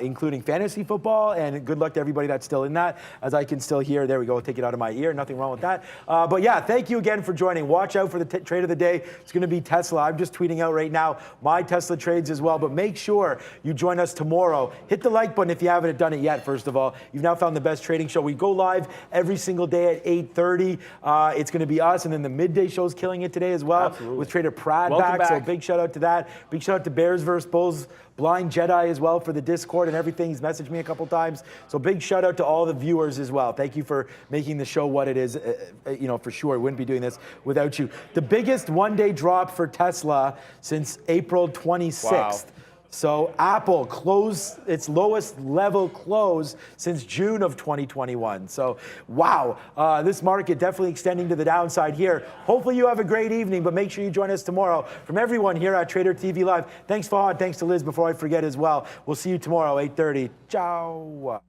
including fantasy football. And good luck to everybody that's still in that. As I can still hear, there we go, take it out of my ear. Nothing wrong with that. But yeah, thank you again for joining. Watch out for the trade of the day. It's going to be Tesla. I'm just tweeting out right now my Tesla trades as well. But make sure you join us tomorrow. Hit the like button if you haven't done it yet, first of all. You've now found the best trading show. We go live every single day at 8:30. It's going to be us, and then the midday show is killing it today as well. Absolutely. With Trader Prad Welcome back. So back. big shout out to that. Big shout out to Bears vs. Bulls, Blind Jedi as well for the Discord and everything. He's messaged me a couple times. So big shout out to all the viewers as well. Thank you for making the show what it is. For sure, wouldn't be doing this without you. The biggest one-day drop for Tesla since April 26th. Wow. So Apple closed its lowest level close since June of 2021. So wow, this market definitely extending to the downside here. Hopefully you have a great evening, but make sure you join us tomorrow. From everyone here at Trader TV Live, thanks Fahad, thanks to Liz before I forget as well. We'll see you tomorrow, 8:30. Ciao.